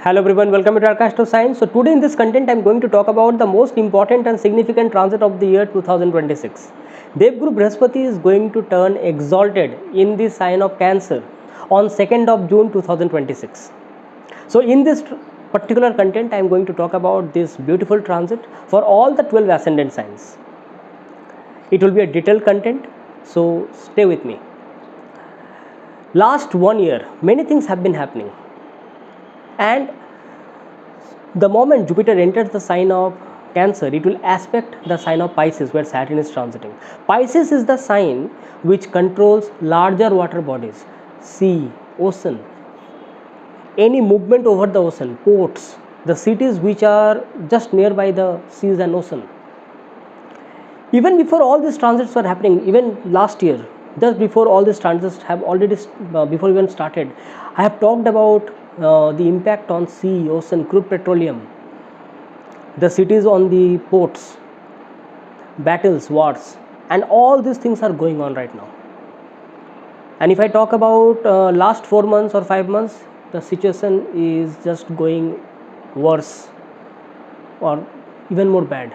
Hello everyone, welcome to Untitled Signs. So today in this content I am going to talk about the most important and significant transit of the year 2026. Devguru Brihaspati is going to turn exalted in the sign of Cancer on 2nd of June 2026. So in this particular content I am going to talk about this beautiful transit for all the 12 ascendant signs. It will be a detailed content, so stay with me. Last 1 year many things have been happening. And the moment Jupiter enters the sign of Cancer, it will aspect the sign of Pisces where Saturn is transiting. Pisces is the sign which controls larger water bodies, sea, ocean, any movement over the ocean, ports, the cities which are just nearby the seas and ocean. Even before all these transits were happening, even last year, just before all these transits have already, before even started, I have talked about the impact on sea, ocean, crude petroleum, the cities on the ports, battles, wars, and all these things are going on right now. And if I talk about last 4 months or 5 months, the situation is just going worse or even more bad.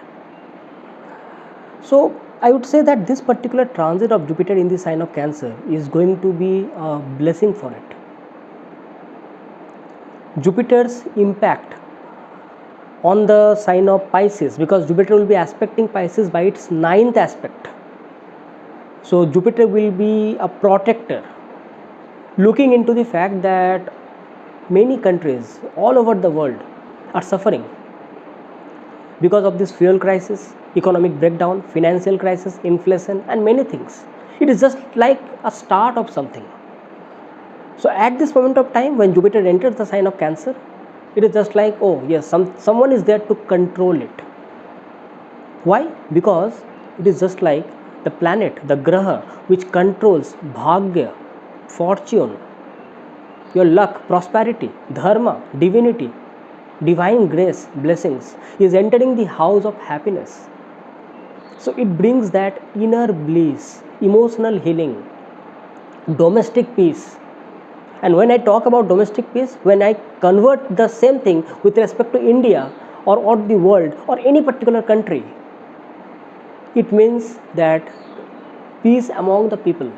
So I would say that this particular transit of Jupiter in the sign of Cancer is going to be a blessing for it. Jupiter's impact on the sign of Pisces, because Jupiter will be aspecting Pisces by its 9th aspect. So Jupiter will be a protector, looking into the fact that many countries all over the world are suffering because of this fuel crisis, economic breakdown, financial crisis, inflation, and many things. It is just like a start of something. So at this moment of time when Jupiter enters the sign of Cancer, it is just like, oh yes, someone is there to control it. Why? Because it is just like the planet, the graha, which controls bhagya, fortune, your luck, prosperity, dharma, divinity, divine grace, blessings, is entering the house of happiness. So it brings that inner bliss, emotional healing, domestic peace. And when I talk about domestic peace, when I convert the same thing with respect to India or the world or any particular country, it means that peace among the people.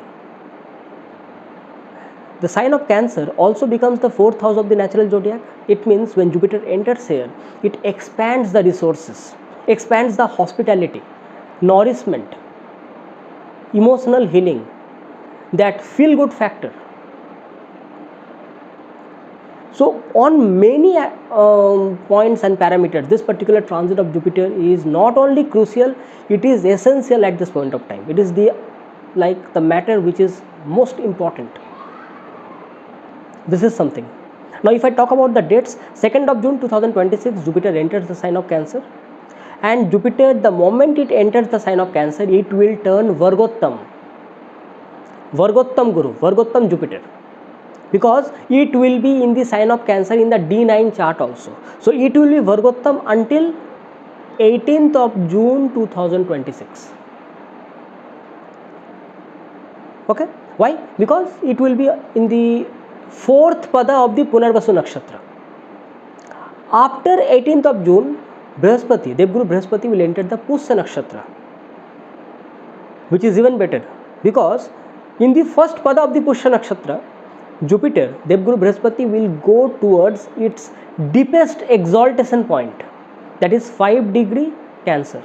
The sign of Cancer also becomes the 4th house of the natural zodiac. It means when Jupiter enters here, it expands the resources, expands the hospitality, nourishment, emotional healing, that feel good factor. So on many points and parameters, this particular transit of Jupiter is not only crucial, it is essential at this point of time. It is the matter which is most important. This is something. Now if I talk about the dates, 2nd of June 2026, Jupiter enters the sign of Cancer. And Jupiter, the moment it enters the sign of Cancer, it will turn Vargottam Guru, Vargottam Jupiter. Because it will be in the sign of Cancer in the D9 chart also. So it will be Vargottam until 18th of June 2026. Okay? Why? Because it will be in the 4th pada of the Punarvasu Nakshatra. After 18th of June, Brihaspati, Devguru Brihaspati will enter the Pushya Nakshatra, which is even better. Because in the first pada of the Pushya Nakshatra, Jupiter, Devguru Brihaspati, will go towards its deepest exaltation point, that is 5 degree Cancer.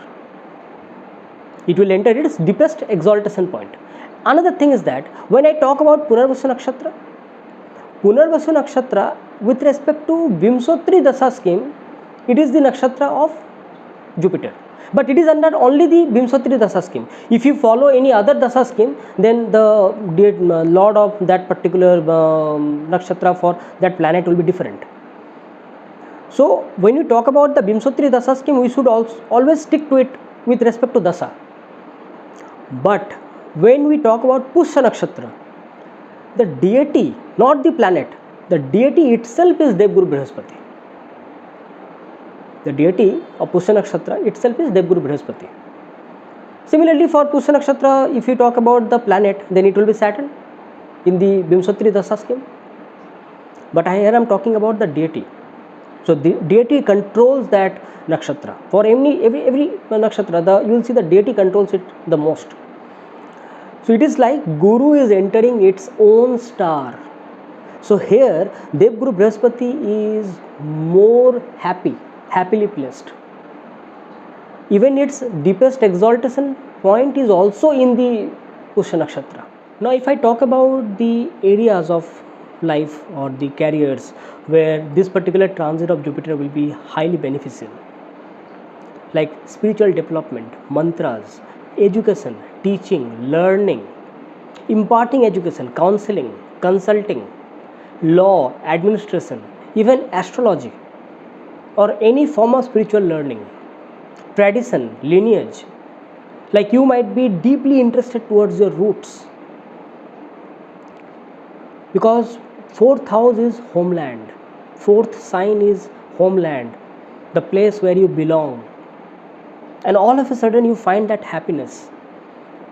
It will enter its deepest exaltation point. Another thing is that when I talk about Punarvasu Nakshatra with respect to Vimsotri Dasa scheme, it is the nakshatra of Jupiter. But it is under only the Vimsotri Dasa scheme. If you follow any other Dasa scheme, then the lord of that particular nakshatra for that planet will be different. So when you talk about the Vimsotri Dasa scheme, we should always stick to it with respect to Dasa. But when we talk about Pushya Nakshatra, the deity, not the planet, the deity itself is Devguru Brihaspati. The deity of Pushya Nakshatra itself is Devguru Brihaspati. Similarly, for Pushya Nakshatra, if you talk about the planet, then it will be Saturn in the Vimsotri Dasa scheme. But here I am talking about the deity. So the deity controls that nakshatra. For every nakshatra, you will see the deity controls it the most. So it is like Guru is entering its own star. So here Devguru Brihaspati is more happily placed. Even its deepest exaltation point is also in the Pushya Nakshatra. Now if I talk about the areas of life or the careers where this particular transit of Jupiter will be highly beneficial, like spiritual development, mantras, education, teaching, learning, imparting education, counseling, consulting, law, administration, even astrology or any form of spiritual learning, tradition, lineage. Like you might be deeply interested towards your roots, because fourth house is homeland, fourth sign is homeland, the place where you belong, and all of a sudden you find that happiness.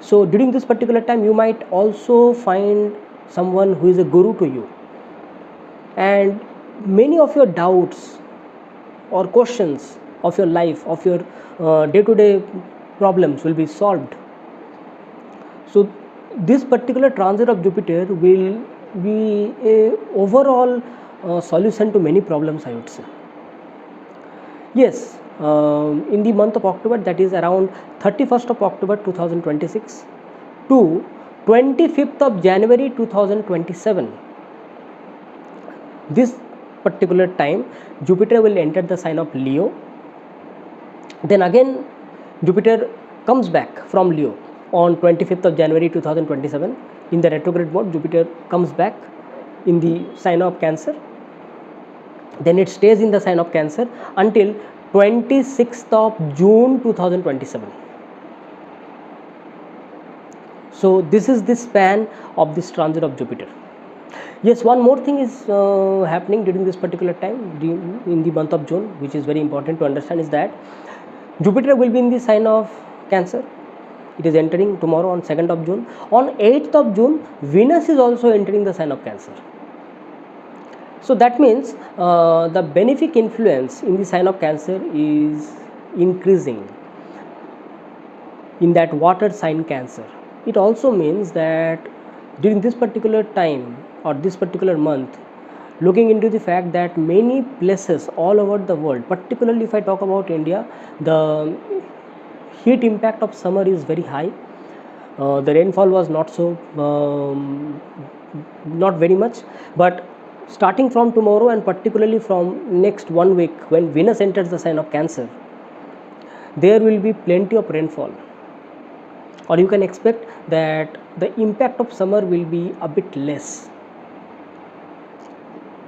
So during this particular time you might also find someone who is a guru to you, and many of your doubts or questions of your life, of your day-to-day problems will be solved. So this particular transit of Jupiter will be a overall solution to many problems, I would say. Yes, in the month of October, that is around 31st of October 2026 to 25th of January 2027, this particular time Jupiter will enter the sign of Leo. Then again Jupiter comes back from Leo on 25th of January 2027. In the retrograde mode, Jupiter comes back in the sign of Cancer. Then it stays in the sign of Cancer until 26th of June 2027. So this is the span of this transit of Jupiter. Yes, one more thing is happening during this particular time in the month of June, which is very important to understand, is that Jupiter will be in the sign of Cancer. It is entering tomorrow on 2nd of June. On 8th of June, Venus is also entering the sign of Cancer. So that means the benefic influence in the sign of Cancer is increasing in that water sign Cancer. It also means that during this particular time or this particular month, looking into the fact that many places all over the world, particularly if I talk about India, the heat impact of summer is very high. The rainfall was not very much, but starting from tomorrow and particularly from next 1 week, when Venus enters the sign of Cancer, there will be plenty of rainfall, or you can expect that the impact of summer will be a bit less.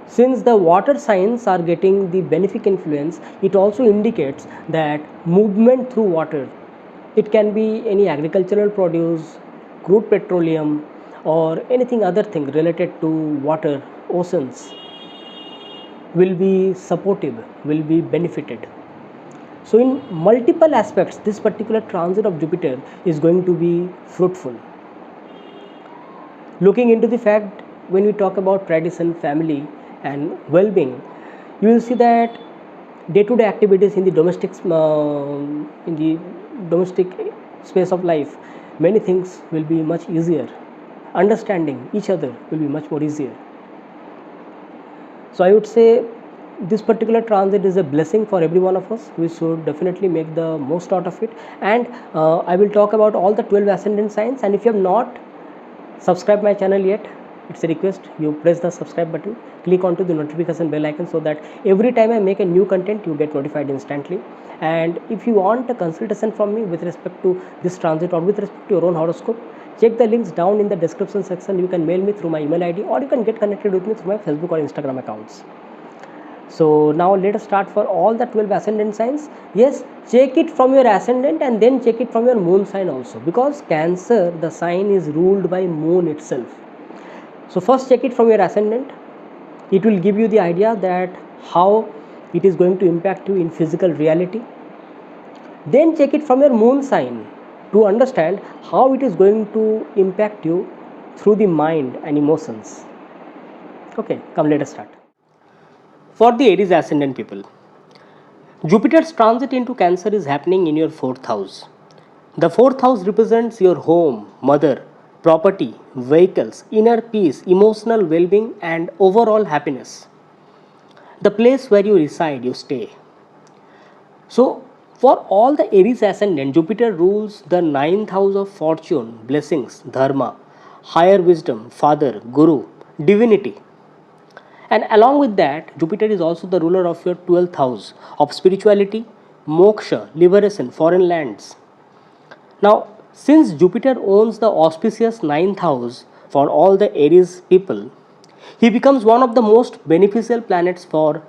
Since the water signs are getting the benefic influence, it also indicates that movement through water, it can be any agricultural produce, crude petroleum, or anything other thing related to water, oceans, will be supportive, will be benefited. So in multiple aspects, this particular transit of Jupiter is going to be fruitful. Looking into the fact, when we talk about tradition, family and well-being, you will see that day-to-day activities in the domestic space of life, many things will be much easier. Understanding each other will be much more easier. So I would say this particular transit is a blessing for every one of us. We should definitely make the most out of it. And I will talk about all the 12 ascendant signs, and if you have not subscribed my channel yet, it's a request you press the subscribe button, click onto the notification bell icon, so that every time I make a new content you get notified instantly. And if you want a consultation from me with respect to this transit or with respect to your own horoscope, check the links down in the description section. You can mail me through my email ID, or you can get connected with me through my Facebook or Instagram accounts. So now let us start for all the 12 ascendant signs. Yes, check it from your ascendant and then check it from your moon sign also, because Cancer, the sign, is ruled by moon itself. So first check it from your ascendant. It will give you the idea that how it is going to impact you in physical reality. Then check it from your moon sign to understand how it is going to impact you through the mind and emotions. Okay, come let us start. For the Aries ascendant people, Jupiter's transit into Cancer is happening in your 4th house. The 4th house represents your home, mother, property, vehicles, inner peace, emotional well being, and overall happiness. The place where you reside, you stay. So, for all the Aries ascendant, Jupiter rules the 9th house of fortune, blessings, dharma, higher wisdom, father, guru, divinity. And along with that, Jupiter is also the ruler of your 12th house of spirituality, moksha, liberation, foreign lands. Now, since Jupiter owns the auspicious 9th house for all the Aries people, he becomes one of the most beneficial planets for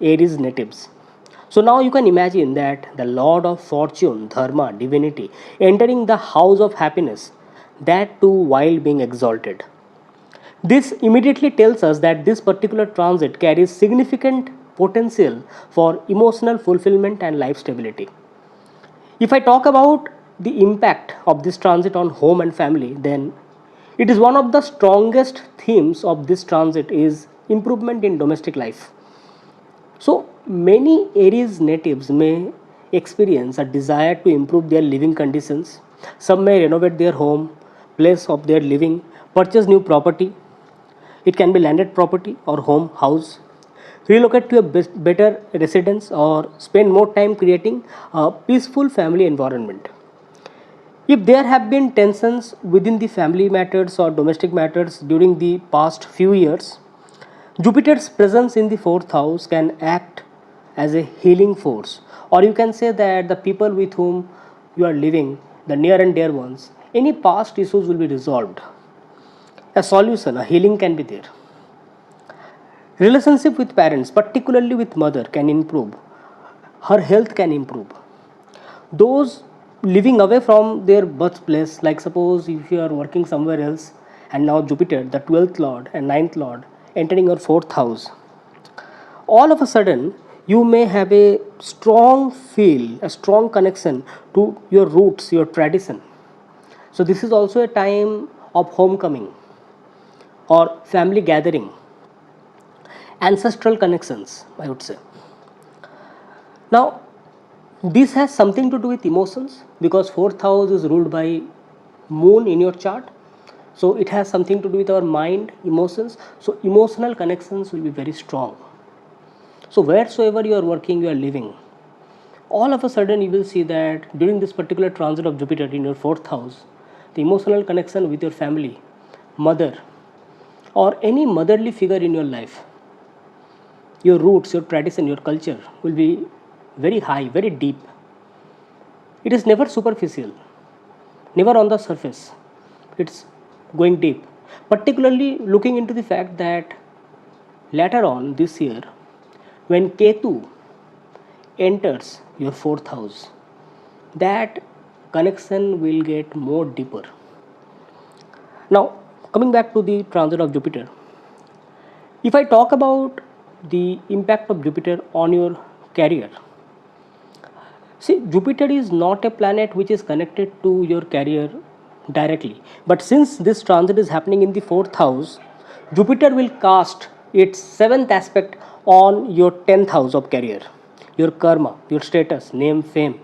Aries natives. So now you can imagine that the Lord of Fortune, Dharma, divinity, entering the house of happiness, that too while being exalted. This immediately tells us that this particular transit carries significant potential for emotional fulfillment and life stability. If I talk about the impact of this transit on home and family, then it is one of the strongest themes of this transit is improvement in domestic life. So many Aries natives may experience a desire to improve their living conditions. Some may renovate their home, place of their living, purchase new property. It can be landed property or home, house, relocate to a better residence, or spend more time creating a peaceful family environment. If there have been tensions within the family matters or domestic matters during the past few years, Jupiter's presence in the 4th house can act as a healing force, or you can say that the people with whom you are living, the near and dear ones, any past issues will be resolved. A solution, a healing can be there. Relationship with parents, particularly with mother, can improve. Her health can improve. Those living away from their birthplace, like suppose if you are working somewhere else and now Jupiter, the 12th lord and 9th lord, entering your 4th house, all of a sudden you may have a strong feel, a strong connection to your roots, your tradition. So this is also a time of homecoming or family gathering, ancestral connections, I would say. Now, this has something to do with emotions because 4th house is ruled by moon in your chart. So it has something to do with our mind, emotions. So emotional connections will be very strong. So wheresoever you are working, you are living, all of a sudden you will see that during this particular transit of Jupiter in your 4th house, the emotional connection with your family, mother, or any motherly figure in your life, your roots, your tradition, your culture will be very high, very deep. It is never superficial, never on the surface. It's going deep. Particularly looking into the fact that later on this year, when Ketu enters your 4th house, that connection will get more deeper. Now, coming back to the transit of Jupiter, if I talk about the impact of Jupiter on your career, see, Jupiter is not a planet which is connected to your career directly. But since this transit is happening in the 4th house, Jupiter will cast its 7th aspect on your 10th house of career, your karma, your status, name, fame.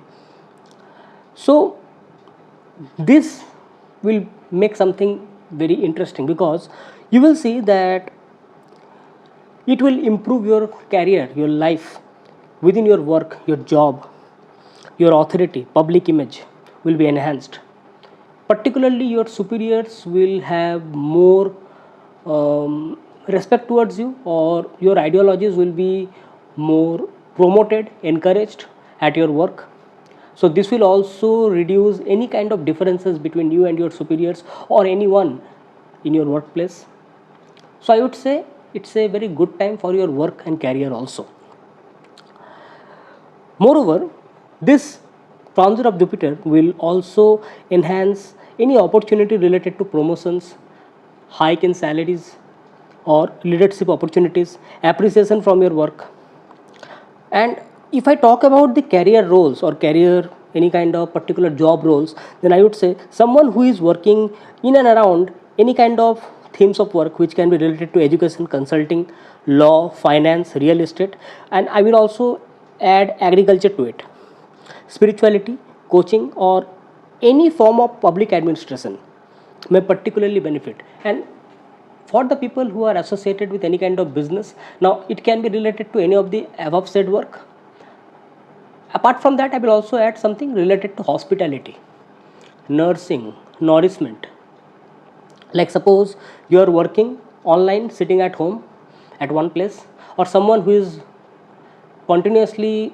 So, this will make something very interesting because you will see that it will improve your career, your life, within your work, your job, your authority, public image will be enhanced. Particularly, your superiors will have more respect towards you, or your ideologies will be more promoted, encouraged at your work. So, this will also reduce any kind of differences between you and your superiors or anyone in your workplace. So, I would say it's a very good time for your work and career also. Moreover, this transit of Jupiter will also enhance any opportunity related to promotions, hike in salaries, or leadership opportunities, appreciation from your work. And if I talk about the career roles or career, any kind of particular job roles, then I would say someone who is working in and around any kind of themes of work which can be related to education, consulting, law, finance, real estate, and I will also add agriculture to it. Spirituality, coaching, or any form of public administration may particularly benefit. And for the people who are associated with any kind of business, now it can be related to any of the above said work. Apart from that, I will also add something related to hospitality, nursing, nourishment. Like suppose you are working online, sitting at home at one place, or someone who is continuously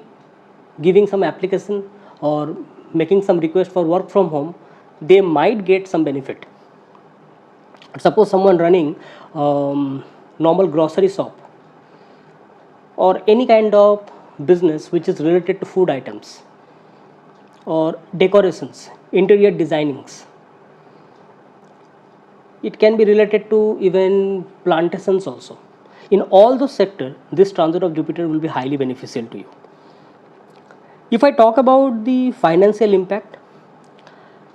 giving some application or making some request for work from home, they might get some benefit. Suppose someone running normal grocery shop or any kind of business which is related to food items or decorations, interior designings. It can be related to even plantations also. In all those sectors, this transit of Jupiter will be highly beneficial to you. If I talk about the financial impact,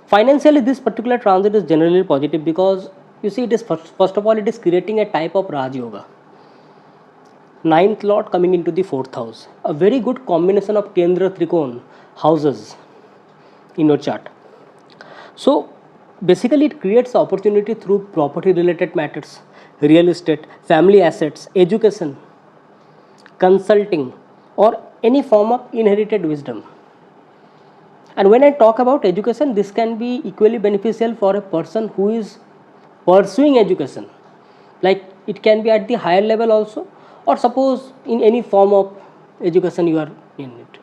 financially this particular transit is generally positive because you see it is first of all it is creating a type of Raj Yoga. Ninth Lord coming into the 4th house. A very good combination of Kendra Trikon houses in your chart. So basically it creates opportunity through property related matters, real estate, family assets, education, consulting, or any form of inherited wisdom. And when I talk about education, this can be equally beneficial for a person who is pursuing education. Like it can be at the higher level also, or suppose in any form of education you are in it,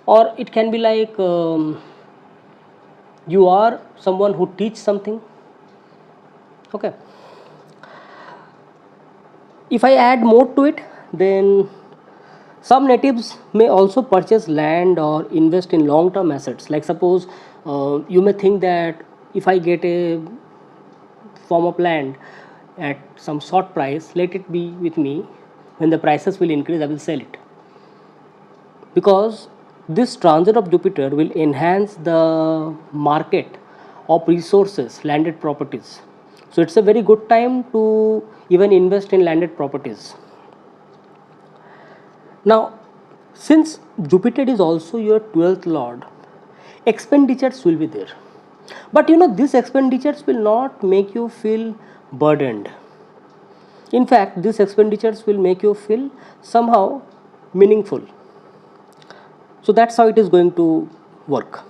or it can be like you are someone who teach something. Okay, if I add more to it, then some natives may also purchase land or invest in long term assets. Like suppose you may think that if I get a form of land at some short price, let it be with me. When the prices will increase, I will sell it, because this transit of Jupiter will enhance the market of resources, landed properties. So it's a very good time to even invest in landed properties. Now, since Jupiter is also your 12th lord, expenditures will be there. But these expenditures will not make you feel burdened. In fact, these expenditures will make you feel somehow meaningful. So that's how it is going to work.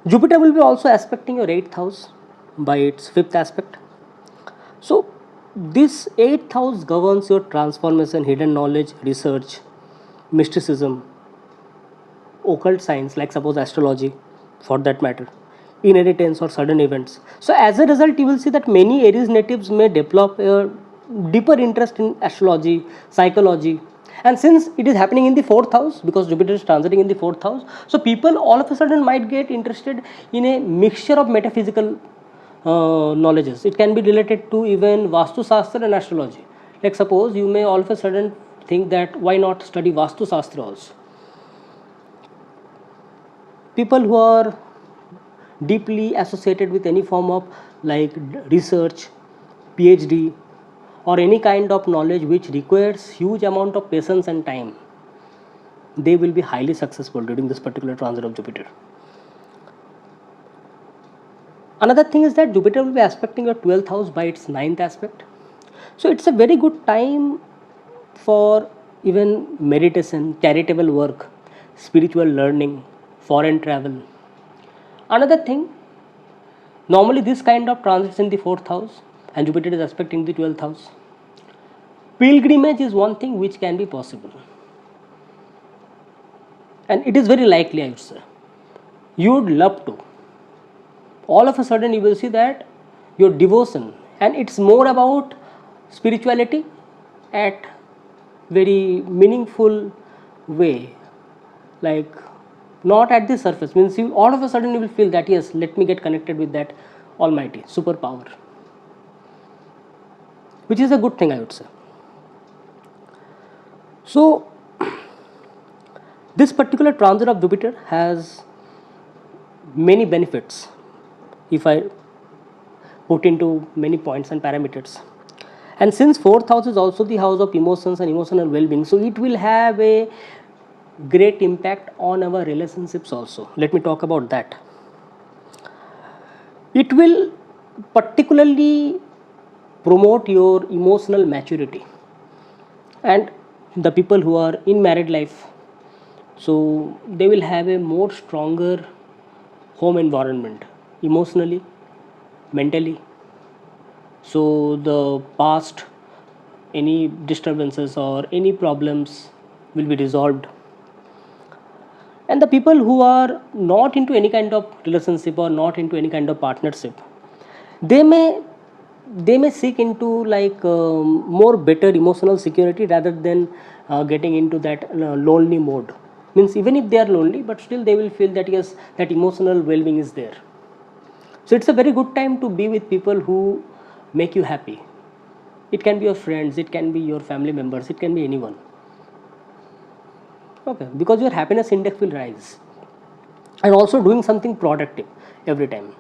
Jupiter will be also aspecting your 8th house by its 5th aspect. So this 8th house governs your transformation, hidden knowledge, research, mysticism, occult science, like suppose astrology for that matter, inheritance or sudden events. So as a result, you will see that many Aries natives may develop a deeper interest in astrology, psychology. And since it is happening in the 4th house, because Jupiter is transiting in the 4th house, so people all of a sudden might get interested in a mixture of metaphysical knowledges. It can be related to even Vastu Shastra and astrology. Like suppose you may all of a sudden think that why not study Vastu Shastra also. People who are deeply associated with any form of like research, PhD, or any kind of knowledge which requires huge amount of patience and time, they will be highly successful during this particular transit of Jupiter. Another thing is that Jupiter will be aspecting your 12th house by its 9th aspect. So it's a very good time for even meditation, charitable work, spiritual learning, foreign travel. Another thing, normally this kind of transits in the 4th house and Jupiter is aspecting the 12th house. Pilgrimage is one thing which can be possible. And it is very likely, I would say. You would love to. All of a sudden you will see that your devotion, and it's more about spirituality at very meaningful way, like not at the surface, means you all of a sudden you will feel that yes, let me get connected with that almighty superpower, which is a good thing, I would say. So this particular transit of Jupiter has many benefits. If I put into many points and parameters. And since fourth house is also the house of emotions and emotional well-being, so it will have a great impact on our relationships also. Let me talk about that. It will particularly promote your emotional maturity, and the people who are in married life, so they will have a more stronger home environment emotionally, mentally. So the past any disturbances or any problems will be resolved. And the people who are not into any kind of relationship or not into any kind of partnership, they may they may seek into like more better emotional security rather than getting into that lonely mode. Means even if they are lonely, but still they will feel that yes, that emotional well-being is there. So it's a very good time to be with people who make you happy. It can be your friends, it can be your family members, it can be anyone. Okay, because your happiness index will rise, and also doing something productive every time.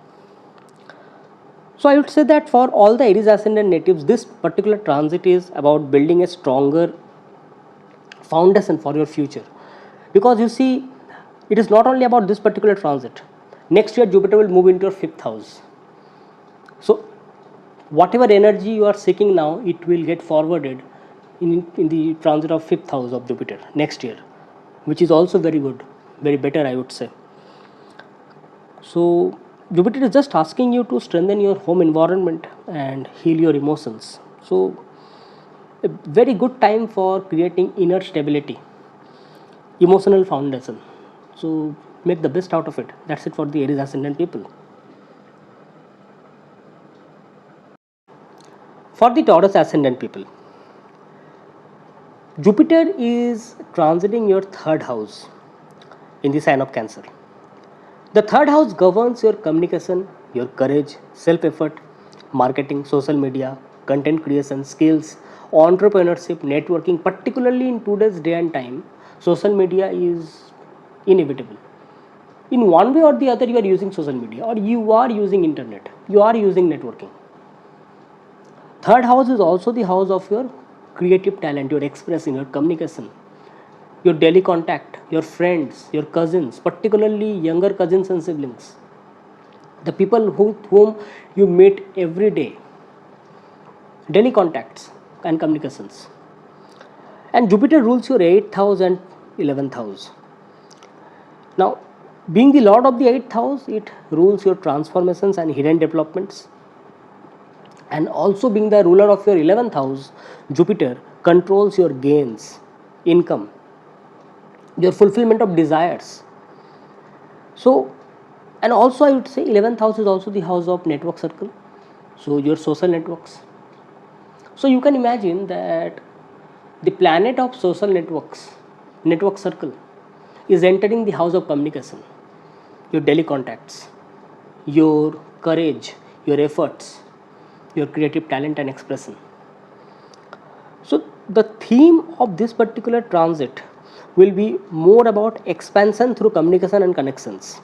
So I would say that for all the Aries ascendant natives, this particular transit is about building a stronger foundation for your future. Because you see, it is not only about this particular transit. Next year, Jupiter will move into your fifth house. So whatever energy you are seeking now, it will get forwarded in the transit of fifth house of Jupiter next year, which is also very good, very better, I would say. So Jupiter is just asking you to strengthen your home environment and heal your emotions. So a very good time for creating inner stability, emotional foundation. So make the best out of it. That's it for the Aries ascendant people. For the Taurus ascendant people, Jupiter is transiting your third house in the sign of Cancer. The third house governs your communication, your courage, self effort, marketing, social media, content creation, skills, entrepreneurship, networking. Particularly in today's day and time, social media is inevitable. In one way or the other, you are using social media, or you are using internet, you are using networking. Third house is also the house of your creative talent, your expression, your communication, your daily contact, your friends, your cousins, particularly younger cousins and siblings, the people whom you meet every day, daily contacts and communications. And Jupiter rules your 8th house and 11th house. Now, being the lord of the 8th house, it rules your transformations and hidden developments. And also being the ruler of your 11th house, Jupiter controls your gains, income, your fulfillment of desires. So, and also I would say 11th house is also the house of network circle, so your social networks. So you can imagine that the planet of social networks, network circle, is entering the house of communication, your daily contacts, your courage, your efforts, your creative talent and expression. So the theme of this particular transit will be more about expansion through communication and connections.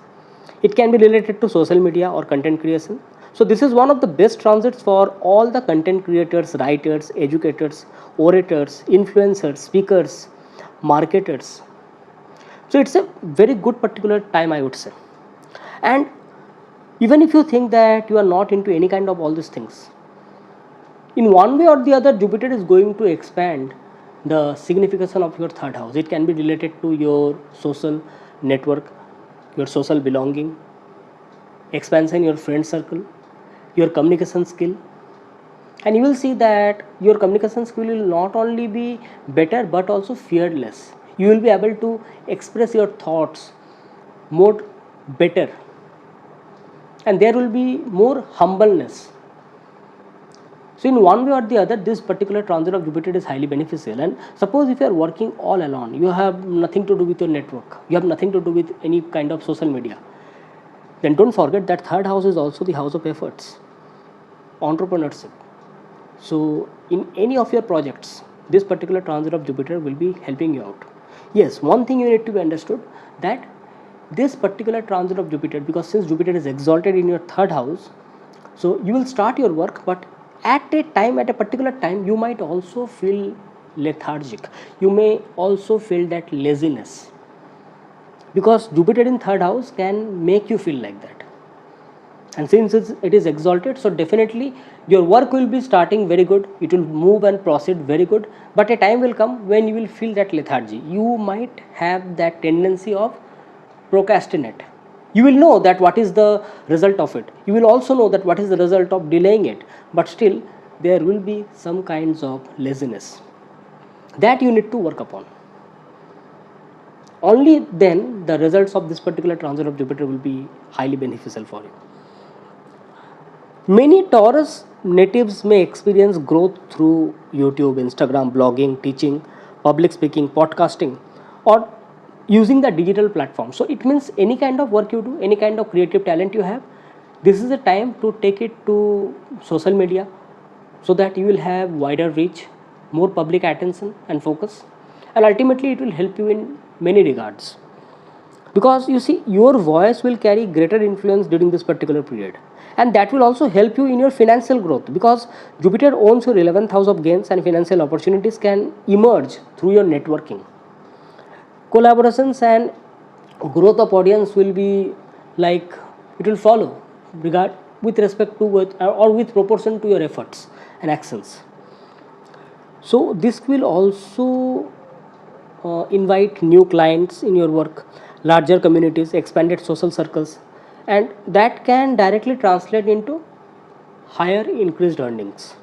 It can be related to social media or content creation. So this is one of the best transits for all the content creators, writers, educators, orators, influencers, speakers, marketers. So it's a very good particular time, I would say. And even if you think that you are not into any kind of all these things, in one way or the other, Jupiter is going to expand the significance of your third house. It can be related to your social network, your social belonging, expansion your friend circle, your communication skill. And you will see that your communication skill will not only be better but also fearless. You will be able to express your thoughts more better, and there will be more humbleness. So in one way or the other, this particular transit of Jupiter is highly beneficial. And suppose if you are working all alone, you have nothing to do with your network, you have nothing to do with any kind of social media, then don't forget that third house is also the house of efforts, entrepreneurship. So in any of your projects, this particular transit of Jupiter will be helping you out. Yes, one thing you need to be understood, that this particular transit of Jupiter, because since Jupiter is exalted in your third house, So you will start your work, but at a particular time, you might also feel lethargic. You may also feel that laziness, because Jupiter in third house can make you feel like that. And since it is exalted, so definitely your work will be starting very good, it will move and proceed very good, but a time will come when you will feel that lethargy. You might have that tendency of procrastinate. You will know that what is the result of it, you will also know that what is the result of delaying it, but still there will be some kinds of laziness that you need to work upon. Only then the results of this particular transit of Jupiter will be highly beneficial for you. Many Taurus natives may experience growth through YouTube, Instagram, blogging, teaching, public speaking, podcasting, or using the digital platform. So it means any kind of work you do, any kind of creative talent you have, this is the time to take it to social media, so that you will have wider reach, more public attention and focus, and ultimately it will help you in many regards. Because you see, your voice will carry greater influence during this particular period, and that will also help you in your financial growth, because Jupiter owns your 11th house of gains, and financial opportunities can emerge through your networking. Collaborations and growth of audience will be like, it will follow regard with respect to or with proportion to your efforts and actions. So this will also invite new clients in your work, larger communities, expanded social circles, and that can directly translate into higher increased earnings.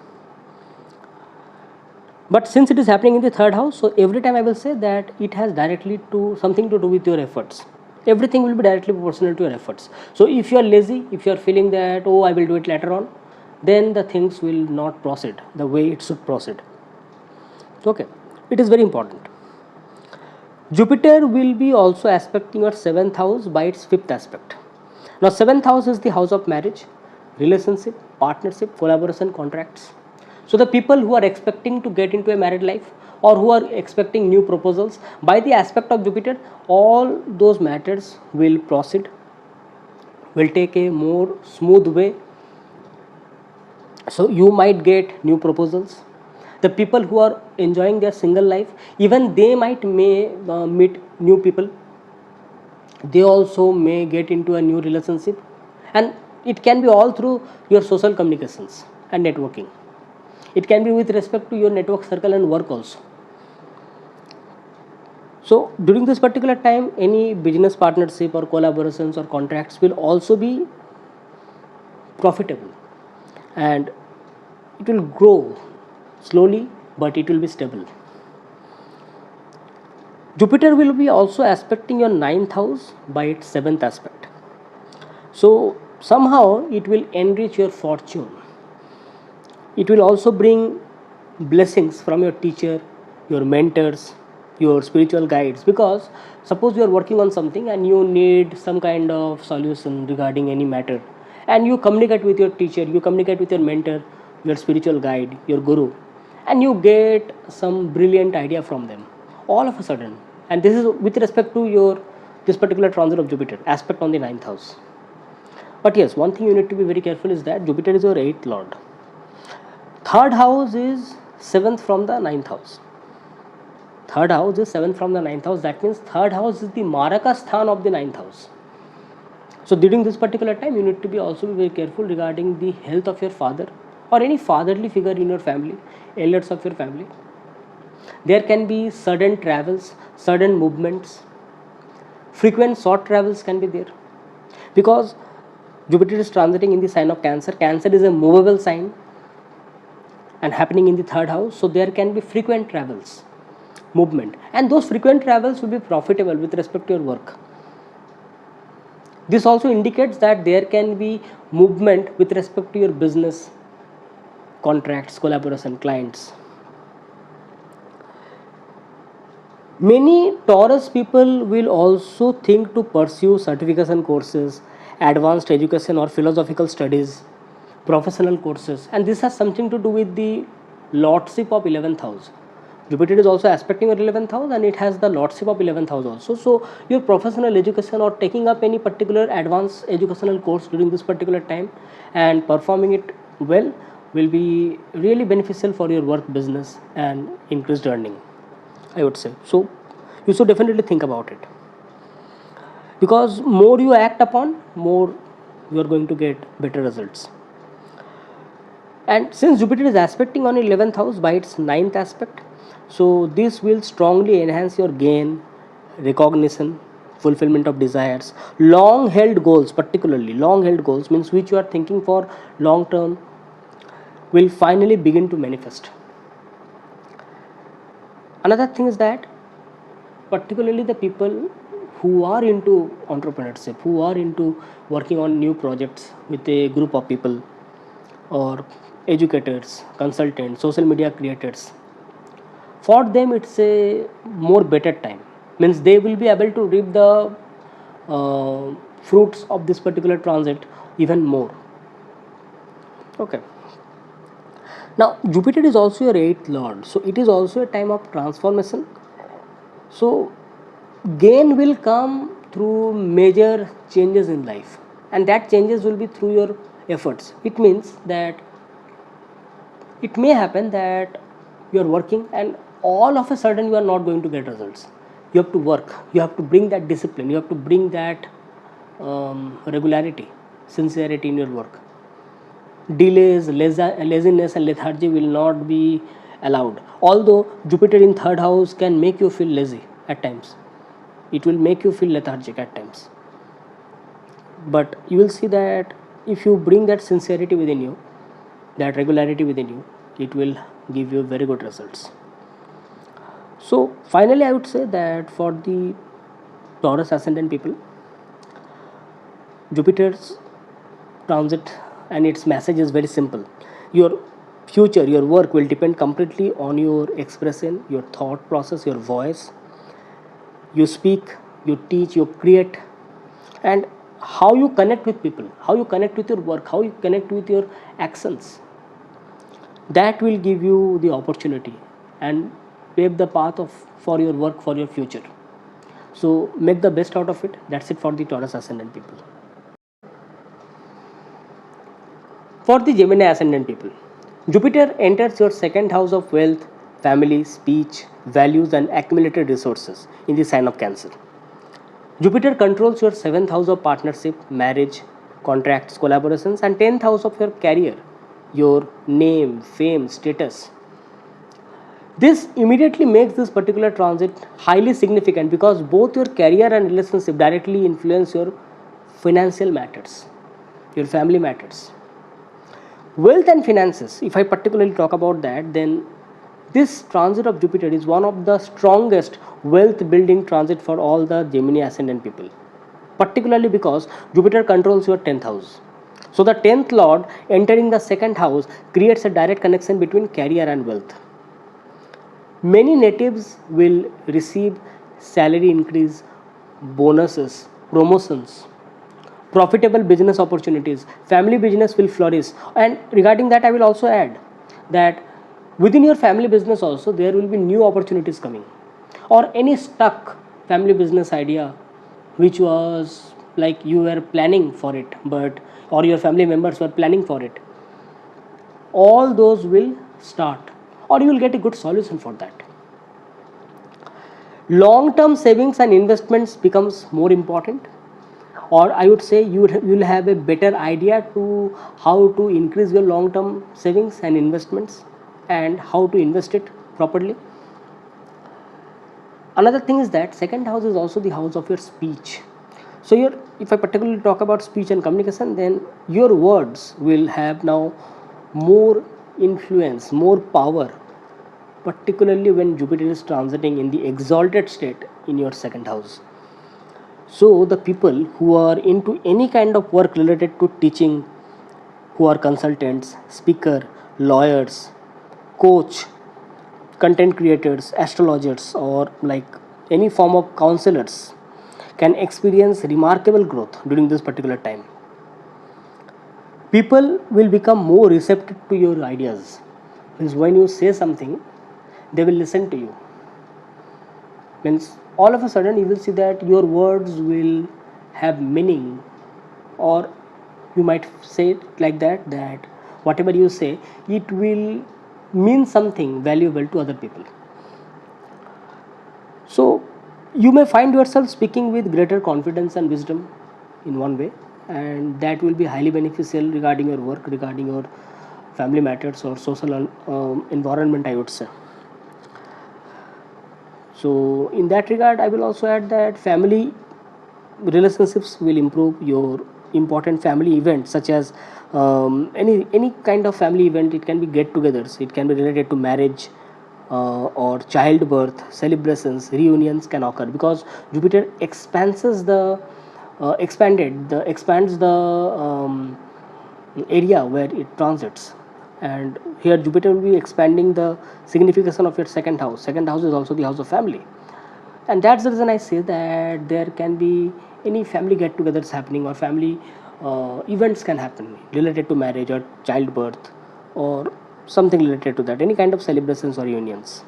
But since it is happening in the third house, so every time I will say that it has directly to something to do with your efforts. Everything will be directly proportional to your efforts. So if you are lazy, if you are feeling that, oh, I will do it later on, then the things will not proceed the way it should proceed. Okay, it is very important. Jupiter will be also aspecting your 7th house by its 5th aspect. Now 7th house is the house of marriage, relationship, partnership, collaboration, contracts. So the people who are expecting to get into a married life, or who are expecting new proposals, by the aspect of Jupiter, all those matters will proceed, will take a more smooth way. So you might get new proposals. The people who are enjoying their single life, even they may meet new people. They also may get into a new relationship, and it can be all through your social communications and networking. It can be with respect to your network circle and work also. So during this particular time, any business partnership or collaborations or contracts will also be profitable, and it will grow slowly, but it will be stable. Jupiter will be also aspecting your 9th house by its 7th aspect. So somehow it will enrich your fortune. It will also bring blessings from your teacher, your mentors, your spiritual guides. Because suppose you are working on something and you need some kind of solution regarding any matter, and you communicate with your teacher, you communicate with your mentor, your spiritual guide, your guru, and you get some brilliant idea from them all of a sudden. And this is with respect to your this particular transit of Jupiter aspect on the 9th house. But yes, one thing you need to be very careful is that Jupiter is your 8th lord. Third house is 7th from the 9th house. Third house is 7th from the 9th house. That means third house is the Maraka sthan of the 9th house. So during this particular time, you need to be also be very careful regarding the health of your father, or any fatherly figure in your family, elders of your family. There can be sudden travels, sudden movements, frequent short travels can be there, because Jupiter is transiting in the sign of Cancer. Cancer is a movable sign and happening in the third house, so there can be frequent travels, movement, and those frequent travels will be profitable with respect to your work. This also indicates that there can be movement with respect to your business, contracts, collaboration, clients. Many Taurus people will also think to pursue certification courses, advanced education or philosophical studies, professional courses, and this has something to do with the lordship of 11th house. Jupiter is also aspecting your 11th house, and it has the lordship of 11th house also. So your professional education or taking up any particular advanced educational course during this particular time and performing it well will be really beneficial for your work, business, and increased earning, I would say. So you should definitely think about it, because more you act upon, more you are going to get better results. And since Jupiter is aspecting on 11th house by its ninth aspect, so this will strongly enhance your gain, recognition, fulfillment of desires, long held goals. Particularly long held goals means which you are thinking for long term will finally begin to manifest. Another thing is that particularly the people who are into entrepreneurship, who are into working on new projects with a group of people, or educators, consultants, social media creators, for them it's a more better time, means they will be able to reap the fruits of this particular transit even more. Okay, now Jupiter is also your 8th lord, so it is also a time of transformation. So gain will come through major changes in life, and that changes will be through your efforts. It means that it may happen that you are working and all of a sudden you are not going to get results. You have to work, you have to bring that discipline, you have to bring that regularity, sincerity in your work. Delays, laziness and lethargy will not be allowed. Although Jupiter in 3rd house can make you feel lazy at times, it will make you feel lethargic at times, but you will see that if you bring that sincerity within you, that regularity within you, it will give you very good results. So finally I would say that for the Taurus ascendant people, Jupiter's transit and its message is very simple. Your future, your work will depend completely on your expression, your thought process, your voice. You speak, you teach, you create, and how you connect with people, how you connect with your work, how you connect with your actions, that will give you the opportunity and pave the path of for your work, for your future. So make the best out of it. That's it for the Taurus ascendant people. For the Gemini ascendant people, Jupiter enters your 2nd house of wealth, family, speech, values, and accumulated resources in the sign of Cancer. Jupiter controls your 7th house of partnership, marriage, contracts, collaborations, and 10th house of your career, your name, fame, status. This immediately makes this particular transit highly significant because both your career and relationship directly influence your financial matters, your family matters. Wealth and finances, if I particularly talk about that, then this transit of Jupiter is one of the strongest wealth building transit for all the Gemini ascendant people, particularly because Jupiter controls your 10th house. So the 10th lord entering the 2nd house creates a direct connection between career and wealth. Many natives will receive salary increase, bonuses, promotions, profitable business opportunities, family business will flourish. And regarding that I will also add that within your family business also there will be new opportunities coming, or any stuck family business idea which was like you were planning for it, but or your family members were planning for it, all those will start, or you will get a good solution for that. Long term savings and investments becomes more important, or I would say you will have a better idea to how to increase your long term savings and investments and how to invest it properly. Another thing is that 2nd house is also the house of your speech. So your, if I particularly talk about speech and communication, then your words will have now more influence, more power, particularly when Jupiter is transiting in the exalted state in your 2nd house. So the people who are into any kind of work related to teaching, who are consultants, speaker, lawyers, coach, content creators, astrologers, or like any form of counselors, can experience remarkable growth during this particular time. People will become more receptive to your ideas. Means when you say something, they will listen to you. Means all of a sudden you will see that your words will have meaning, or you might say it like that, that whatever you say, it will mean something valuable to other people. So you may find yourself speaking with greater confidence and wisdom in one way, and that will be highly beneficial regarding your work, regarding your family matters or social environment, I would say. So in that regard, I will also add that family relationships will improve. Your important family events, such as any kind of family event, it can be get-togethers, it can be related to marriage, or childbirth celebrations, reunions can occur, because Jupiter expands the area where it transits. And here Jupiter will be expanding the signification of your second house is also the house of family. And that's the reason I say that there can be any family get-togethers happening, or family events can happen related to marriage or childbirth, or something related to that, any kind of celebrations or reunions.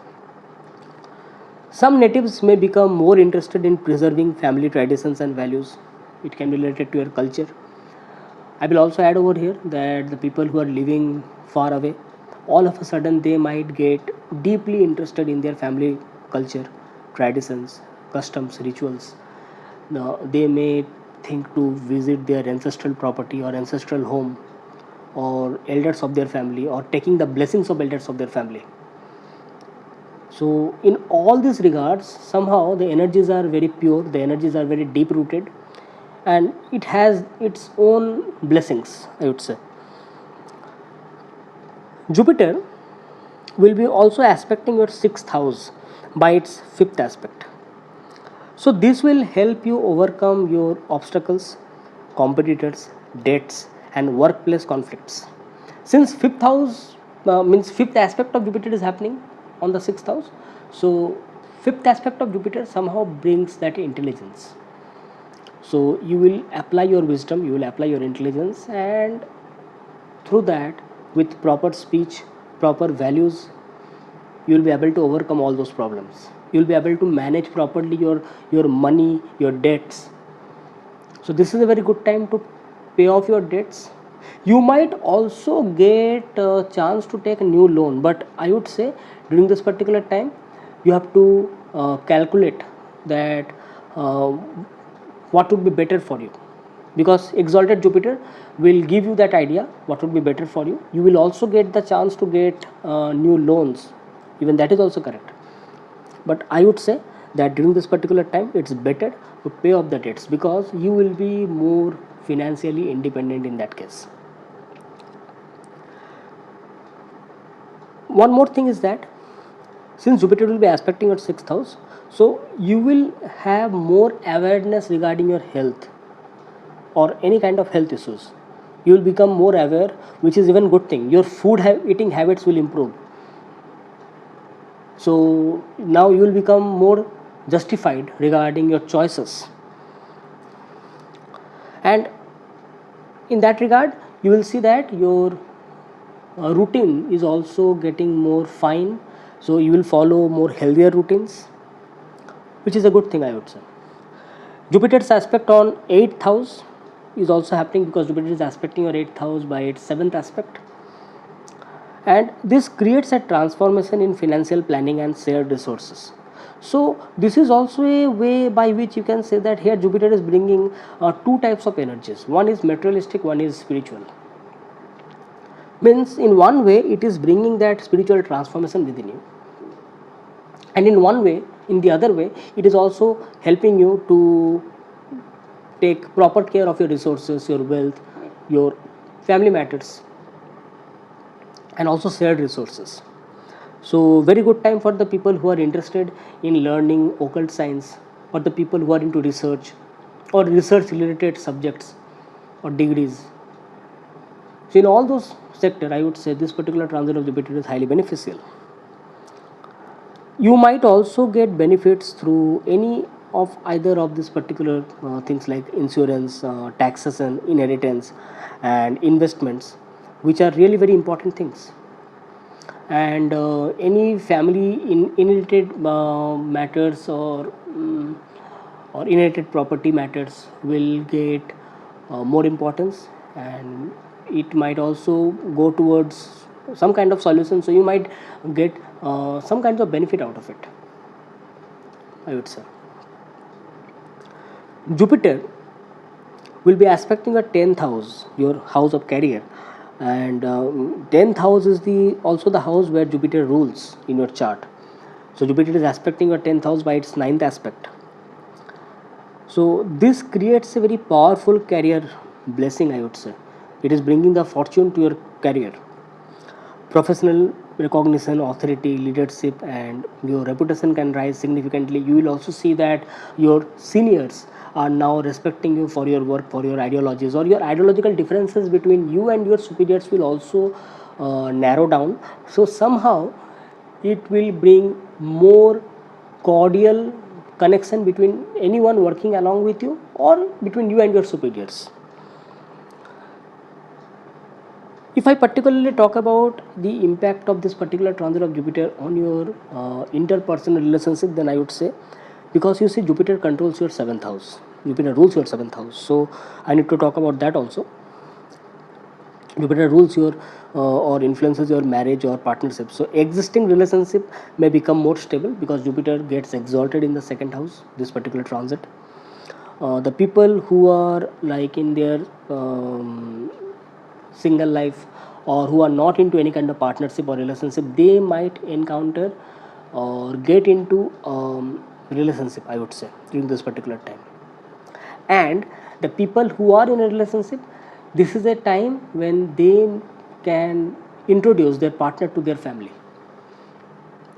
Some natives may become more interested in preserving family traditions and values. It can be related to your culture. I will also add over here that the people who are living far away, all of a sudden they might get deeply interested in their family culture, traditions, customs, rituals. Now, they may think to visit their ancestral property or ancestral home, or elders of their family, or taking the blessings of elders of their family. So in all these regards, somehow the energies are very pure, the energies are very deep rooted, and it has its own blessings, I would say. Jupiter will be also aspecting your sixth house by its fifth aspect. So this will help you overcome your obstacles, competitors, debts, and workplace conflicts. Since fifth house means fifth aspect of Jupiter is happening on the sixth house, so fifth aspect of Jupiter somehow brings that intelligence. So you will apply your wisdom, you will apply your intelligence, and through that, with proper speech, proper values, you will be able to overcome all those problems. You will be able to manage properly your money, your debts. So this is a very good time to pay off your debts. You might also get a chance to take a new loan, but I would say during this particular time you have to calculate that what would be better for you, because exalted Jupiter will give you that idea what would be better for you. You will also get the chance to get new loans, even that is also correct. But I would say that during this particular time it's better to pay off the debts, because you will be more financially independent in that case. One more thing is that since Jupiter will be aspecting your sixth house, so you will have more awareness regarding your health or any kind of health issues. You will become more aware, which is even good thing. Your eating habits will improve. So now you will become more justified regarding your choices, and in that regard you will see that your routine is also getting more fine. So you will follow more healthier routines, which is a good thing, I would say. Jupiter's aspect on 8th house is also happening, because Jupiter is aspecting your 8th house by its 7th aspect, and this creates a transformation in financial planning and shared resources. So this is also a way by which you can say that here Jupiter is bringing two types of energies. One is materialistic, one is spiritual. Means in one way it is bringing that spiritual transformation within you, and in the other way it is also helping you to take proper care of your resources, your wealth, your family matters, and also shared resources. So very good time for the people who are interested in learning occult science, or the people who are into research or research related subjects or degrees. So in all those sector, I would say this particular transit of Jupiter is highly beneficial. You might also get benefits through any of either of these particular things, like insurance, taxes and inheritance, and investments, which are really very important things. and any family inherited matters or inherited property matters will get more importance, and it might also go towards some kind of solution, so you might get some kinds of benefit out of it, I would say. Jupiter will be aspecting a 10th house, your house of career, and 10th house is the also the house where Jupiter rules in your chart. So Jupiter is aspecting your 10th house by its ninth aspect. So this creates a very powerful career blessing, I would say. It is bringing the fortune to your career. Professional recognition, authority, leadership, and your reputation can rise significantly. You will also see that your seniors are now respecting you for your work, for your ideologies, or your ideological differences between you and your superiors will also narrow down. So somehow it will bring more cordial connection between anyone working along with you or between you and your superiors. If I particularly talk about the impact of this particular transit of Jupiter on your interpersonal relationship, then I would say, because you see Jupiter controls your 7th house, Jupiter rules your 7th house, so I need to talk about that also. Jupiter rules your or influences your marriage or partnership. So existing relationship may become more stable because Jupiter gets exalted in the 2nd house, this particular transit. The people who are like in their single life or who are not into any kind of partnership or relationship, they might encounter or get into relationship, I would say, during this particular time. And the people who are in a relationship, this is a time when they can introduce their partner to their family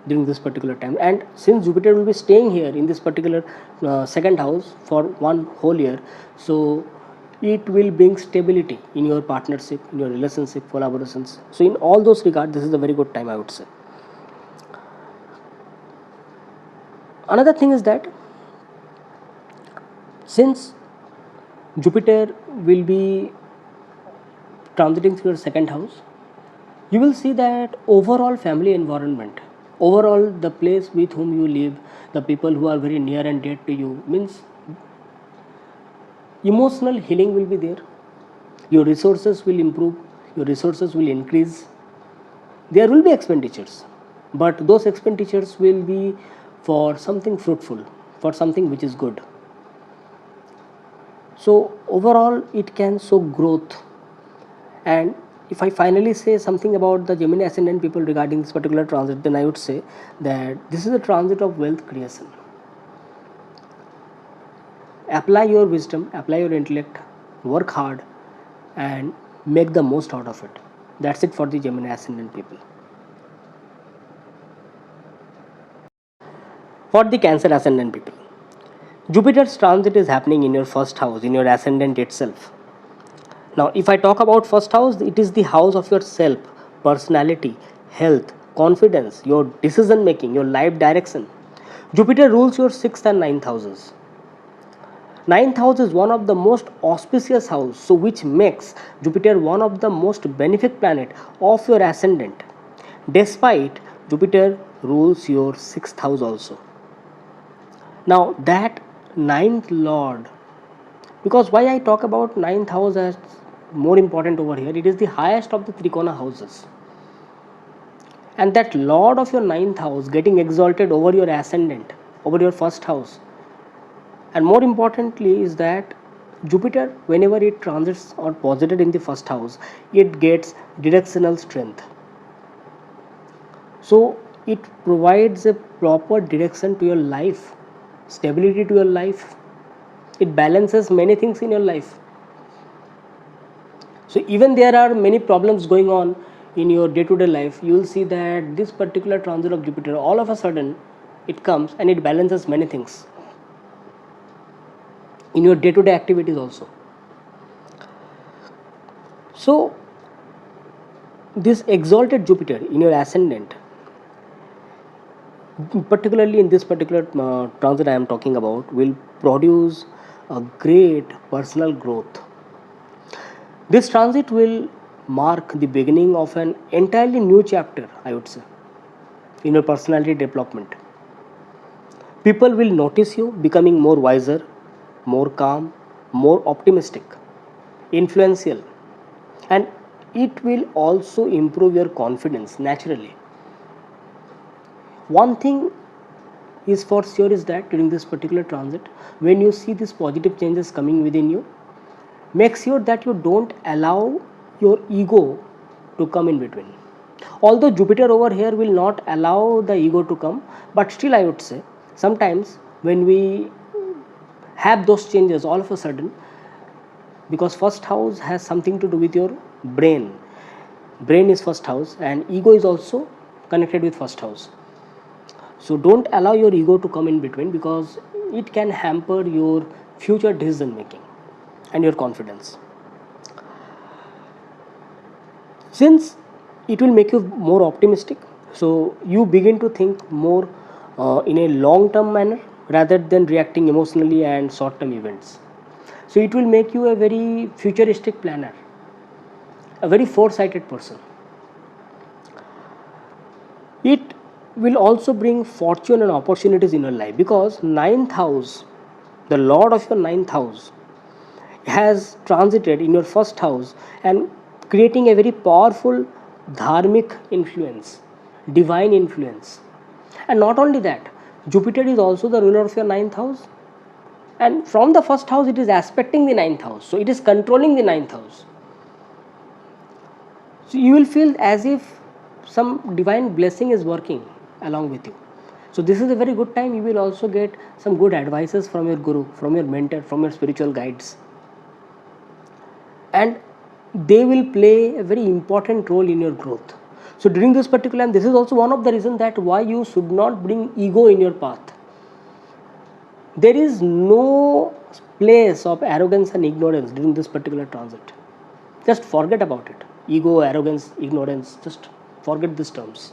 during this particular time. And since Jupiter will be staying here in this particular 2nd house for one whole year, so it will bring stability in your partnership, in your relationship, collaborations. So in all those regards, this is a very good time, I would say. Another thing is that since Jupiter will be transiting through your 2nd house, you will see that overall family environment, overall the place with whom you live, the people who are very near and dear to you, means emotional healing will be there. Your resources will improve, your resources will increase. There will be expenditures, but those expenditures will be for something fruitful, for something which is good. So overall it can show growth. And if I finally say something about the Gemini ascendant people regarding this particular transit, then I would say that this is a transit of wealth creation. Apply your wisdom, apply your intellect, work hard, and make the most out of it. That's it for the Gemini ascendant people. For the Cancer ascendant people, Jupiter's transit is happening in your 1st house, in your ascendant itself. Now, if I talk about 1st house, it is the house of your self, personality, health, confidence, your decision making, your life direction. Jupiter rules your 6th and 9th houses. 9th house is one of the most auspicious house, so which makes Jupiter one of the most benefic planet of your ascendant. Despite Jupiter rules your 6th house also. Now that 9th lord, because why I talk about 9th house as more important over here, it is the highest of the Trikona houses. And that lord of your 9th house getting exalted over your ascendant, over your 1st house. And more importantly is that Jupiter, whenever it transits or posited in the 1st house, it gets directional strength. So it provides a proper direction to your life, stability to your life. It balances many things in your life. So even there are many problems going on in your day-to-day life, you will see that this particular transit of Jupiter, all of a sudden it comes and it balances many things in your day-to-day activities also. So this exalted Jupiter in your ascendant, particularly in this particular transit I am talking about, will produce a great personal growth. This transit will mark the beginning of an entirely new chapter, I would say, in your personality development. People will notice you becoming more wiser, more calm, more optimistic, influential, and it will also improve your confidence naturally. One thing is for sure is that during this particular transit, when you see these positive changes coming within you, make sure that you don't allow your ego to come in between. Although Jupiter over here will not allow the ego to come, but still I would say sometimes when we have those changes all of a sudden, because first house has something to do with your brain. Brain is first house and ego is also connected with first house. So don't allow your ego to come in between, because it can hamper your future decision making and your confidence. Since it will make you more optimistic, so you begin to think more in a long term manner rather than reacting emotionally and short term events. So it will make you a very futuristic planner, a very foresighted person. It will also bring fortune and opportunities in your life, because ninth house, the lord of your ninth house, has transited in your first house and creating a very powerful dharmic influence, divine influence. And not only that, Jupiter is also the ruler of your ninth house, and from the first house it is aspecting the ninth house, so it is controlling the ninth house. So you will feel as if some divine blessing is working along with you. So this is a very good time. You will also get some good advices from your guru, from your mentor, from your spiritual guides, and they will play a very important role in your growth. So during this particular time, this is also one of the reasons that why you should not bring ego in your path. There is no place of arrogance and ignorance during this particular transit. Just forget about it. Ego, arrogance, ignorance, just forget these terms.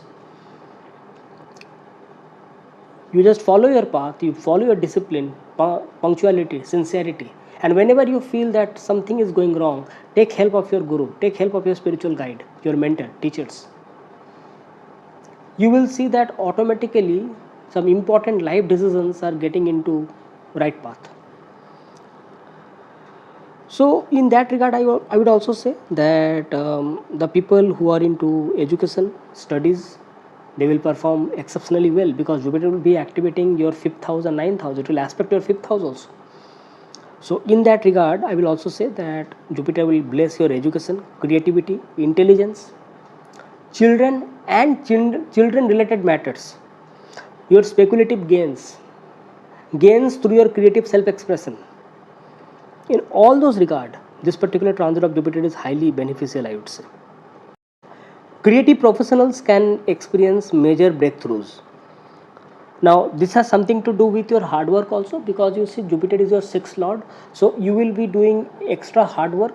You just follow your path, you follow your discipline, punctuality, sincerity. And whenever you feel that something is going wrong, take help of your guru, take help of your spiritual guide, your mentor, teachers. You will see that automatically some important life decisions are getting into right path. So in that regard, I would also say that the people who are into education, studies, they will perform exceptionally well, because Jupiter will be activating your 5th house and 9th house. It will aspect your 5th house also. So in that regard, I will also say that Jupiter will bless your education, creativity, intelligence, children and children related matters, your speculative gains through your creative self-expression. In all those regard, this particular transit of Jupiter is highly beneficial, I would say. Creative professionals can experience major breakthroughs. Now this has something to do with your hard work also, because you see Jupiter is your 6th lord, so you will be doing extra hard work.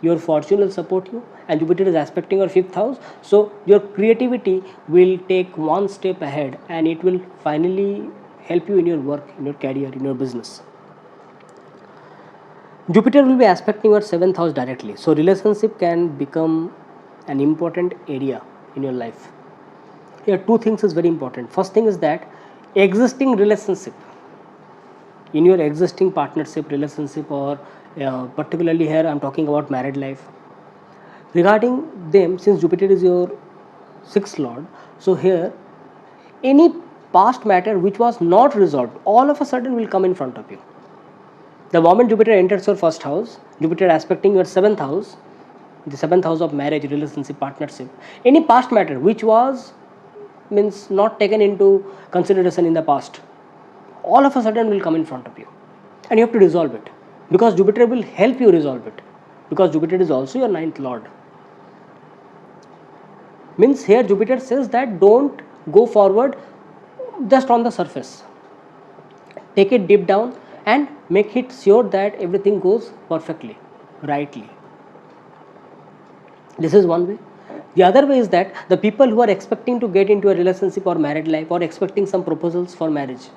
Your fortune will support you, and Jupiter is aspecting your 5th house, so your creativity will take one step ahead and it will finally help you in your work, in your career, in your business. Jupiter will be aspecting your 7th house directly, so relationship can become an important area in your life. Here two things is very important. First thing is that existing relationship, in your existing partnership, relationship, or particularly here I am talking about married life, regarding them, since Jupiter is your 6th lord, so here any past matter which was not resolved all of a sudden will come in front of you. The moment Jupiter enters your 1st house, Jupiter aspecting your 7th house, the 7th house of marriage, relationship, partnership, any past matter which was means not taken into consideration in the past, all of a sudden will come in front of you, and you have to resolve it, because Jupiter will help you resolve it, because Jupiter is also your 9th lord. Means here Jupiter says that don't go forward just on the surface, take it deep down and make it sure that everything goes perfectly, rightly. This is one way. The other way is that the people who are expecting to get into a relationship or married life, or expecting some proposals for marriage,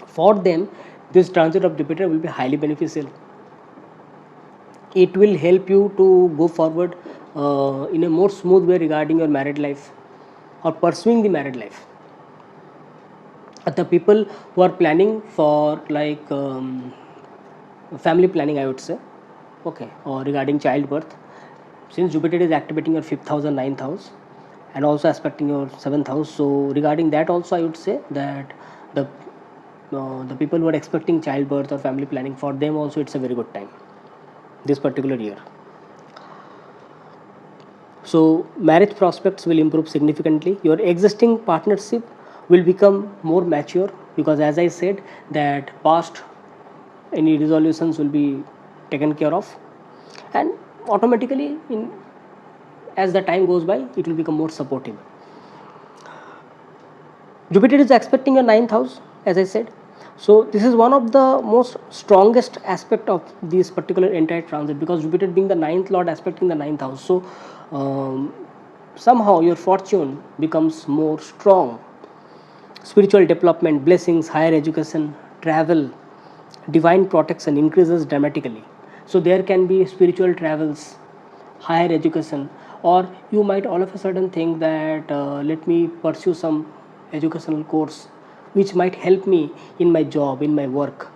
for them this transit of Jupiter will be highly beneficial. it will help you to go forward in a more smooth way regarding your married life or pursuing the married life. The people who are planning for like family planning, I would say, okay, or regarding childbirth, since Jupiter is activating your fifth house and ninth house and also aspecting your seventh house, so regarding that also I would say that the the people who are expecting childbirth or family planning, for them also it's a very good time this particular year. So marriage prospects will improve significantly. Your existing partnership will become more mature, because as I said that past any resolutions will be taken care of, and automatically in as the time goes by it will become more supportive. Jupiter is expecting your ninth house, as I said. So this is one of the most strongest aspect of this particular entire transit, because Jupiter being the ninth lord aspecting the ninth house. So somehow your fortune becomes more strong. Spiritual development, blessings, higher education, travel, divine protection increases dramatically. So there can be spiritual travels, higher education, or you might all of a sudden think that let me pursue some educational course which might help me in my job, in my work,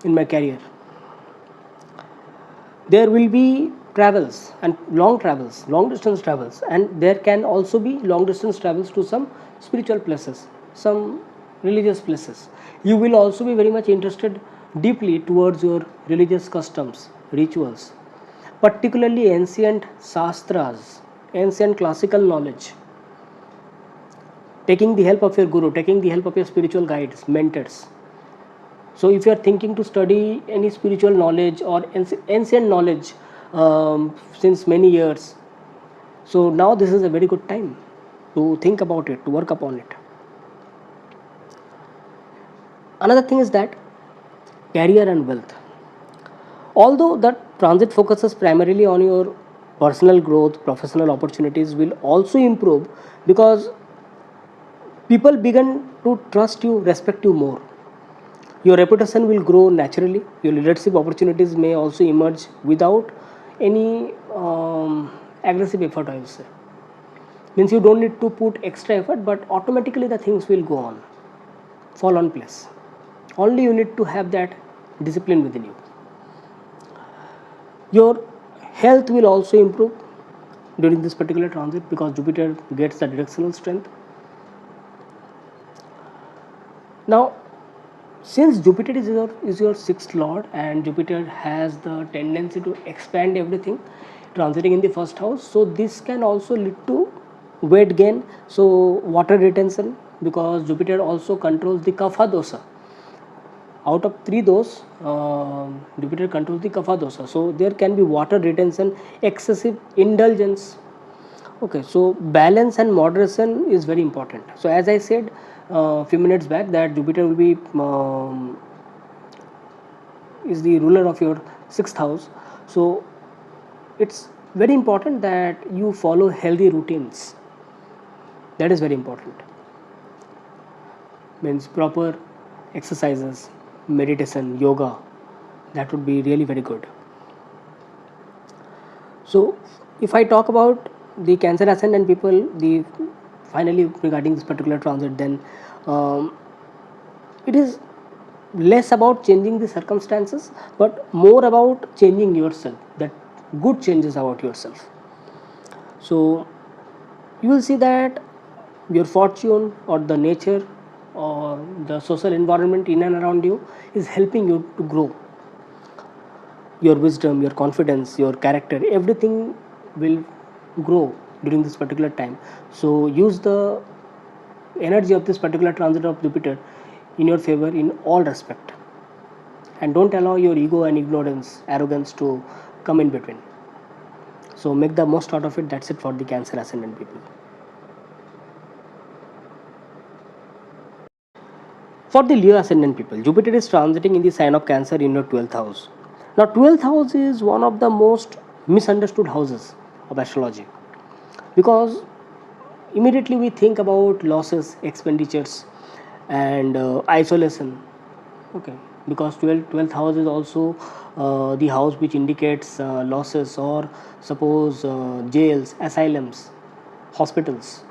in my career. There will be travels and long distance travels, and there can also be long distance travels to some spiritual places, some religious places. You will also be very much interested deeply towards your religious customs, rituals, particularly ancient shastras, ancient classical knowledge, taking the help of your guru, taking the help of your spiritual guides, mentors. So if you are thinking to study any spiritual knowledge or ancient knowledge since many years, so now this is a very good time to think about it, to work upon it. Another thing is that career and wealth. Although the transit focuses primarily on your personal growth, professional opportunities will also improve, because people begin to trust you, respect you more. Your reputation will grow naturally. Your leadership opportunities may also emerge without any aggressive effort, I would say. Means you don't need to put extra effort, but automatically the things will go on, fall on place. Only you need to have that discipline within you. Your health will also improve during this particular transit, because Jupiter gets the directional strength. Now, since Jupiter is your sixth lord, and Jupiter has the tendency to expand everything, transiting in the first house, so this can also lead to weight gain, so water retention, because Jupiter also controls the kapha dosha. Out of three dosas, Jupiter controls the kapha dosha, so there can be water retention, excessive indulgence. Okay, so balance and moderation is very important. So as I said a few minutes back that Jupiter will be is the ruler of your sixth house. So it's very important that you follow healthy routines. That is very important. Means proper exercises, meditation, yoga. That would be really very good. So if I talk about the Cancer ascendant people, the finally regarding this particular transit, then it is less about changing the circumstances, but more about changing yourself, that good changes about yourself. So you will see that your fortune or the nature or the social environment in and around you is helping you to grow. Your wisdom, your confidence, your character, everything will grow during this particular time. So use the energy of this particular transit of Jupiter in your favor in all respect, and don't allow your ego and ignorance, arrogance to come in between. So make the most out of it. That's it for the Cancer ascendant people. For the Leo ascendant people, Jupiter is transiting in the sign of Cancer in your 12th house. Now 12th house is one of the most misunderstood houses of astrology, because immediately we think about losses, expenditures, and isolation. Okay, because 12th house is also the house which indicates losses, or suppose jails, asylums, hospitals.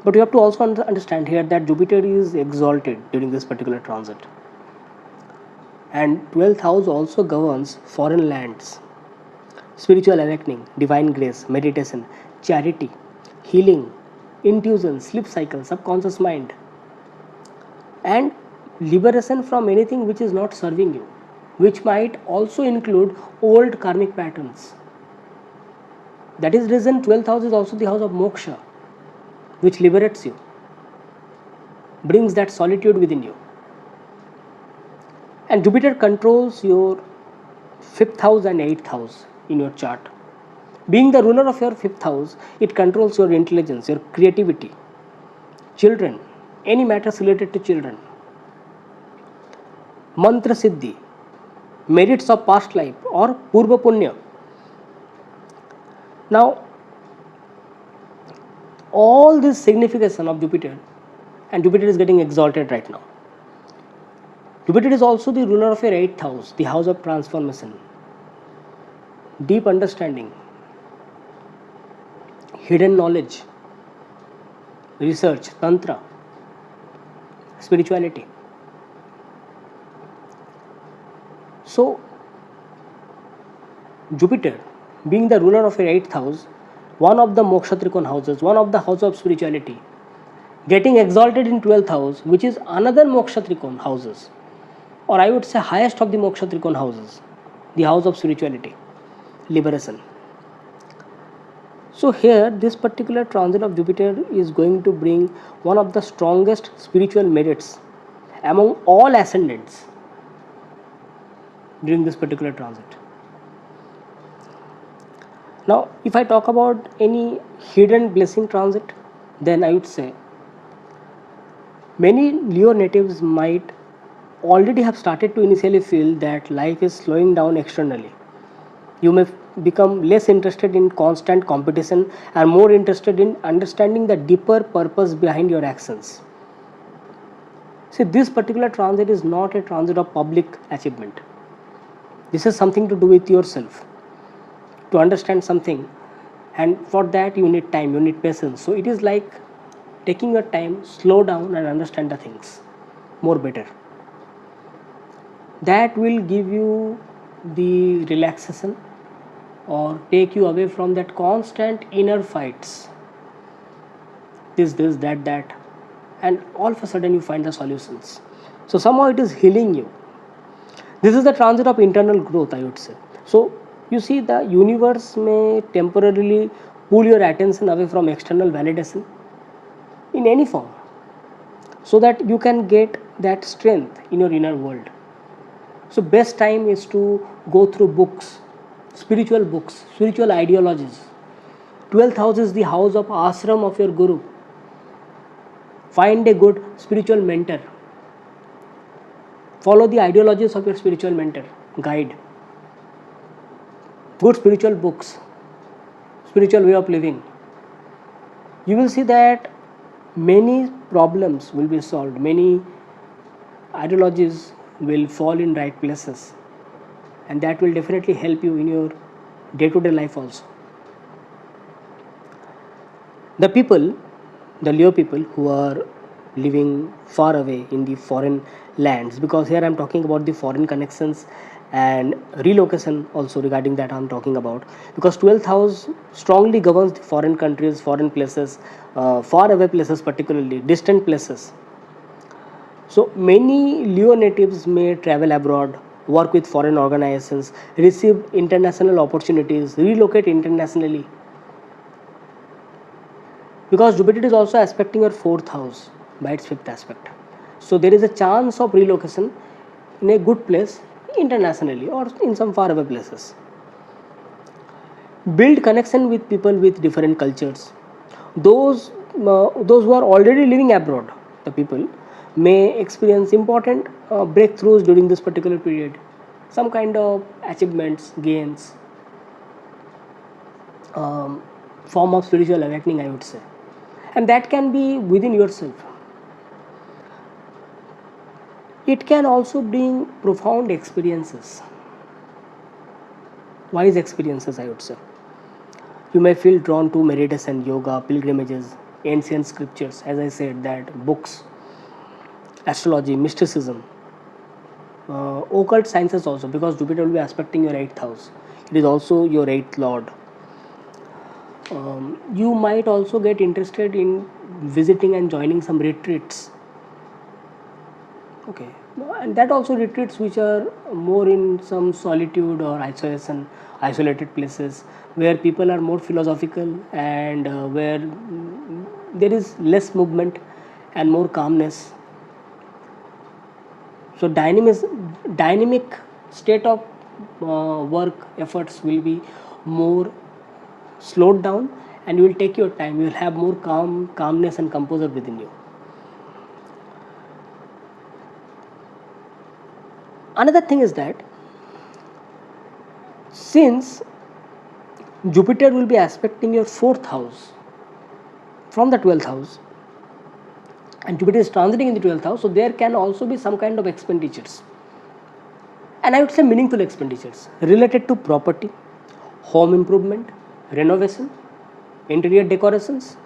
But you have to also understand here that Jupiter is exalted during this particular transit, and 12th house also governs foreign lands, spiritual awakening, divine grace, meditation, charity, healing, intuition, sleep cycle, subconscious mind, and liberation from anything which is not serving you, which might also include old karmic patterns. That is reason 12th house is also the house of moksha, which liberates you, brings that solitude within you. And Jupiter controls your 5th house and 8th house in your chart. Being the ruler of your 5th house, it controls your intelligence, your creativity, children, any matters related to children, mantra siddhi, merits of past life, or purva punya. Now, all this signification of Jupiter, and Jupiter is getting exalted right now. Jupiter is also the ruler of your 8th house, the house of transformation, deep understanding, hidden knowledge, research, tantra, spirituality. So, Jupiter, being the ruler of your 8th house, one of the moksha trikon houses, one of the house of spirituality, getting exalted in 12th house, which is another moksha trikon houses, or I would say highest of the moksha trikon houses, the house of spirituality, liberation. So here this particular transit of Jupiter is going to bring one of the strongest spiritual merits among all ascendants during this particular transit. Now, if I talk about any hidden blessing transit, then I would say many Leo natives might already have started to initially feel that life is slowing down externally. You may become less interested in constant competition and more interested in understanding the deeper purpose behind your actions. See, this particular transit is not a transit of public achievement. This is something to do with yourself, to understand something, and for that you need time, you need patience. So it is like taking your time, slow down and understand the things more better. That will give you the relaxation or take you away from that constant inner fights, this, that, and all of a sudden you find the solutions. So somehow it is healing you. This is the transit of internal growth, I would say. So you see, the universe may temporarily pull your attention away from external validation in any form, so that you can get that strength in your inner world. So best time is to go through books, spiritual ideologies. 12th house is the house of ashram of your guru. Find a good spiritual mentor. Follow the ideologies of your spiritual mentor, guide. Good spiritual books, spiritual way of living. You will see that many problems will be solved, many ideologies will fall in right places, and that will definitely help you in your day-to-day life also. The people, the Leo people who are living far away in the foreign lands, because here I am talking about the foreign connections and relocation also, regarding that I am talking about, because 12th house strongly governs the foreign countries, foreign places, far away places, particularly distant places. So many Leo natives may travel abroad, work with foreign organizations, receive international opportunities, relocate internationally, because Jupiter is also aspecting your 4th house by its 5th aspect. So there is a chance of relocation in a good place internationally or in some faraway places. Build connection with people with different cultures. Those who are already living abroad, the people may experience important breakthroughs during this particular period. Some kind of achievements, gains, form of spiritual awakening, I would say, and that can be within yourself. It can also bring profound experiences, wise experiences, I would say. You may feel drawn to meditation, yoga, pilgrimages, ancient scriptures, as I said, that books, astrology, mysticism, occult sciences also, because Jupiter will be aspecting your 8th house. It is also your 8th lord. You might also get interested in visiting and joining some retreats. Okay, and that also retreats which are more in some solitude or isolation, isolated places where people are more philosophical, and where there is less movement and more calmness. So dynamic state of work efforts will be more slowed down, and you will take your time. You will have more calmness and composure within you. Another thing is that since Jupiter will be aspecting your 4th house from the 12th house, and Jupiter is transiting in the 12th house, so there can also be some kind of expenditures, and I would say meaningful expenditures related to property, home improvement, renovation, interior decorations,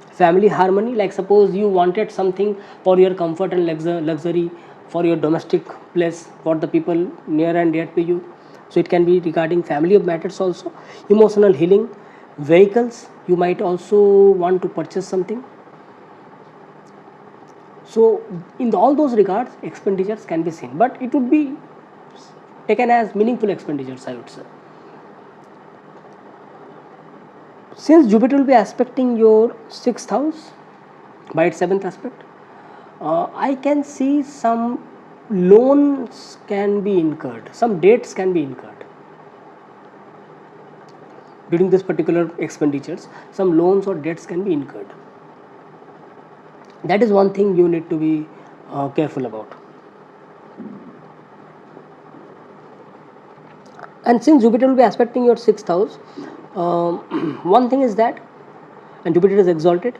family harmony. Like suppose you wanted something for your comfort and luxury, for your domestic place, for the people near and dear to you. So it can be regarding family matters also. Emotional healing, vehicles, you might also want to purchase something. So in all those regards, expenditures can be seen, but it would be taken as meaningful expenditures, I would say. Since Jupiter will be aspecting your 6th house by its 7th aspect, I can see some loans can be incurred, some debts can be incurred during this particular expenditures. Some loans or debts can be incurred. That is one thing you need to be careful about. And since Jupiter will be aspecting your 6th house, one thing is that, and Jupiter is exalted,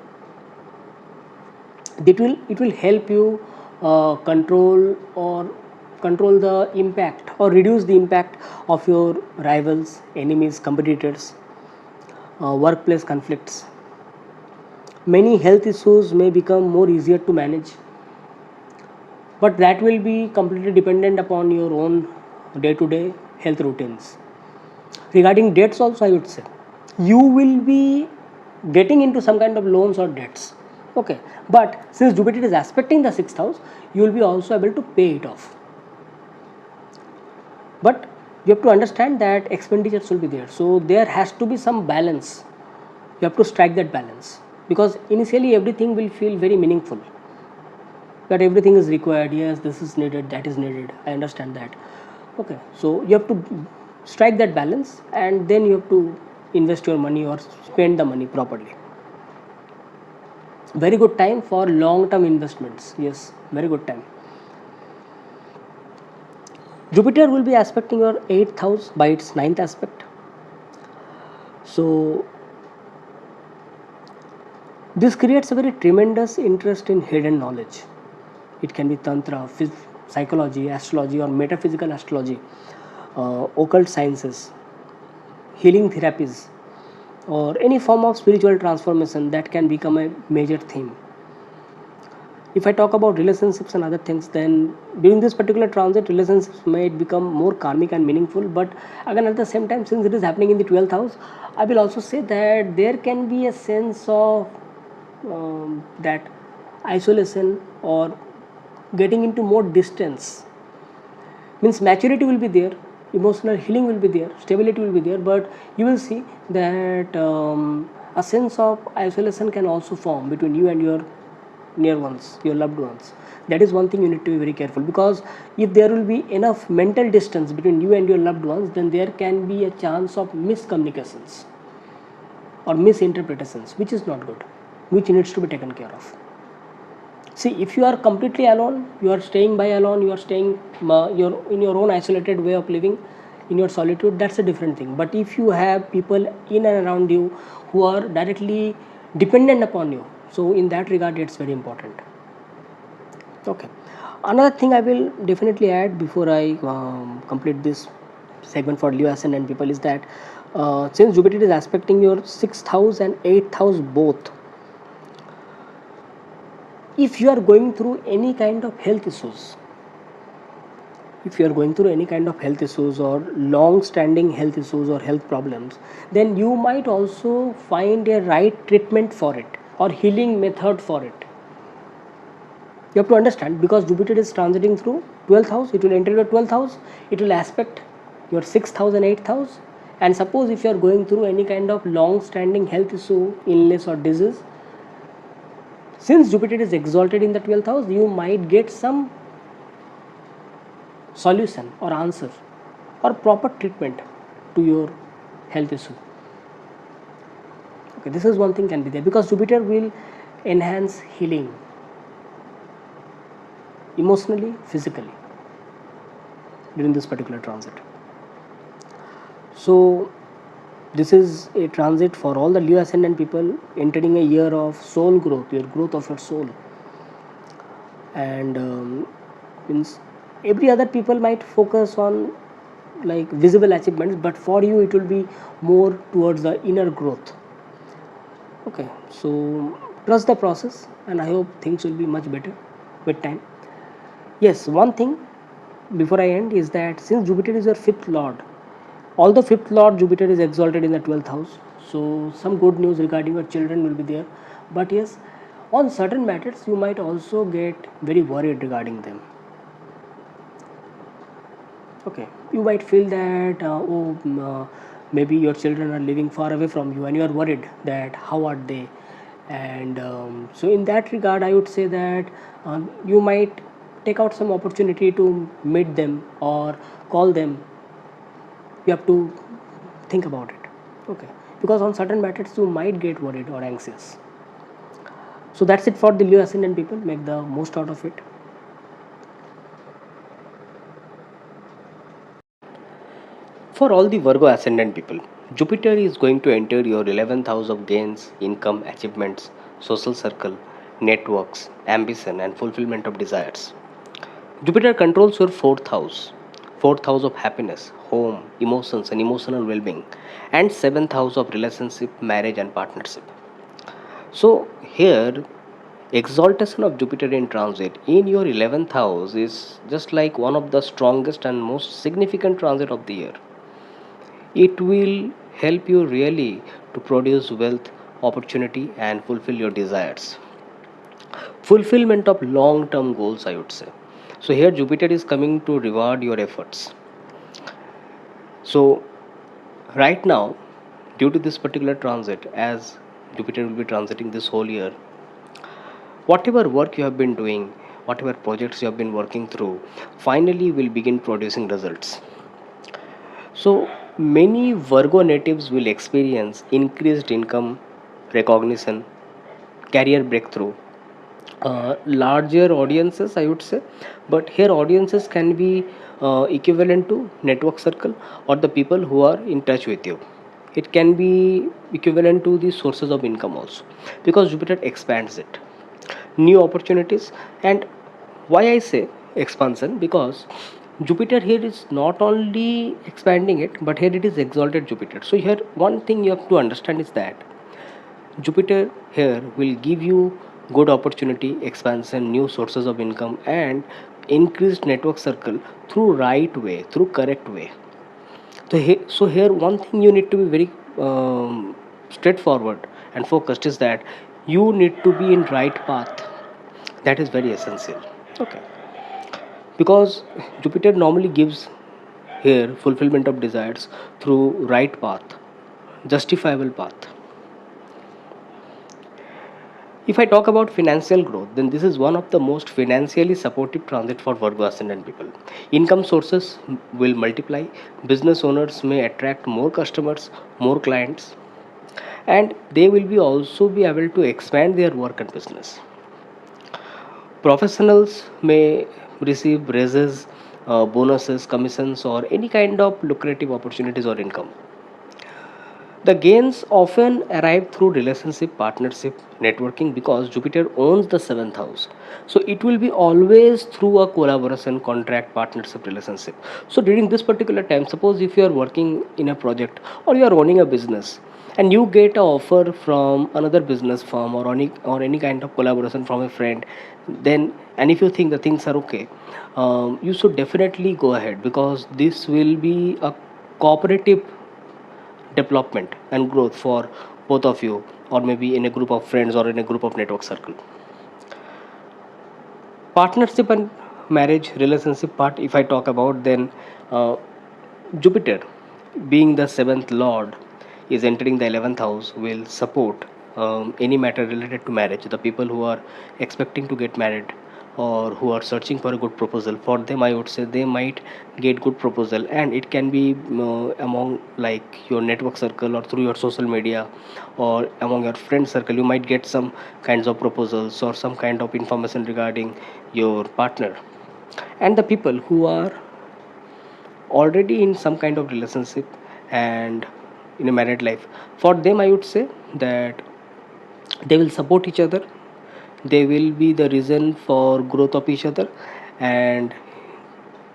it will help you control the impact or reduce the impact of your rivals, enemies, competitors, workplace conflicts. Many health issues may become more easier to manage, but that will be completely dependent upon your own day-to-day health routines. Regarding debts also, I would say you will be getting into some kind of loans or debts. Okay, but since Jupiter is aspecting the 6th house, you will be also able to pay it off. But you have to understand that expenditures will be there, so there has to be some balance. You have to strike that balance, because initially everything will feel very meaningful, that everything is required. Yes, this is needed, that is needed, I understand that. Okay, so you have to strike that balance, and then you have to invest your money or spend the money properly. Very good time for long term investments. Yes, very good time. Jupiter will be aspecting your 8th house by its 9th aspect. So this creates a very tremendous interest in hidden knowledge. It can be tantra, psychology, astrology, or metaphysical astrology, occult sciences, healing therapies, or any form of spiritual transformation that can become a major theme. If I talk about relationships and other things, then during this particular transit, relationships may become more karmic and meaningful. But again, at the same time, since it is happening in the 12th house, I will also say that there can be a sense of that isolation or getting into more distance. Means maturity will be there, emotional healing will be there, stability will be there, but you will see that a sense of isolation can also form between you and your near ones, your loved ones. That is one thing you need to be very careful, because if there will be enough mental distance between you and your loved ones, then there can be a chance of miscommunications or misinterpretations, which is not good, which needs to be taken care of. See, if you are completely alone, you are staying by alone, you are staying you're in your own isolated way of living, in your solitude, that's a different thing. But if you have people in and around you who are directly dependent upon you, so in that regard, it's very important. Okay. Another thing I will definitely add before I complete this segment for Leo ascendant people is that since Jupiter is aspecting your 6th house and 8th house both, if you are going through any kind of health issues, if you are going through any kind of health issues or long standing health issues or health problems, then you might also find a right treatment for it or healing method for it. You have to understand, because Jupiter is transiting through 12th house, it will enter your 12th house, it will aspect your 6th house and 8th house. And suppose if you are going through any kind of long standing health issue, illness or disease, since Jupiter is exalted in the 12th house, you might get some solution or answer or proper treatment to your health issue. Okay, this is one thing can be there, because Jupiter will enhance healing emotionally, physically during this particular transit. So this is a transit for all the Leo ascendant people entering a year of soul growth, your growth of your soul. And means every other people might focus on like visible achievements, but for you it will be more towards the inner growth. Okay, so trust the process, and I hope things will be much better with time. Yes, one thing before I end is that since Jupiter is your 5th lord, although 5th lord Jupiter is exalted in the 12th house, so some good news regarding your children will be there. But yes, on certain matters you might also get very worried regarding them. Okay, you might feel that maybe your children are living far away from you and you are worried that how are they. And so in that regard I would say that you might take out some opportunity to meet them or call them. You have to think about it. Okay, because on certain matters you might get worried or anxious. So that's it for the Leo ascendant people. Make the most out of it. For all the Virgo ascendant people, Jupiter is going to enter your 11th house of gains, income, achievements, social circle, networks, ambition, and fulfillment of desires. Jupiter controls your 4th house of happiness, home, emotions, and emotional well being, and 7th house of relationship, marriage, and partnership. So, here, exaltation of Jupiter in transit in your 11th house is just like one of the strongest and most significant transit of the year. It will help you really to produce wealth, opportunity, and fulfill your desires. Fulfillment of long term goals, I would say. So, here Jupiter is coming to reward your efforts. So, right now, due to this particular transit, as Jupiter will be transiting this whole year, whatever work you have been doing, whatever projects you have been working through, finally will begin producing results. So, many Virgo natives will experience increased income, recognition, career breakthrough, larger audiences, I would say. But here, audiences can be equivalent to network circle or the people who are in touch with you. It can be equivalent to the sources of income also, because Jupiter expands it. New opportunities. And why I say expansion, because Jupiter here is not only expanding it, but here it is exalted Jupiter. So here one thing you have to understand is that Jupiter here will give you good opportunity, expansion, new sources of income, and increased network circle through right way, through correct way. So here one thing you need to be very straightforward and focused is that you need to be in right path. That is very essential. Okay, because Jupiter normally gives here fulfillment of desires through right path, justifiable path. If I talk about financial growth, then this is one of the most financially supportive transit for Virgo ascendant people. Income sources will multiply, business owners may attract more customers, more clients, and they will be also be able to expand their work and business. Professionals may receive raises, bonuses, commissions, or any kind of lucrative opportunities or income. The gains often arrive through relationship, partnership, networking because Jupiter owns the seventh house. So it will be always through a collaboration, contract, partnership, relationship. So during this particular time, suppose if you are working in a project or you are running a business and you get an offer from another business firm or any kind of collaboration from a friend, then and if you think the things are okay, you should definitely go ahead because this will be a cooperative development and growth for both of you, or maybe in a group of friends or in a group of network circle. Partnership and marriage relationship part, if I talk about, then uh, Jupiter, being the seventh lord, is entering the 11th house, will support any matter related to marriage. The people who are expecting to get married or who are searching for a good proposal, for them I would say they might get good proposal, and it can be among like your network circle or through your social media or among your friend circle. You might get some kinds of proposals or some kind of information regarding your partner. And the people who are already in some kind of relationship and in a married life, for them I would say that they will support each other, they will be the reason for growth of each other. And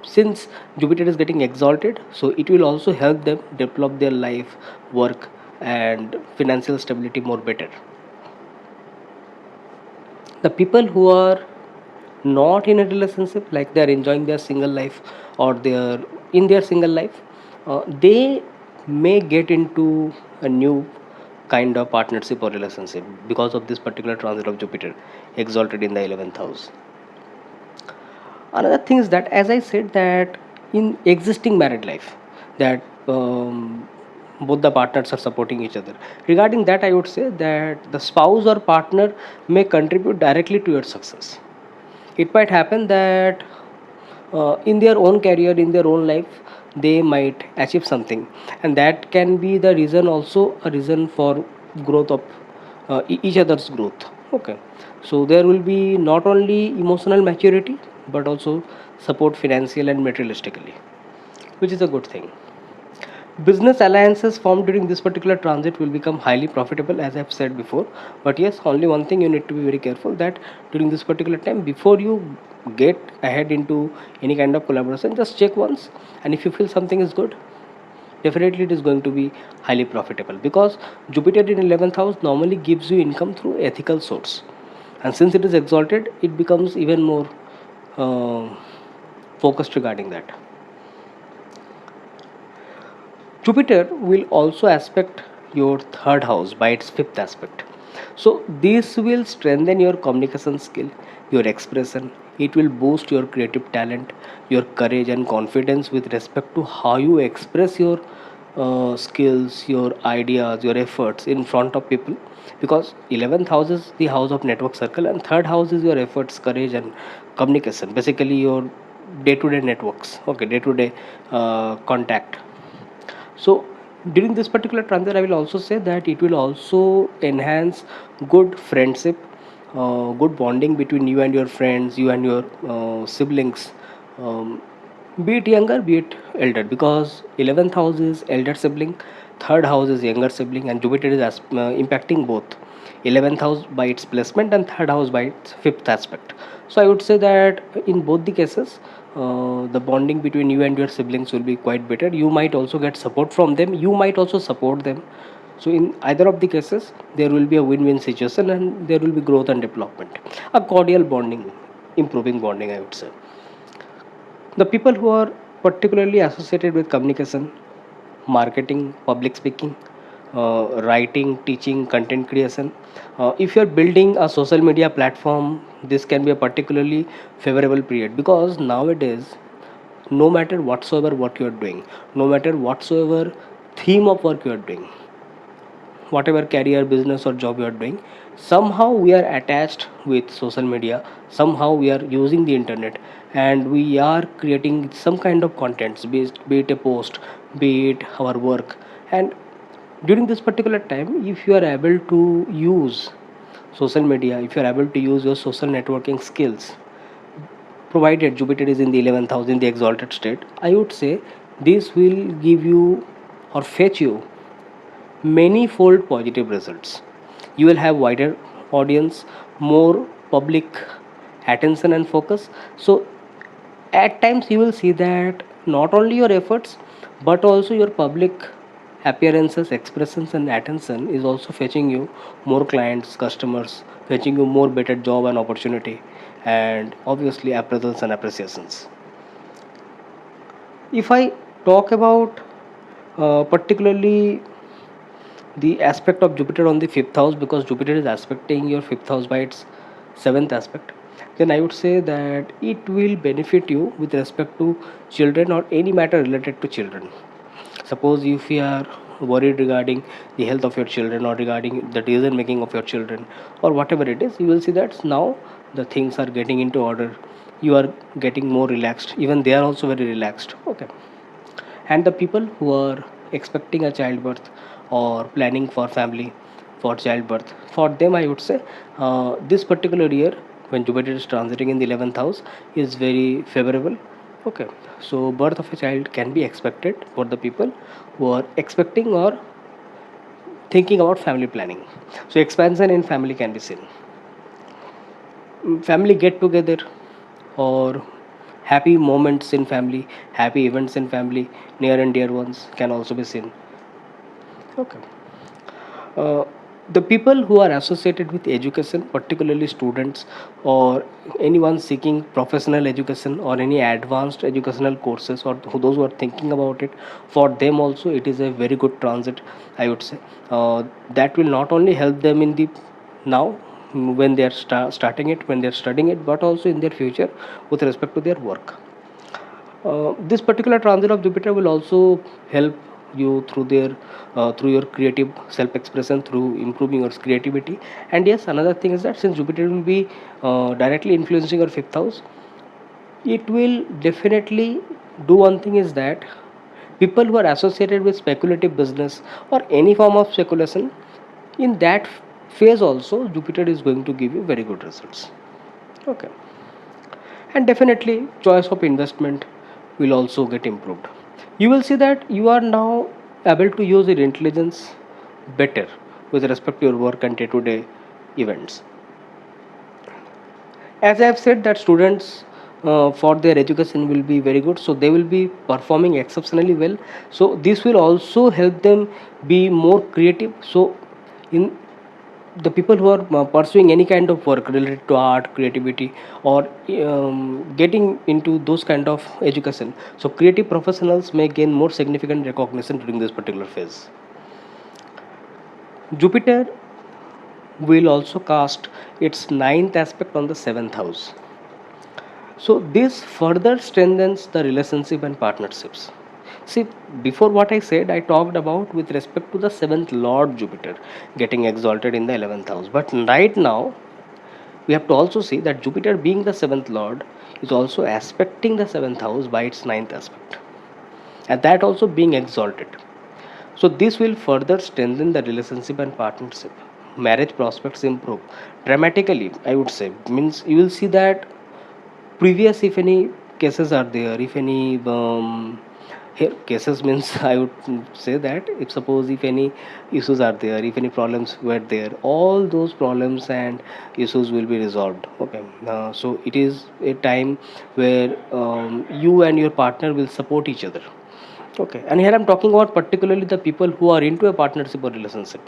since Jupiter is getting exalted, so it will also help them develop their life, work, and financial stability more better. The people who are not in a relationship, like they are enjoying their single life or they are in their single life, they may get into a new kind of partnership or relationship because of this particular transit of Jupiter exalted in the 11th house. Another thing is that, as I said, that in existing married life, that both the partners are supporting each other. Regarding that, I would say that the spouse or partner may contribute directly to your success. It might happen that in their own career, in their own life, they might achieve something, and that can be the reason, also a reason for growth of each other's growth. Okay, so there will be not only emotional maturity but also support financial and materialistically, which is a good thing. Business alliances formed during this particular transit will become highly profitable, as I've said before. But yes, only one thing you need to be very careful, that during this particular time, before you get ahead into any kind of collaboration, just check once, and if you feel something is good, definitely it is going to be highly profitable, because Jupiter in 11th house normally gives you income through ethical source, and since it is exalted, it becomes even more uh, focused regarding that. Jupiter will also aspect your third house by its fifth aspect. So, this will strengthen your communication skill, your expression. It will boost your creative talent, your courage, and confidence with respect to how you express your skills, your ideas, your efforts in front of people. Because 11th house is the house of network circle, and third house is your efforts, courage, and communication. Basically, your day to day networks, okay, day to day contact. So during this particular transit, I will also say that it will also enhance good friendship, good bonding between you and your friends, you and your siblings, um, be it younger, be it elder, because 11th house is elder sibling, third house is younger sibling, and Jupiter is impacting both 11th house by its placement and third house by its fifth aspect. So I would say that in both the cases, the bonding between you and your siblings will be quite better. You might also get support from them, you might also support them. So in either of the cases, there will be a win-win situation, and there will be growth and development, a cordial bonding, improving bonding, I would say. The people who are particularly associated with communication, marketing, public speaking, writing, teaching, content creation. If you're building a social media platform, this can be a particularly favorable period, because nowadays, no matter whatsoever what you are doing, no matter whatsoever theme of work you are doing, whatever career, business, or job you are doing, somehow we are attached with social media, somehow we are using the internet, and we are creating some kind of contents, be it a post, be it our work. And during this particular time, if you are able to use social media, if you are able to use your social networking skills, provided Jupiter is in the 11th house in the exalted state, I would say this will give you or fetch you many-fold positive results. You will have wider audience, more public attention and focus. So at times you will see that not only your efforts but also your public appearances, expressions and attention is also fetching you more clients, customers, fetching you more better job and opportunity, and obviously appraisals and appreciations. If I talk about particularly the aspect of Jupiter on the fifth house, because Jupiter is aspecting your fifth house by its seventh aspect, then I would say that it will benefit you with respect to children or any matter related to children. Suppose if you are worried regarding the health of your children or regarding the decision making of your children or whatever it is, you will see that now the things are getting into order. You are getting more relaxed. Even they are also very relaxed. Okay. And the people who are expecting a childbirth or planning for family for childbirth, for them I would say this particular year when Jupiter is transiting in the 11th house is very favorable. Okay, so birth of a child can be expected for the people who are expecting or thinking about family planning. So expansion in family can be seen. Family get together or happy moments in family, happy events in family, near and dear ones can also be seen. Okay. Uh, the people who are associated with education, particularly students or anyone seeking professional education or any advanced educational courses, or those who are thinking about it, for them also it is a very good transit, I would say. That will not only help them in the now, when they are starting it, when they are studying it, but also in their future with respect to their work. This particular transit of Jupiter will also help you through their through your creative self-expression, through improving your creativity. And yes, another thing is that since Jupiter will be directly influencing your fifth house, it will definitely do one thing is that people who are associated with speculative business or any form of speculation, in that phase also Jupiter is going to give you very good results. Okay. And definitely choice of investment will also get improved. You will see that you are now able to use your intelligence better with respect to your work and day-to-day events. As I have said that students for their education will be very good, so they will be performing exceptionally well, so this will also help them be more creative. So in the people who are pursuing any kind of work related to art, creativity, or getting into those kind of education, so creative professionals may gain more significant recognition during this particular phase. Jupiter will also cast its ninth aspect on the seventh house, so this further strengthens the relationship and partnerships. See, before what I said, I talked about with respect to the seventh Lord Jupiter getting exalted in the 11th house. But right now, we have to also see that Jupiter, being the seventh Lord, is also aspecting the seventh house by its ninth aspect, and that also being exalted. So, this will further strengthen the relationship and partnership. Marriage prospects improve dramatically, I would say. Means you will see that previous, if any cases are there, if any here cases means I would say that if suppose if any issues are there, if any problems were there, all those problems and issues will be resolved. Okay. So it is a time where you and your partner will support each other. Okay, and here I'm talking about particularly the people who are into a partnership or relationship,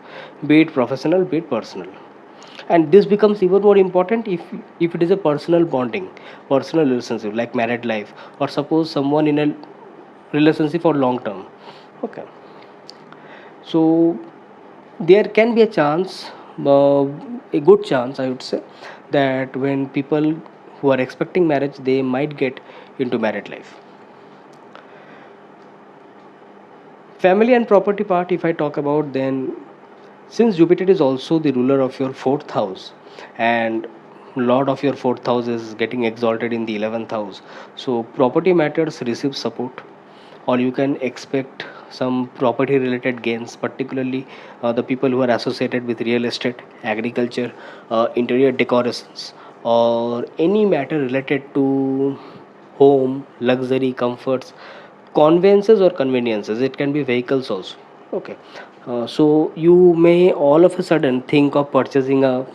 be it professional, be it personal. And this becomes even more important if it is a personal bonding, personal relationship like married life, or suppose someone in a relationship for long term. Okay, so there can be a chance, a good chance, I would say, that when people who are expecting marriage, they might get into married life. Family and property part, if I talk about, then since Jupiter is also the ruler of your fourth house and lord of your fourth house is getting exalted in the 11th house, so property matters receive support, or you can expect some property related gains, particularly the people who are associated with real estate, agriculture, interior decorations, or any matter related to home, luxury, comforts, conveyances or conveniences. It can be vehicles also. Okay. So you may all of a sudden think of purchasing a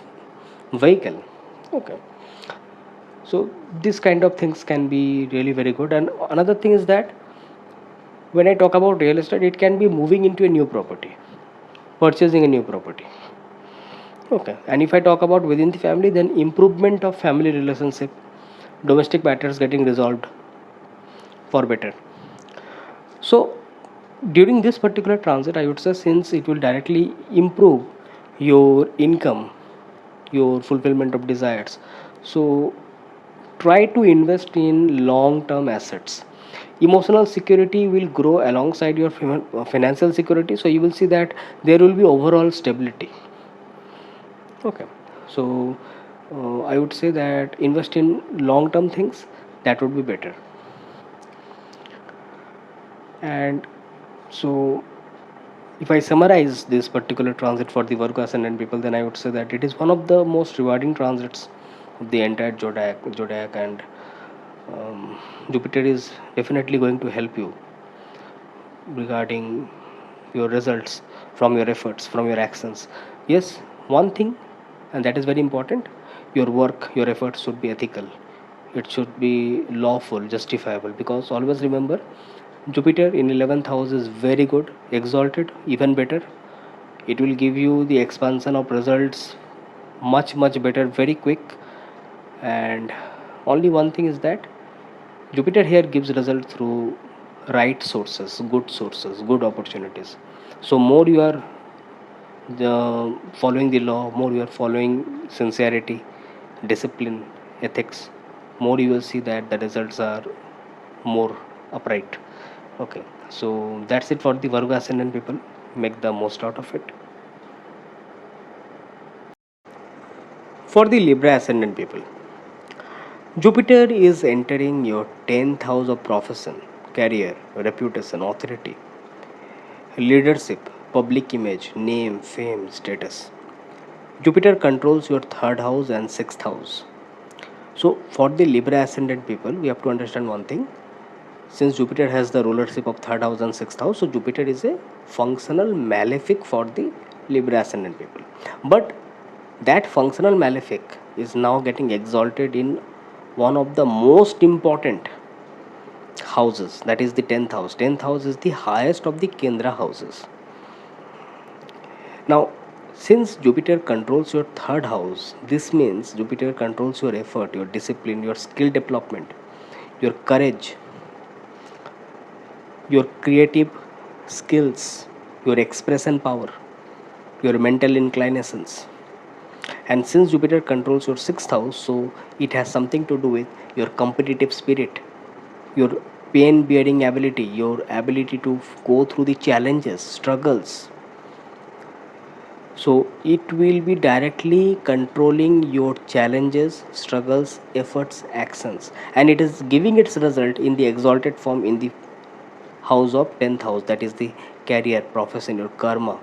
vehicle. Okay. So this kind of things can be really very good. And another thing is that when I talk about real estate, it can be moving into a new property, purchasing a new property. Okay. And if I talk about within the family, then improvement of family relationship, domestic matters getting resolved for better. So during this particular transit, I would say, since it will directly improve your income, your fulfillment of desires, so try to invest in long term assets. Emotional security will grow alongside your financial security, so you will see that there will be overall stability. Okay. So I would say that invest in long term things, that would be better. And so if I summarize this particular transit for the Virgo ascendant people, then I would say that it is one of the most rewarding transits of the entire zodiac, and Jupiter is definitely going to help you regarding your results from your efforts, from your actions. Yes, one thing, and that is very important, your work, your efforts should be ethical. It should be lawful, justifiable, because always remember Jupiter in 11th house is very good, exalted, even better. It will give you the expansion of results much better, very quick. And only one thing is that Jupiter here gives result through right sources, good opportunities. So more you are following the law, more you are following sincerity, discipline, ethics, more you will see that the results are more upright. Okay, so that's it for the Virgo ascendant people. Make the most out of it. For the Libra ascendant people, Jupiter is entering your 10th house of profession, career, reputation, authority, leadership, public image, name, fame, status. Jupiter controls your third house and sixth house. So, for the Libra ascendant people, we have to understand one thing. Since Jupiter has the rulership of third house and sixth house, so Jupiter is a functional malefic for the Libra ascendant people. But that functional malefic is now getting exalted in one of the most important houses, that is the 10th house. 10th house is the highest of the Kendra houses. Now, since Jupiter controls your third house, this means Jupiter controls your effort, your discipline, your skill development, your courage, your creative skills, your expression power, your mental inclinations. And since Jupiter controls your sixth house, so it has something to do with your competitive spirit, your pain bearing ability, your ability to go through the challenges, struggles. So it will be directly controlling your challenges, struggles, efforts, actions, and it is giving its result in the exalted form in the house of 10th house, that is the career, profession, your karma.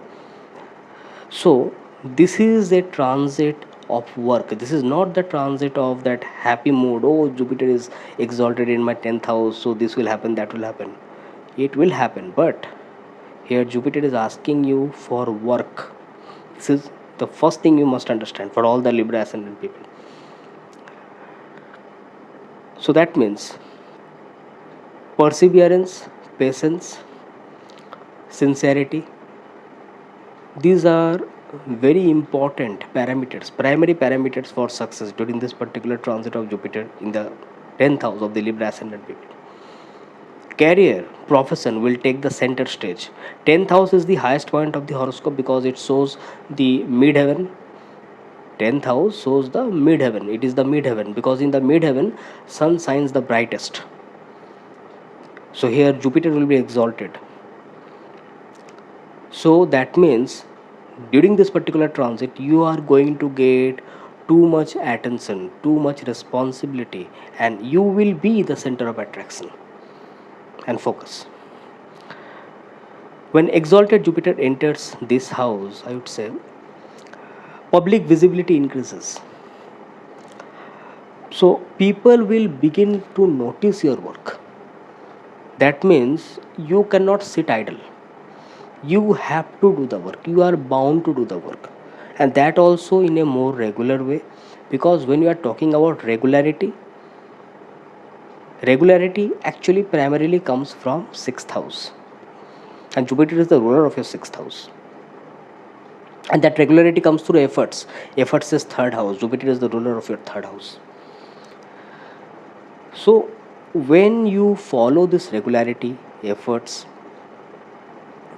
So this is a transit of work. This is not the transit of that happy mood. Oh, Jupiter is exalted in my 10th house, so this will happen, that will happen. It will happen, but here Jupiter is asking you for work. This is the first thing you must understand for all the Libra ascendant people. So that means perseverance, patience, sincerity, these are very important parameters, primary parameters for success during this particular transit of Jupiter in the 10th house of the Libra ascendant people. Career, profession will take the center stage. 10th house is the highest point of the horoscope because it shows the midheaven. 10th house shows the midheaven. It is the midheaven because in the midheaven, sun shines the brightest. So here Jupiter will be exalted. So that means during this particular transit, you are going to get too much attention, too much responsibility, and you will be the center of attraction and focus. When exalted Jupiter enters this house, I would say public visibility increases. So people will begin to notice your work. That means you cannot sit idle. You have to do the work, you are bound to do the work, and that also in a more regular way. Because when you are talking about regularity actually primarily comes from sixth house, and Jupiter is the ruler of your sixth house, and that regularity comes through efforts is third house. Jupiter is the ruler of your third house. So when you follow this regularity, efforts,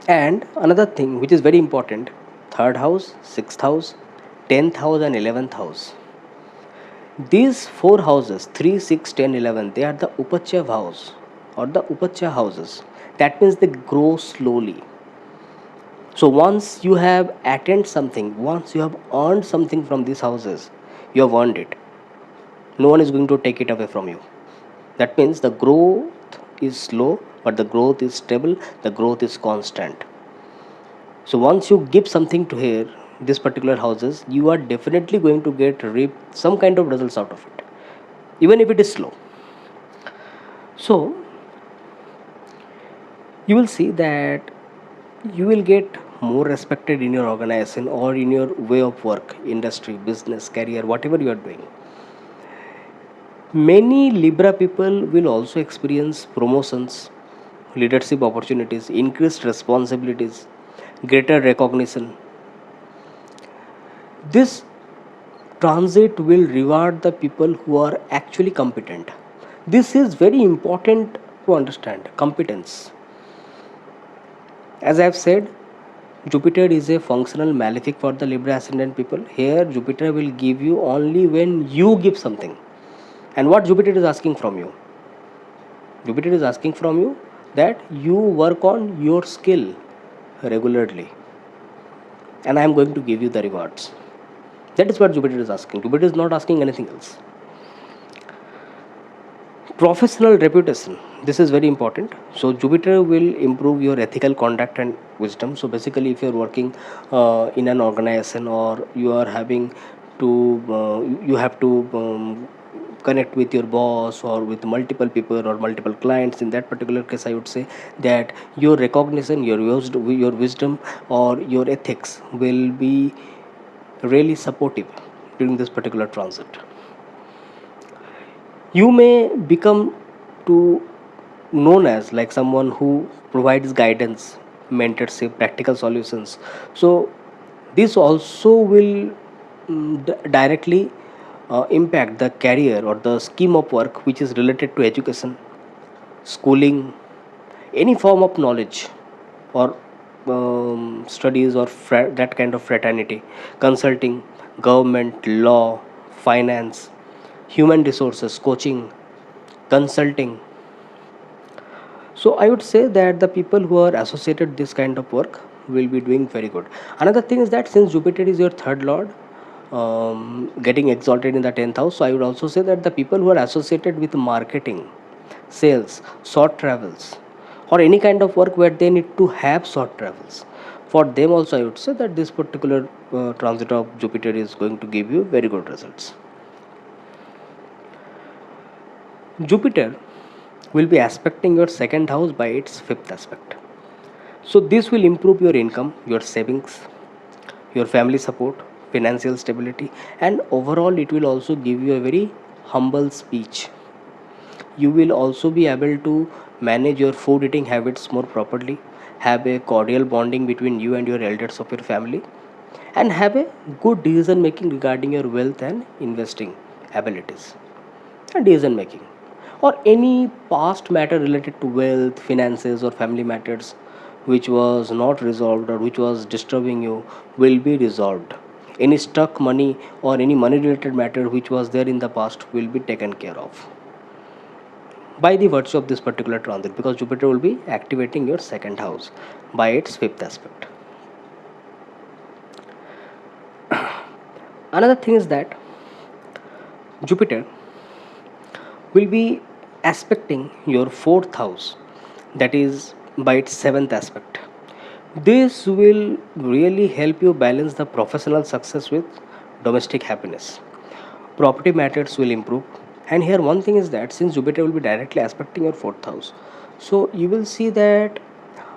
and another thing which is very important, third house, sixth house, 10th house, and 11th house, these four houses, 3, 6, 10, 11, they are the upachav house or the upacha houses. That means they grow slowly. So once you have attained something, once you have earned something from these houses, you have earned it. No one is going to take it away from you. That means the growth is slow, but the growth is stable, the growth is constant. So once you give something to here, this particular houses, you are definitely going to reap some kind of results out of it, even if it is slow. So you will see that you will get more respected in your organization or in your way of work, industry, business, career, whatever you are doing. Many Libra people will also experience promotions, leadership opportunities, increased responsibilities, greater recognition. This transit will reward the people who are actually competent. This is very important to understand competence. As I have said, Jupiter is a functional malefic for the Libra ascendant people. Here, Jupiter will give you only when you give something. And what Jupiter is asking from you? Jupiter is asking from you that you work on your skill regularly, and I am going to give you the rewards. That is what Jupiter is asking. Jupiter is not asking anything else. Professional reputation, this is very important. So Jupiter will improve your ethical conduct and wisdom. So basically, if you are working in an organization, or you are having to you have to connect with your boss or with multiple people or multiple clients, in that particular case I would say that your recognition, your wisdom or your ethics will be really supportive during this particular transit. You may become to known as like someone who provides guidance, mentorship, practical solutions. So this also will directly impact the career or the scheme of work which is related to education, schooling, any form of knowledge, or studies, or that kind of fraternity, consulting, government, law, finance, human resources, coaching, consulting. So I would say that the people who are associated this kind of work will be doing very good. Another thing is that since Jupiter is your third lord, getting exalted in the 10th house, so I would also say that the people who are associated with marketing, sales, short travels, or any kind of work where they need to have short travels, for them also I would say that this particular transit of Jupiter is going to give you very good results. Jupiter will be aspecting your second house by its fifth aspect. So this will improve your income, your savings, your family support, financial stability, and overall it will also give you a very humble speech. You will also be able to manage your food eating habits more properly, have a cordial bonding between you and your elders of your family, and have a good decision making regarding your wealth and investing abilities and decision making, or any past matter related to wealth, finances, or family matters which was not resolved or which was disturbing you will be resolved. Any stuck money or any money related matter which was there in the past will be taken care of by the virtue of this particular transit, because Jupiter will be activating your second house by its fifth aspect. Another thing is that Jupiter will be aspecting your fourth house, that is by its seventh aspect. This will really help you balance the professional success with domestic happiness. Property matters will improve. And here, one thing is that since Jupiter will be directly aspecting your fourth house, so you will see that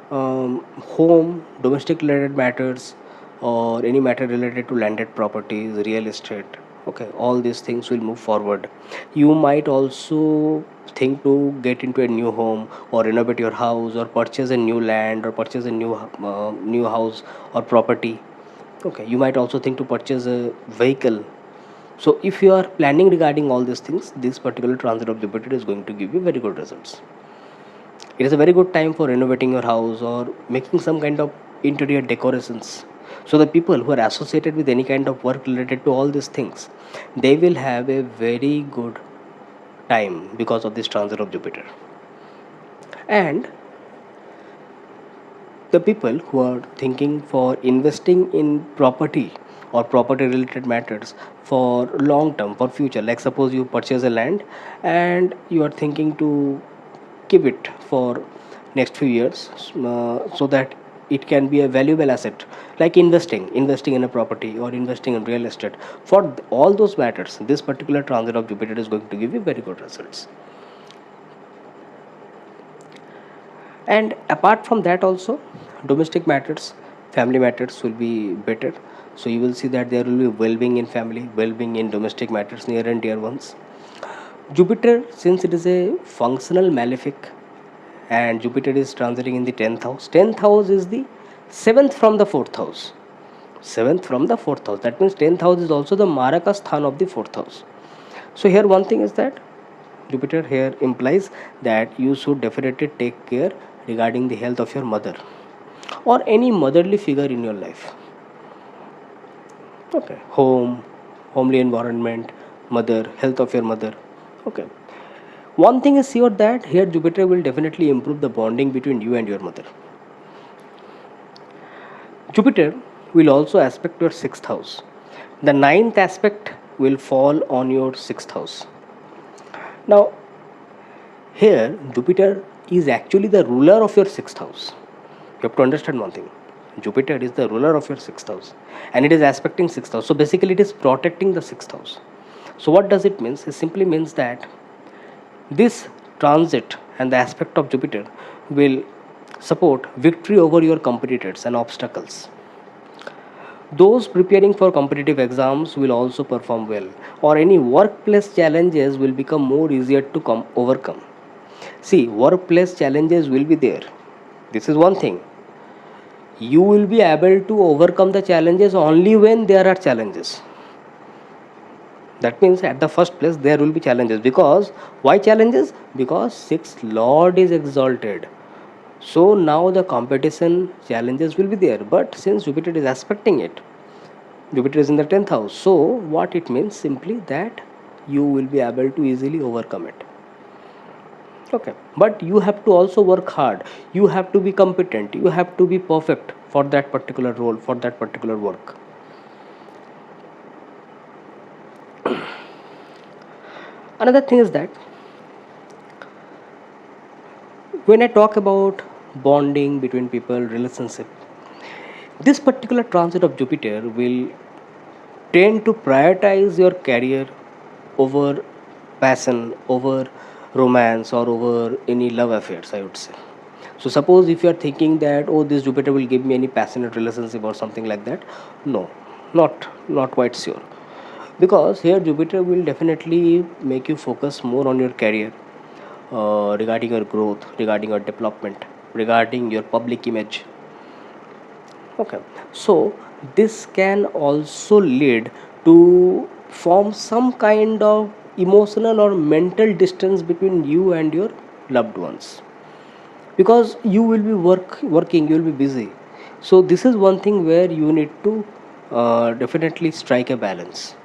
home, domestic related matters, or any matter related to landed properties, real estate. Okay, all these things will move forward. You might also think to get into a new home, or renovate your house, or purchase a new land, or purchase a new house or property. Okay, you might also think to purchase a vehicle. So if you are planning regarding all these things, this particular transit of Jupiter is going to give you very good results. It is a very good time for renovating your house or making some kind of interior decorations. So the people who are associated with any kind of work related to all these things, they will have a very good time because of this transit of Jupiter. And the people who are thinking for investing in property or property related matters for long term, for future, like suppose you purchase a land and you are thinking to keep it for next few years, so that it can be a valuable asset, like investing in a property or investing in real estate. For all those matters, this particular transit of Jupiter is going to give you very good results. And apart from that also, domestic matters, family matters will be better. So you will see that there will be well-being in family, well-being in domestic matters, near and dear ones. Jupiter, since it is a functional malefic, and Jupiter is transiting in the 10th house. 10th house is the 7th from the 4th house. 7th from the 4th house. That means 10th house is also the Maraka Sthan of the 4th house. So here one thing is that Jupiter here implies that you should definitely take care regarding the health of your mother or any motherly figure in your life. Okay, homely environment, mother, health of your mother. Okay, one thing is sure that here Jupiter will definitely improve the bonding between you and your mother. Jupiter will also aspect your 6th house. The 9th aspect will fall on your 6th house. Now, here Jupiter is actually the ruler of your 6th house. You have to understand one thing. Jupiter is the ruler of your 6th house and it is aspecting 6th house. So basically it is protecting the 6th house. So what does it mean? It simply means that this transit and the aspect of Jupiter will support victory over your competitors and obstacles. Those preparing for competitive exams will also perform well, or any workplace challenges will become more easier to overcome. See, workplace challenges will be there. This is one thing. You will be able to overcome the challenges only when there are challenges. That means at the first place there will be challenges. Because why challenges? Because 6th Lord is exalted. So now the competition challenges will be there. But since Jupiter is aspecting it, Jupiter is in the 10th house. So what it means simply that you will be able to easily overcome it. Okay, but you have to also work hard. You have to be competent. You have to be perfect for that particular role, for that particular work. Another thing is that when I talk about bonding between people, relationship, this particular transit of Jupiter will tend to prioritize your career over passion, over romance, or over any love affairs, I would say. So suppose if you are thinking that, oh, this Jupiter will give me any passionate relationship or something like that, no, not quite sure. Because here Jupiter will definitely make you focus more on your career, regarding your growth, regarding your development, regarding your public image. Okay, so this can also lead to form some kind of emotional or mental distance between you and your loved ones, because you will be working, you will be busy. So this is one thing where you need to definitely strike a balance.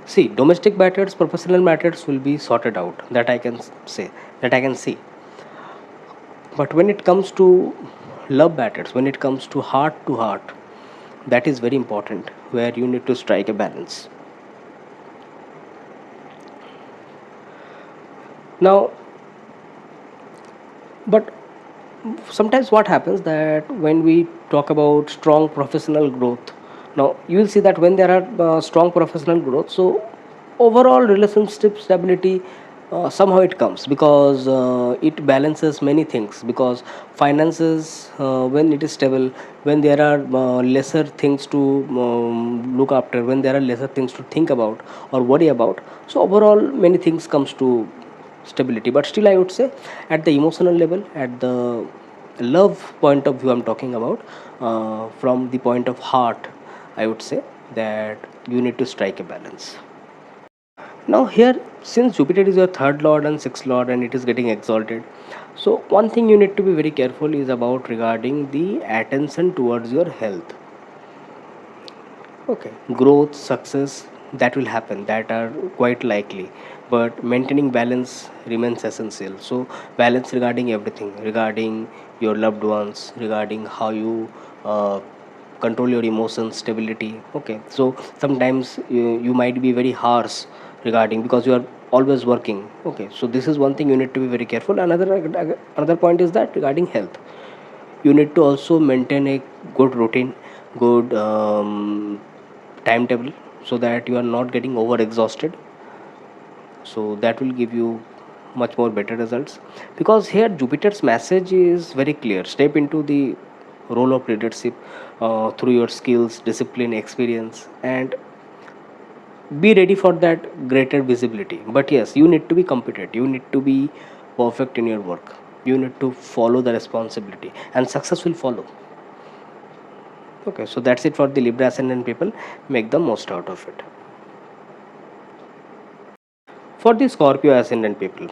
See, domestic matters, professional matters will be sorted out, that I can say, that I can see. But when it comes to love matters, when it comes to heart, that is very important, where you need to strike a balance. Now, but sometimes what happens that when we talk about strong professional growth, now you will see that when there are strong professional growth, so overall relationship stability somehow it comes, because it balances many things. Because finances, when it is stable, when there are lesser things to look after, when there are lesser things to think about or worry about, so overall many things comes to stability. But still I would say, at the emotional level, at the love point of view I'm talking about, from the point of heart, I would say that you need to strike a balance. Now here, since Jupiter is your third lord and sixth lord and it is getting exalted, so one thing you need to be very careful is about regarding the attention towards your health. Okay, growth, success, that will happen, that are quite likely, but maintaining balance remains essential. So balance regarding everything, regarding your loved ones, regarding how you control your emotions, stability. Okay, so sometimes you might be very harsh regarding, because you are always working. Okay, so this is one thing you need to be very careful. Another point is that regarding health, you need to also maintain a good routine, good timetable, so that you are not getting over exhausted. So that will give you much more better results, because here Jupiter's message is very clear: step into the role of leadership through your skills, discipline, experience, and be ready for that greater visibility. But yes, you need to be competent, you need to be perfect in your work, you need to follow the responsibility, and success will follow. Okay, so that's it for the Libra ascendant people. Make the most out of it. For the Scorpio ascendant people,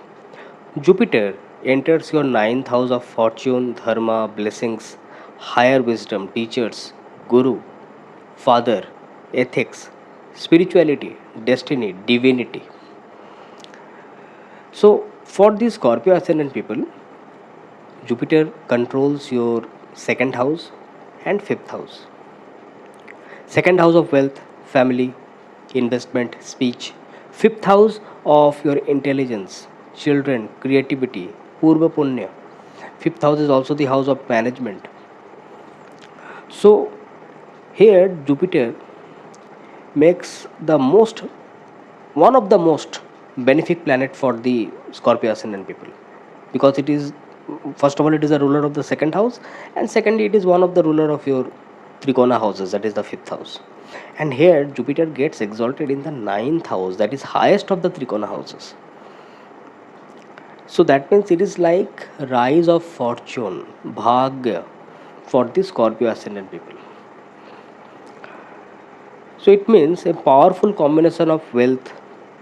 Jupiter enters your ninth house of fortune, dharma, blessings, higher wisdom, teachers, guru, father, ethics, spirituality, destiny, divinity. So, for the Scorpio ascendant people, Jupiter controls your second house and fifth house. Second house of wealth, family, investment, speech. Fifth house of your intelligence, children, creativity, Purva Punya. Fifth house is also the house of management. So here Jupiter makes the most, one of the most benefic planet for the Scorpio ascendant people, because it is, first of all, it is a ruler of the second house, and secondly it is one of the ruler of your trikona houses, that is the fifth house. And here Jupiter gets exalted in the ninth house, that is highest of the trikona houses. So that means it is like rise of fortune, bhagya, for the Scorpio ascendant people. So it means a powerful combination of wealth,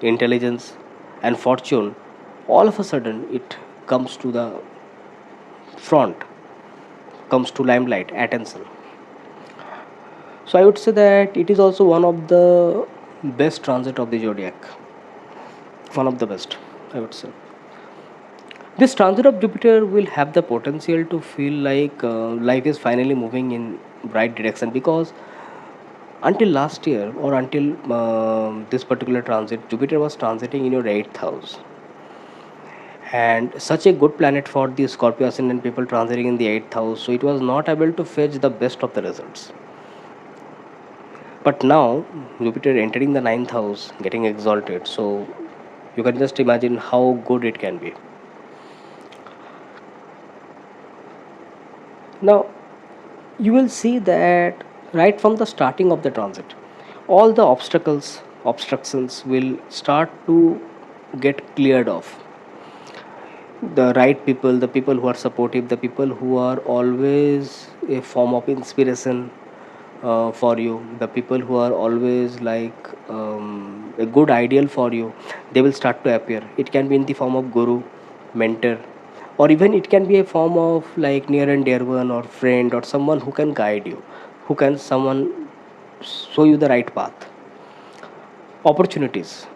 intelligence, and fortune. All of a sudden, it comes to the front, comes to limelight, attention. So I would say that it is also one of the best transit of the zodiac. One of the best, I would say. This transit of Jupiter will have the potential to feel like life is finally moving in right direction, because until last year, or until this particular transit, Jupiter was transiting in your eighth house, and such a good planet for the Scorpio ascendant people transiting in the eighth house. So it was not able to fetch the best of the results. But now Jupiter entering the ninth house, getting exalted. So you can just imagine how good it can be. Now you will see that right from the starting of the transit, all the obstructions will start to get cleared off. The right people, the people who are supportive, the people who are always a form of inspiration for you, the people who are always like a good ideal for you, they will start to appear. It can be in the form of guru, mentor, or even it can be a form of like near and dear one, or friend, or someone who can guide you, who can someone show you the right path. Opportunities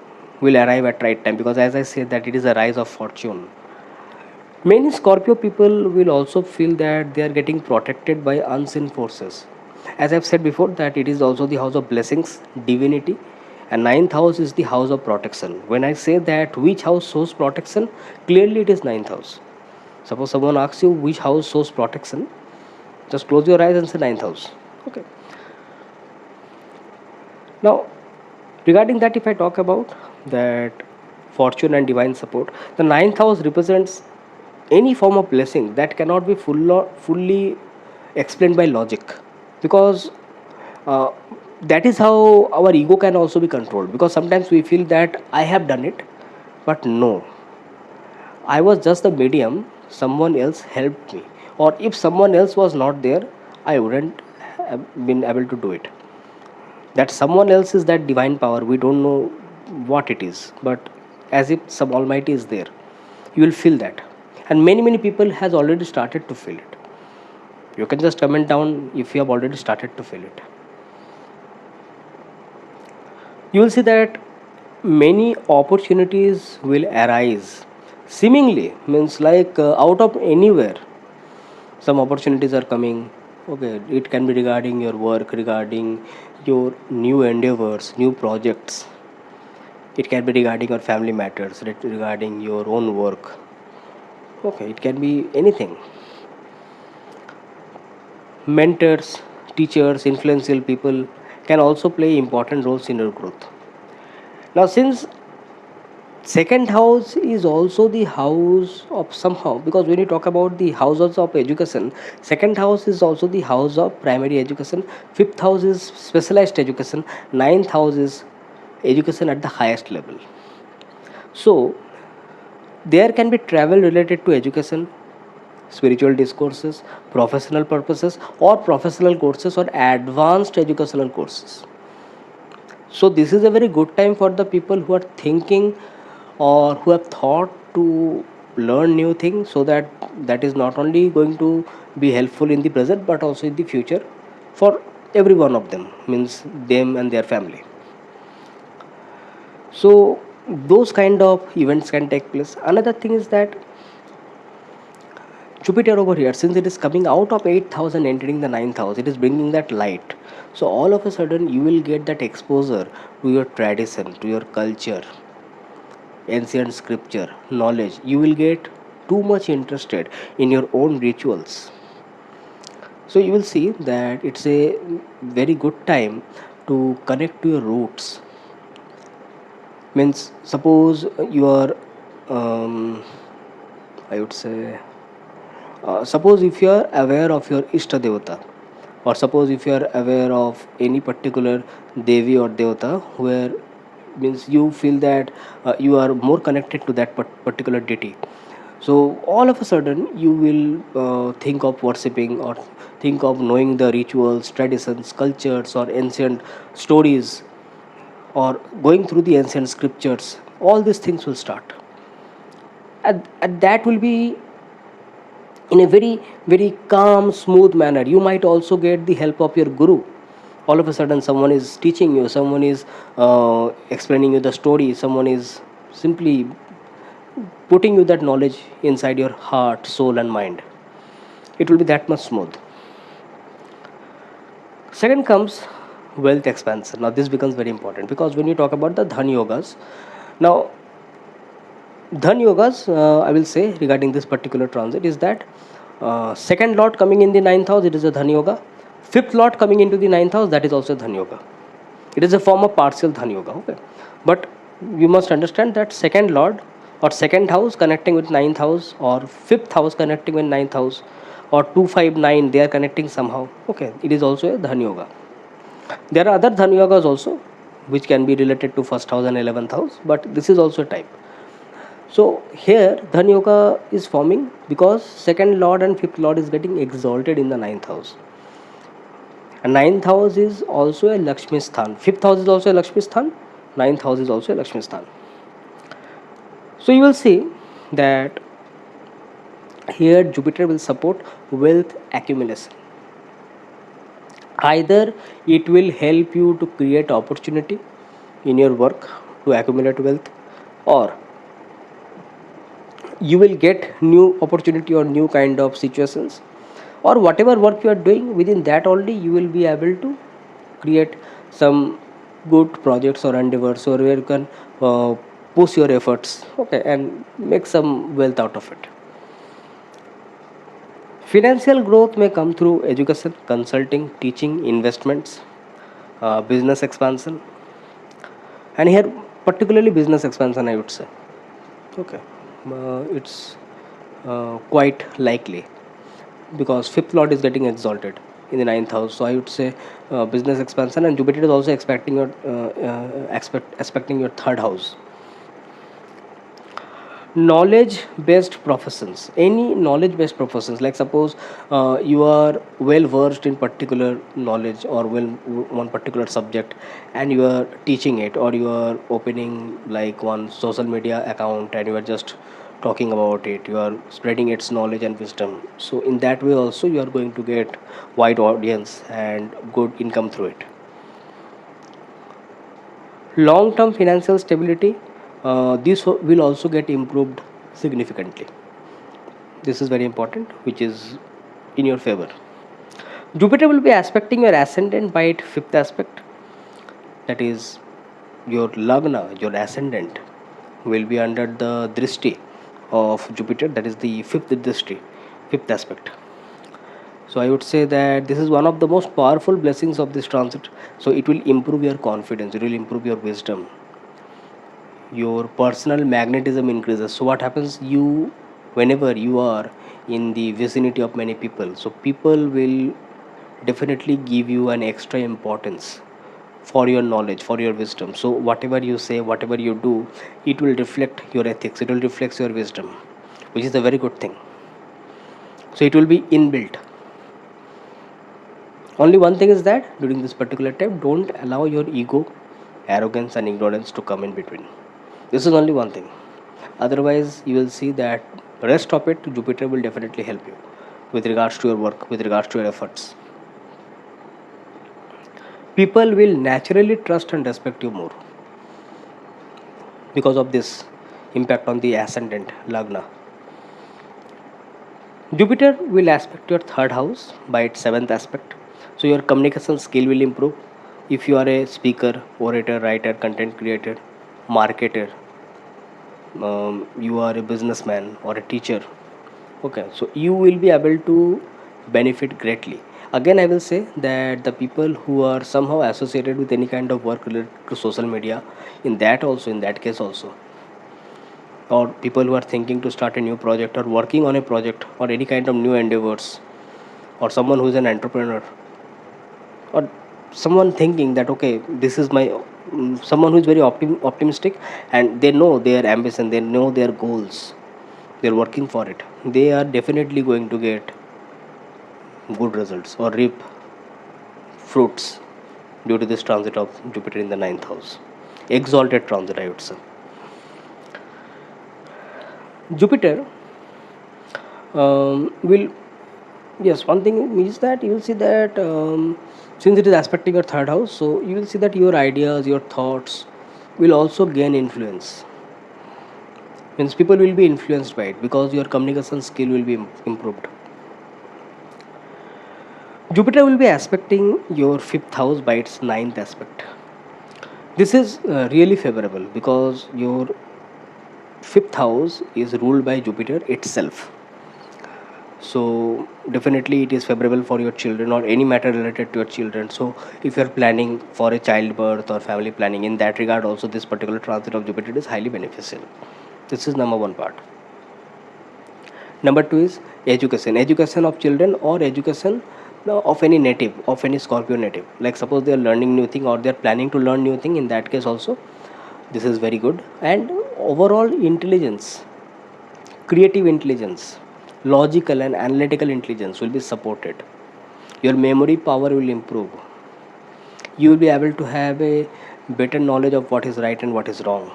will arrive at right time, because as I said that it is a rise of fortune. Many Scorpio people will also feel that they are getting protected by unseen forces. As I've said before, that it is also the house of blessings, divinity, and ninth house is the house of protection. When I say that which house shows protection, clearly it is ninth house. Suppose someone asks you which house shows protection, just close your eyes and say ninth house. Okay. Now, regarding that, if I talk about that, fortune and divine support. The ninth house represents any form of blessing that cannot be fully explained by logic, because uh, that is how our ego can also be controlled, because sometimes we feel that I have done it, but no, I was just the medium, someone else helped me, or if someone else was not there, I wouldn't have been able to do it. That someone else is that divine power, we don't know what it is, but as if some almighty is there, you will feel that. And many people has already started to feel it. You can just comment down if you have already started to feel it. You will see that many opportunities will arise seemingly, means like out of anywhere. Some opportunities are coming. Okay, it can be regarding your work, regarding your new endeavors, new projects. It can be regarding your family matters, regarding your own work. Okay, it can be anything. Mentors, teachers, influential people can also play important roles in your growth. Now, since second house is also the house of somehow, because when you talk about the houses of education, second house is also the house of primary education, fifth house is specialized education, ninth house is education at the highest level. So there can be travel related to education, spiritual discourses, professional purposes, or professional courses, or advanced educational courses. So this is a very good time for the people who are thinking or who have thought to learn new things, so that that is not only going to be helpful in the present but also in the future for every one of them, means them and their family. So those kind of events can take place. Another thing is that Jupiter over here, since it is coming out of 8th house and entering the 9th house, it is bringing that light. So all of a sudden, you will get that exposure to your tradition, to your culture, ancient scripture, knowledge. You will get too much interested in your own rituals. So you will see that it's a very good time to connect to your roots. Means suppose you are, I would say, suppose if you are aware of your Ishta Devata, or suppose if you are aware of any particular Devi or Devata, where means you feel that you are more connected to that particular deity. So all of a sudden you will think of worshipping, or think of knowing the rituals, traditions, cultures, or ancient stories, or going through the ancient scriptures. All these things will start. And that will be in a very calm, smooth manner. You might also get the help of your guru. All of a sudden someone is teaching you, someone is explaining you the story, someone is simply putting you that knowledge inside your heart, soul and mind. It will be that much smooth. Second comes wealth expansion. Now this becomes very important, because when you talk about the dhan yogas, now dhan yogas, I will say regarding this particular transit is that second lord coming in the ninth house, it is a dhan yoga. Fifth lord coming into the ninth house, that is also dhan yoga. It is a form of partial dhan yoga. Okay, but you must understand that second lord or second house connecting with ninth house, or fifth house connecting with ninth house, or 259, they are connecting somehow. Okay, it is also a dhan yoga. There are other dhan yogas also which can be related to first house and 11th house, but this is also a type. So here dhan yoga is forming because second lord and fifth lord is getting exalted in the ninth house. And ninth house is also a Lakshmi Sthan. Fifth house is also a Lakshmi Sthan. Ninth house is also a Lakshmi Sthan. So you will see that here Jupiter will support wealth accumulation. Either it will help you to create opportunity in your work to accumulate wealth, or you will get new opportunity or new kind of situations, or whatever work you are doing, within that only you will be able to create some good projects or endeavors, or where you can push your efforts, okay, and make some wealth out of it. Financial growth may come through education, consulting, teaching, investments, business expansion, and here particularly business expansion, I would say. Okay, it's quite likely because fifth lord is getting exalted in the ninth house. So I would say business expansion, and Jupiter is also expecting your third house. Knowledge based professions, any knowledge based professions, like suppose you are well versed in particular knowledge or well one particular subject, and you are teaching it, or you are opening like one social media account and you are just talking about it, you are spreading its knowledge and wisdom. So in that way also you are going to get wide audience and good income through it. Long term financial stability, will also get improved significantly. This is very important, which is in your favor. Jupiter will be aspecting your ascendant by its fifth aspect, that is your lagna, your ascendant will be under the drishti of Jupiter, that is the fifth drishti, fifth aspect. So I would say that this is one of the most powerful blessings of this transit. So it will improve your confidence, it will improve your wisdom, your personal magnetism increases. So what happens, you whenever you are in the vicinity of many people, so people will definitely give you an extra importance for your knowledge, for your wisdom. So whatever you say, whatever you do, it will reflect your ethics, it will reflect your wisdom, which is a very good thing. So it will be inbuilt. Only one thing is that during this particular time, don't allow your ego, arrogance and ignorance to come in between. This is only one thing. Otherwise you will see that rest of it, Jupiter will definitely help you with regards to your work, with regards to your efforts. People will naturally trust and respect you more because of this impact on the ascendant lagna. Jupiter will aspect your third house by its seventh aspect, so your communication skill will improve. If you are a speaker, orator, writer, content creator, marketer, you are a businessman or a teacher, okay, so you will be able to benefit greatly. Again I will say that the people who are somehow associated with any kind of work related to social media, in that also, in that case also, or people who are thinking to start a new project or working on a project or any kind of new endeavors, or someone who is an entrepreneur, or someone thinking that okay, this is my someone who is very optimistic, and they know their ambition, they know their goals, they're working for it, they are definitely going to get good results or reap fruits due to this transit of Jupiter in the ninth house. Exalted transit, I would say. Jupiter will, yes, one thing is that you will see that since it is aspecting your third house, so you will see that your ideas, your thoughts will also gain influence. Means people will be influenced by it because your communication skill will be improved. Jupiter will be aspecting your fifth house by its ninth aspect. This is really favorable because your fifth house is ruled by Jupiter itself. So definitely it is favorable for your children or any matter related to your children. So if you are planning for a childbirth or family planning, in that regard also this particular transit of Jupiter is highly beneficial. This is number one part. Number two is education, education of children or education of any native, of any Scorpio native. Like suppose they are learning new thing or they are planning to learn new thing, in that case also this is very good. And overall intelligence, creative intelligence, logical and analytical intelligence will be supported. Your memory power will improve. You will be able to have a better knowledge of what is right and what is wrong.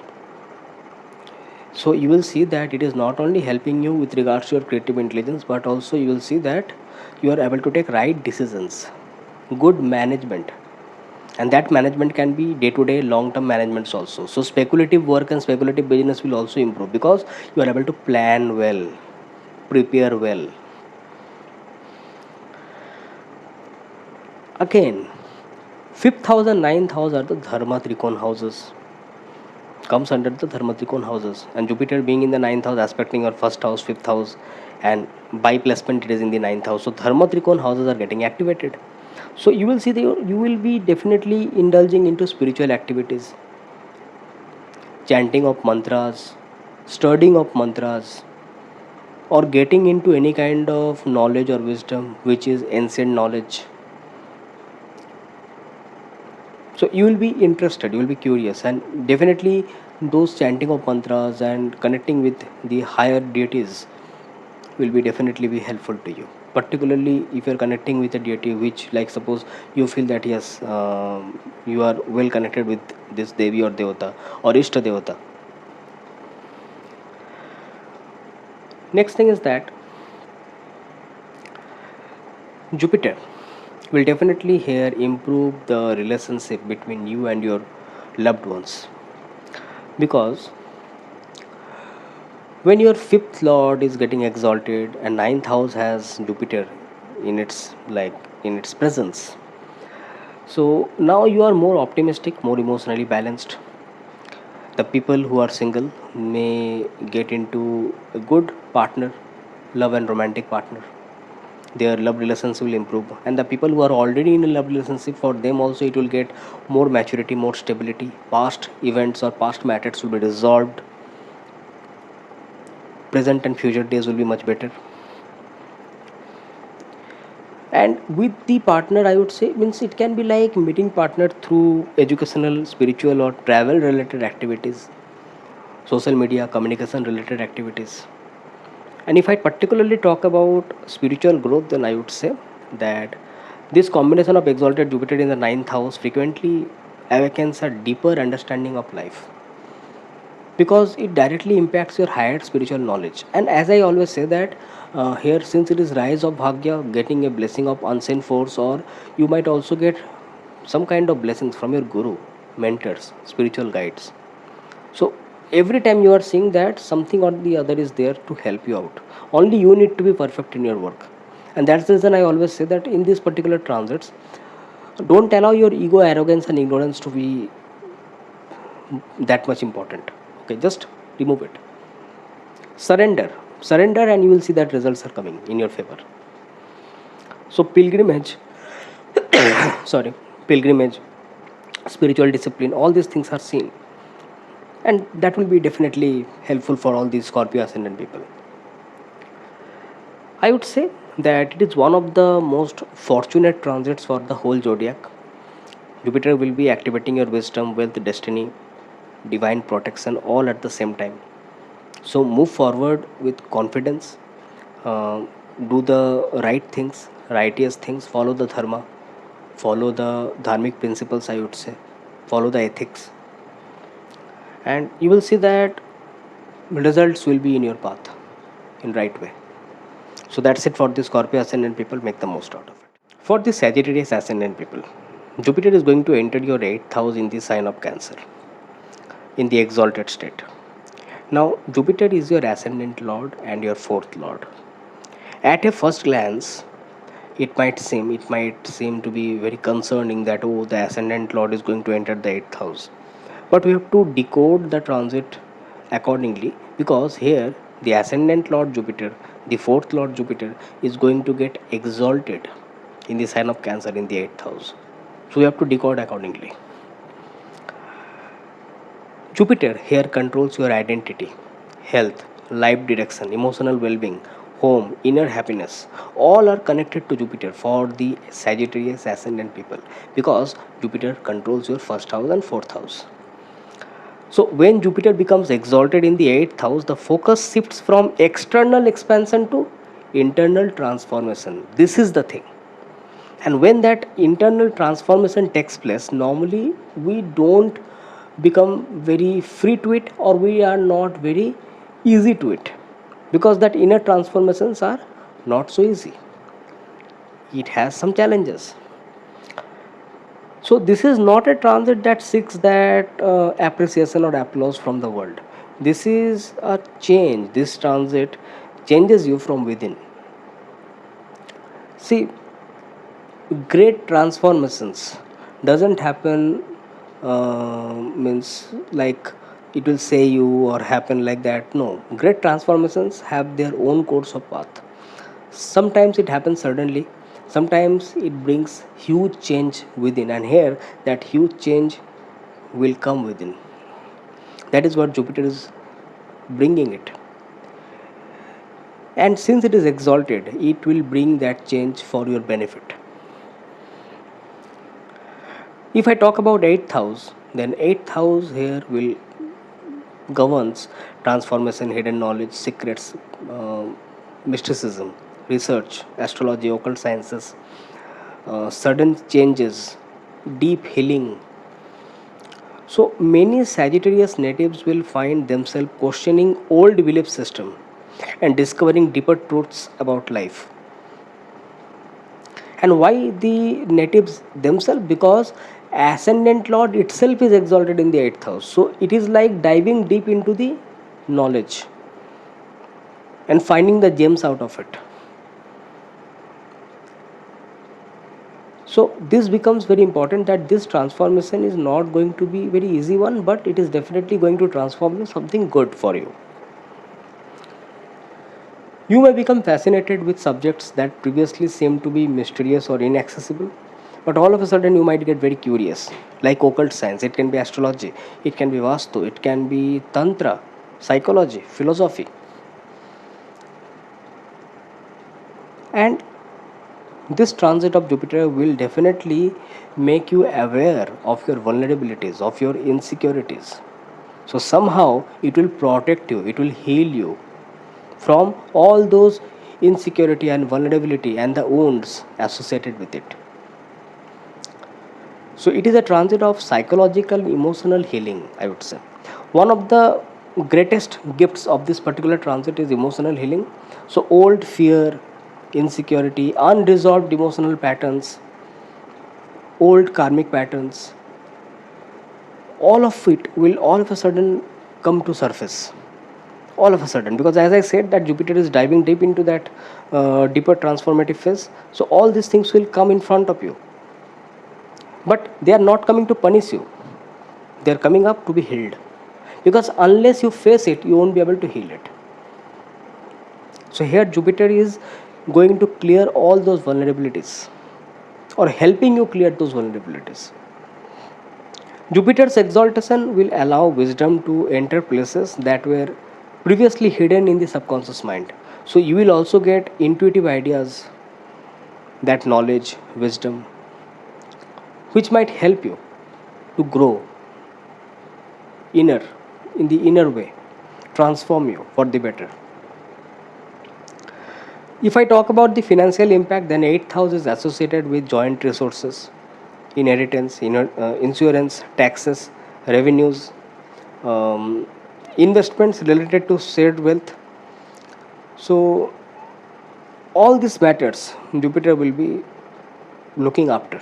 So you will see that it is not only helping you with regards to your creative intelligence, but also you will see that you are able to take right decisions, good management, and that management can be day to day, long term managements also. So speculative work and speculative business will also improve because you are able to plan well, prepare well. Again, fifth house and ninth house are the dharma trikon houses, comes under the dharma trikon houses, and Jupiter being in the ninth house aspecting your first house, fifth house, and by placement it is in the ninth house, so dharma trikon houses are getting activated. So you will see that you will be definitely indulging into spiritual activities, chanting of mantras, studying of mantras, or getting into any kind of knowledge or wisdom which is ancient knowledge. So you will be interested, you will be curious, and definitely those chanting of mantras and connecting with the higher deities will be definitely be helpful to you, particularly if you're connecting with a deity which, like, suppose you feel that yes, you are well connected with this devi or devata or ishta devata. Next thing is that Jupiter will definitely here improve the relationship between you and your loved ones, because when your fifth lord is getting exalted and ninth house has Jupiter in its, like, in its presence, so now you are more optimistic, more emotionally balanced. The people who are single may get into a good partner, love and romantic partner. Their love relationship will improve, and the people who are already in a love relationship, for them also it will get more maturity, more stability. Past events or past matters will be resolved. Present and future days will be much better. And with the partner, I would say, means it can be like meeting partner through educational, spiritual, or travel related activities, social media, communication related activities. And if I particularly talk about spiritual growth, then I would say that this combination of exalted Jupiter in the ninth house frequently awakens a deeper understanding of life, because it directly impacts your higher spiritual knowledge. And as I always say that here, since it is rise of bhagya, getting a blessing of unseen force, or you might also get some kind of blessings from your guru, mentors, spiritual guides. So every time you are seeing that something or the other is there to help you out, only you need to be perfect in your work. And that's the reason I always say that in these particular transits, don't allow your ego, arrogance and ignorance to be that much important. Okay, just remove it. Surrender, and you will see that results are coming in your favor. So pilgrimage, sorry, pilgrimage, spiritual discipline, all these things are seen, and that will be definitely helpful for all these Scorpio ascendant people. I would say that it is one of the most fortunate transits for the whole zodiac. Jupiter will be activating your wisdom, wealth, destiny, divine protection all at the same time. So move forward with confidence, uh, do the right things, righteous things, follow the dharma, follow the dharmic principles, I would say, follow the ethics, and you will see that results will be in your path in right way. So that's it for the Scorpio ascendant people. Make the most out of it. For the Sagittarius ascendant people, Jupiter is going to enter your 8th house in the sign of Cancer in the exalted state. Now, Jupiter is your ascendant lord and your fourth lord. At a first glance, it might seem to be very concerning that, oh, the ascendant lord is going to enter the 8th house. But we have to decode the transit accordingly, because here the ascendant lord Jupiter, the fourth lord Jupiter, is going to get exalted in the sign of Cancer in the 8th house. So we have to decode accordingly. Jupiter here controls your identity, health, life direction, emotional well being, home, inner happiness. All are connected to Jupiter for the Sagittarius ascendant people, because Jupiter controls your first house and fourth house. So, when Jupiter becomes exalted in the 8th house, the focus shifts from external expansion to internal transformation. This is the thing. And when that internal transformation takes place, normally we don't become very free to it, or we are not very easy to it, because that inner transformations are not so easy. It has some challenges. So this is not a transit that seeks that appreciation or applause from the world. This is a change. This transit changes you from within. See, great transformations doesn't happen, means like it will say you or happen like that. No, great transformations have their own course of path. Sometimes it happens suddenly, sometimes it brings huge change within, and here that huge change will come within. That is what Jupiter is bringing it. And since it is exalted, it will bring that change for your benefit. If I talk about 8th house, then 8th house here will governs transformation, hidden knowledge, secrets, mysticism, research, astrology, occult sciences, sudden changes, deep healing. So many Sagittarius natives will find themselves questioning old belief system and discovering deeper truths about life. And why the natives themselves? Because ascendant lord itself is exalted in the 8th house, so it is like diving deep into the knowledge and finding the gems out of it. So this becomes very important, that this transformation is not going to be very easy one, but it is definitely going to transform you something good for you. You may become fascinated with subjects that previously seemed to be mysterious or inaccessible, but all of a sudden you might get very curious, like occult science. It can be astrology, it can be vastu, it can be tantra, psychology, philosophy. And this transit of Jupiter will definitely make you aware of your vulnerabilities, of your insecurities. So somehow it will protect you, it will heal you from all those insecurity and vulnerability and the wounds associated with it. So it is a transit of psychological, emotional healing, I would say. One of the greatest gifts of this particular transit is emotional healing. So old fear, insecurity, unresolved emotional patterns, old karmic patterns, all of it will all of a sudden come to surface. All of a sudden, because as I said that Jupiter is diving deep into that deeper transformative phase, so all these things will come in front of you. But they are not coming to punish you, they are coming up to be healed. Because unless you face it, you won't be able to heal it. So here Jupiter is going to clear all those vulnerabilities, or helping you clear those vulnerabilities. Jupiter's exaltation will allow wisdom to enter places that were previously hidden in the subconscious mind. So you will also get intuitive ideas, that knowledge, wisdom, which might help you to grow inner, in the inner way, transform you for the better. If I talk about the financial impact, then 8th house is associated with joint resources, inheritance, insurance, taxes, revenues, um, investments related to shared wealth. So all these matters Jupiter will be looking after.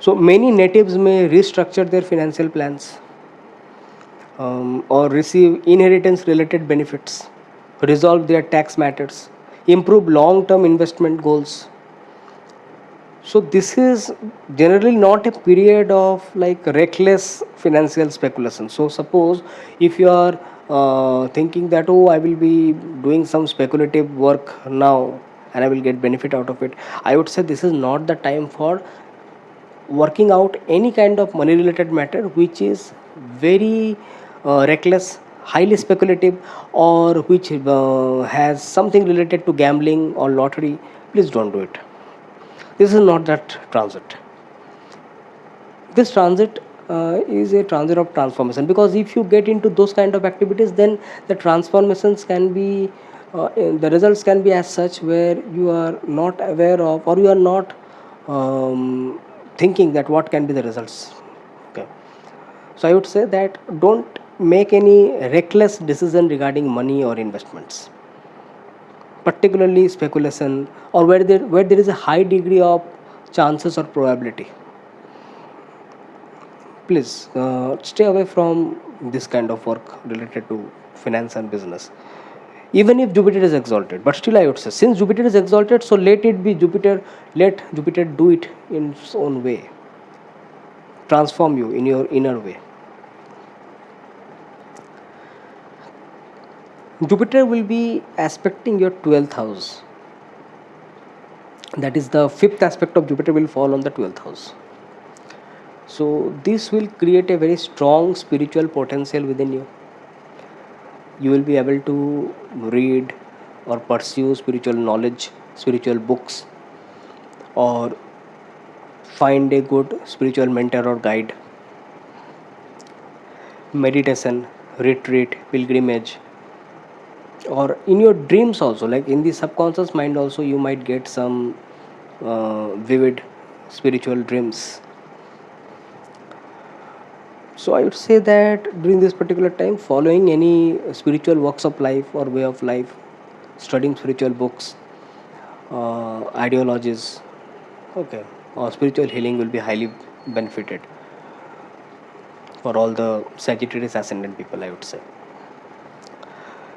So many natives may restructure their financial plans, or receive inheritance related benefits, resolve their tax matters, improve long term investment goals. So this is generally not a period of like reckless financial speculation. So suppose if you are thinking that, oh, I will be doing some speculative work now and I will get benefit out of it, I would say this is not the time for working out any kind of money related matter which is very reckless, highly speculative, or which has something related to gambling or lottery. Please don't do it. This is not that transit. This transit is a transit of transformation, because if you get into those kind of activities, then the transformations can be the results can be as such where you are not aware of, or you are not thinking that what can be the results. Okay, so I would say that don't make any reckless decision regarding money or investments, particularly speculation, or where there is a high degree of chances or probability. Please stay away from this kind of work related to finance and business, even if Jupiter is exalted. But still I would say, since Jupiter is exalted, so let it be Jupiter, let Jupiter do it in its own way, transform you in your inner way. Jupiter will be aspecting your 12th house. That is, the fifth aspect of Jupiter will fall on the 12th house. So this will create a very strong spiritual potential within you. you will be able to read or pursue spiritual knowledge, spiritual books, or find a good spiritual mentor or guide. Meditation, retreat, pilgrimage, or in your dreams also, like in the subconscious mind also, you might get some vivid spiritual dreams. So I would say that during this particular time, following any spiritual walks of life or way of life, studying spiritual books, ideologies, okay, or spiritual healing will be highly benefited for all the Sagittarius ascendant people, I would say.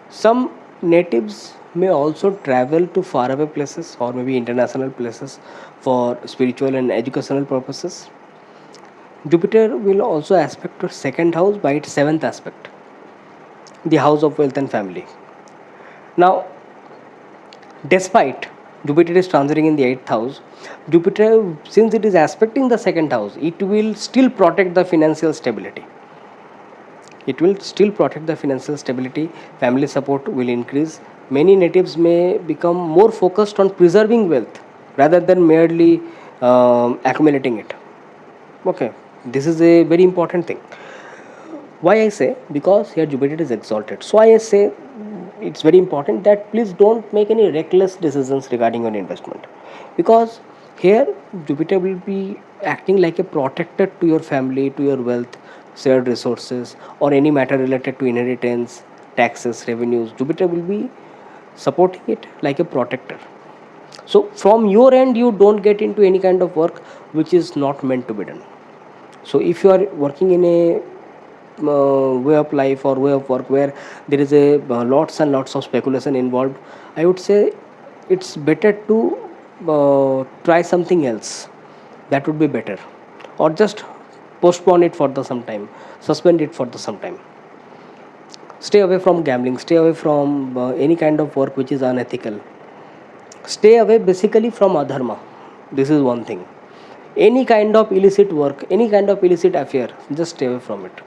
Some natives may also travel to faraway places or maybe international places for spiritual and educational purposes. Jupiter will also aspect your second house by its seventh aspect, the house of wealth and family. Now, despite Jupiter is transiting in the eighth house, Jupiter, since it is aspecting the second house, it will still protect the financial stability. It will still protect the financial stability, family support will increase. Many natives may become more focused on preserving wealth rather than merely accumulating it. Okay, this is a very important thing. Why I say? Because here Jupiter is exalted. So I say it's very important that please don't make any reckless decisions regarding your investment, because here Jupiter will be acting like a protector to your family, to your wealth, shared resources, or any matter related to inheritance, taxes, revenues. Jupiter will be supporting it like a protector. So from your end, you don't get into any kind of work which is not meant to be done. So if you are working in a way of life or way of work where there is a lots and lots of speculation involved, I would say it's better to try something else. That would be better, or just postpone it for the some time, suspend it for the some time. Stay away from gambling, stay away from any kind of work which is unethical. Stay away basically from adharma. This is one thing. Any kind of illicit work, any kind of illicit affair, just stay away from it.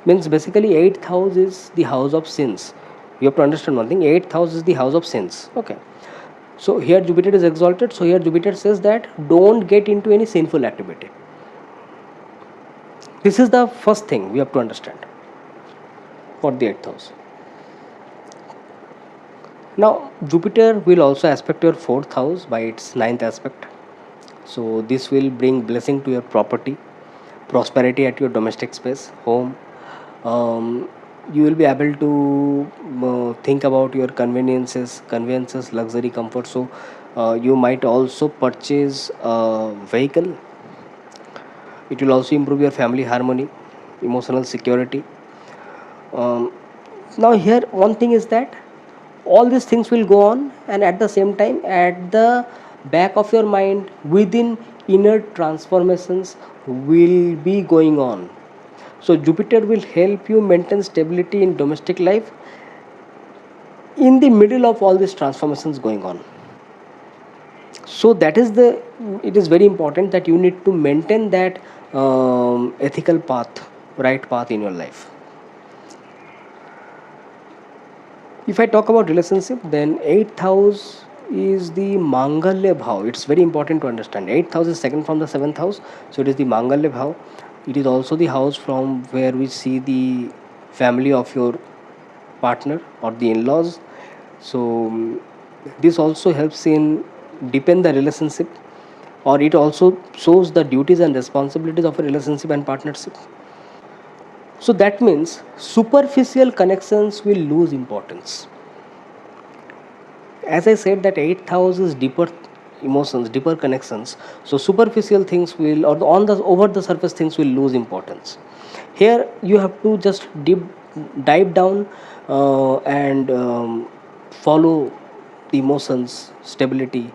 Means basically eighth house is the house of sins. You have to understand one thing, eighth house is the house of sins. Okay, so here Jupiter is exalted, so here Jupiter says that don't get into any sinful activity. This is the first thing we have to understand for the eighth house. Now Jupiter will also aspect your fourth house by its ninth aspect, so this will bring blessing to your property, prosperity at your domestic space, home. You will be able to think about your conveniences, luxury, comfort. So you might also purchase a vehicle. It will also improve your family harmony, emotional security. um, Now here one thing is that all these things will go on, and at the same time, at the back of your mind, within, inner transformations will be going on. So Jupiter will help you maintain stability in domestic life in the middle of all these transformations going on. So that is the, it is very important that you need to maintain that ethical path, right path in your life. If I talk about relationship, then eighth house is the Mangalya Bhav. It's very important to understand. Eighth house is second from the seventh house, so it is the Mangalya Bhav. It is also the house from where we see the family of your partner or the in-laws. So this also helps in deepen the relationship, or it also shows the duties and responsibilities of a relationship and partnership. So that means superficial connections will lose importance. As I said, that eighth house is deeper emotions, deeper connections. So superficial things will, or on the over the surface things will lose importance. Here you have to just dive down and follow the emotions, stability,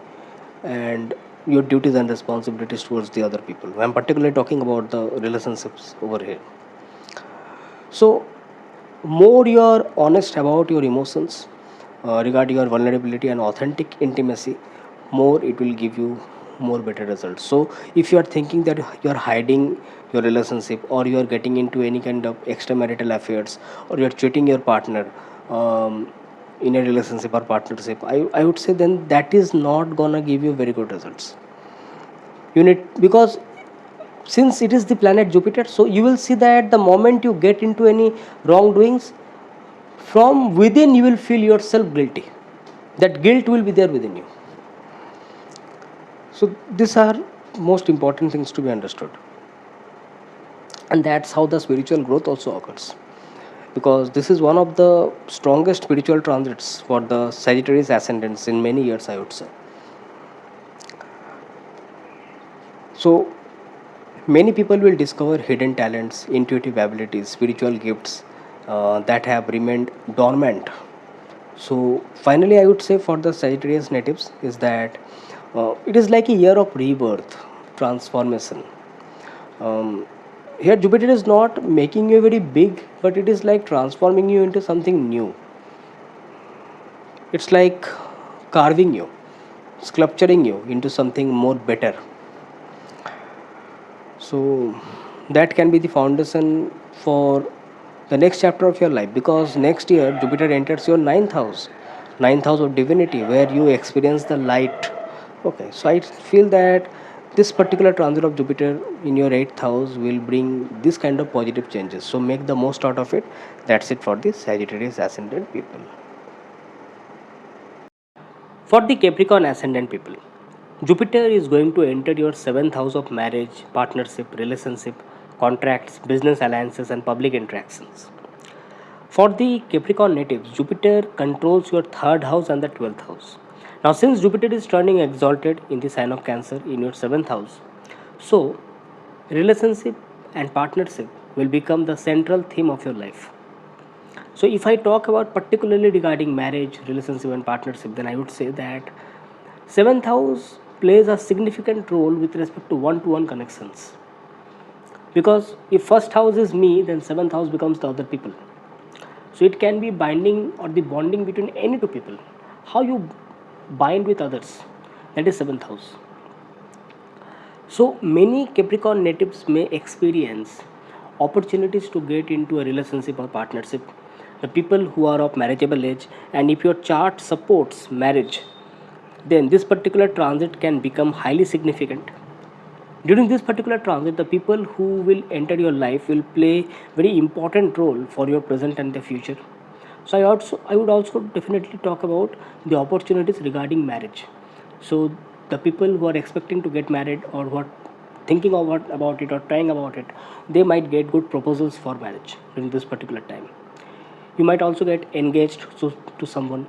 and your duties and responsibilities towards the other people. I'm particularly talking about the relationships over here. So more you are honest about your emotions regarding your vulnerability and authentic intimacy, more it will give you more better results. So if you are thinking that you are hiding your relationship, or you are getting into any kind of extramarital affairs, or you are cheating your partner in a relationship or partnership, I would say then that is not gonna give you very good results. You need, because since it is the planet Jupiter, so you will see that the moment you get into any wrongdoings, from within you will feel yourself guilty. That guilt will be there within you. So these are most important things to be understood, and that's how the spiritual growth also occurs, because this is one of the strongest spiritual transits for the Sagittarius ascendants in many years, I would say. So many people will discover hidden talents, intuitive abilities, spiritual gifts that have remained dormant. So finally, I would say for the Sagittarius natives is that it is like a year of rebirth, transformation. Here Jupiter is not making you very big, but it is like transforming you into something new. It's like carving you, sculpturing you into something more better. So that can be the foundation for the next chapter of your life, because next year Jupiter enters your ninth house of divinity, where you experience the light. Okay, so I feel that this particular transit of Jupiter in your eighth house will bring this kind of positive changes. So make the most out of it. That's it for the Sagittarius ascendant people. For the Capricorn ascendant people, Jupiter is going to enter your seventh house of marriage, partnership, relationship, contracts, business alliances, and public interactions. For the Capricorn natives, Jupiter controls your third house and the 12th house. Now, since Jupiter is turning exalted in the sign of Cancer in your seventh house, so relationship and partnership will become the central theme of your life. So, if I talk about particularly regarding marriage, relationship, and partnership, then I would say that seventh house plays a significant role with respect to one connections. Because if first house is me, then seventh house becomes the other people. So it can be binding or the bonding between any two people. How you bind with others, that is seventh house. So many Capricorn natives may experience opportunities to get into a relationship or partnership. The people who are of marriageable age, and if your chart supports marriage, then this particular transit can become highly significant. During this particular transit, the people who will enter your life will play very important role for your present and the future. So I would also definitely talk about the opportunities regarding marriage. So the people who are expecting to get married, or who are thinking about it or trying about it, they might get good proposals for marriage during this particular time. You might also get engaged to someone,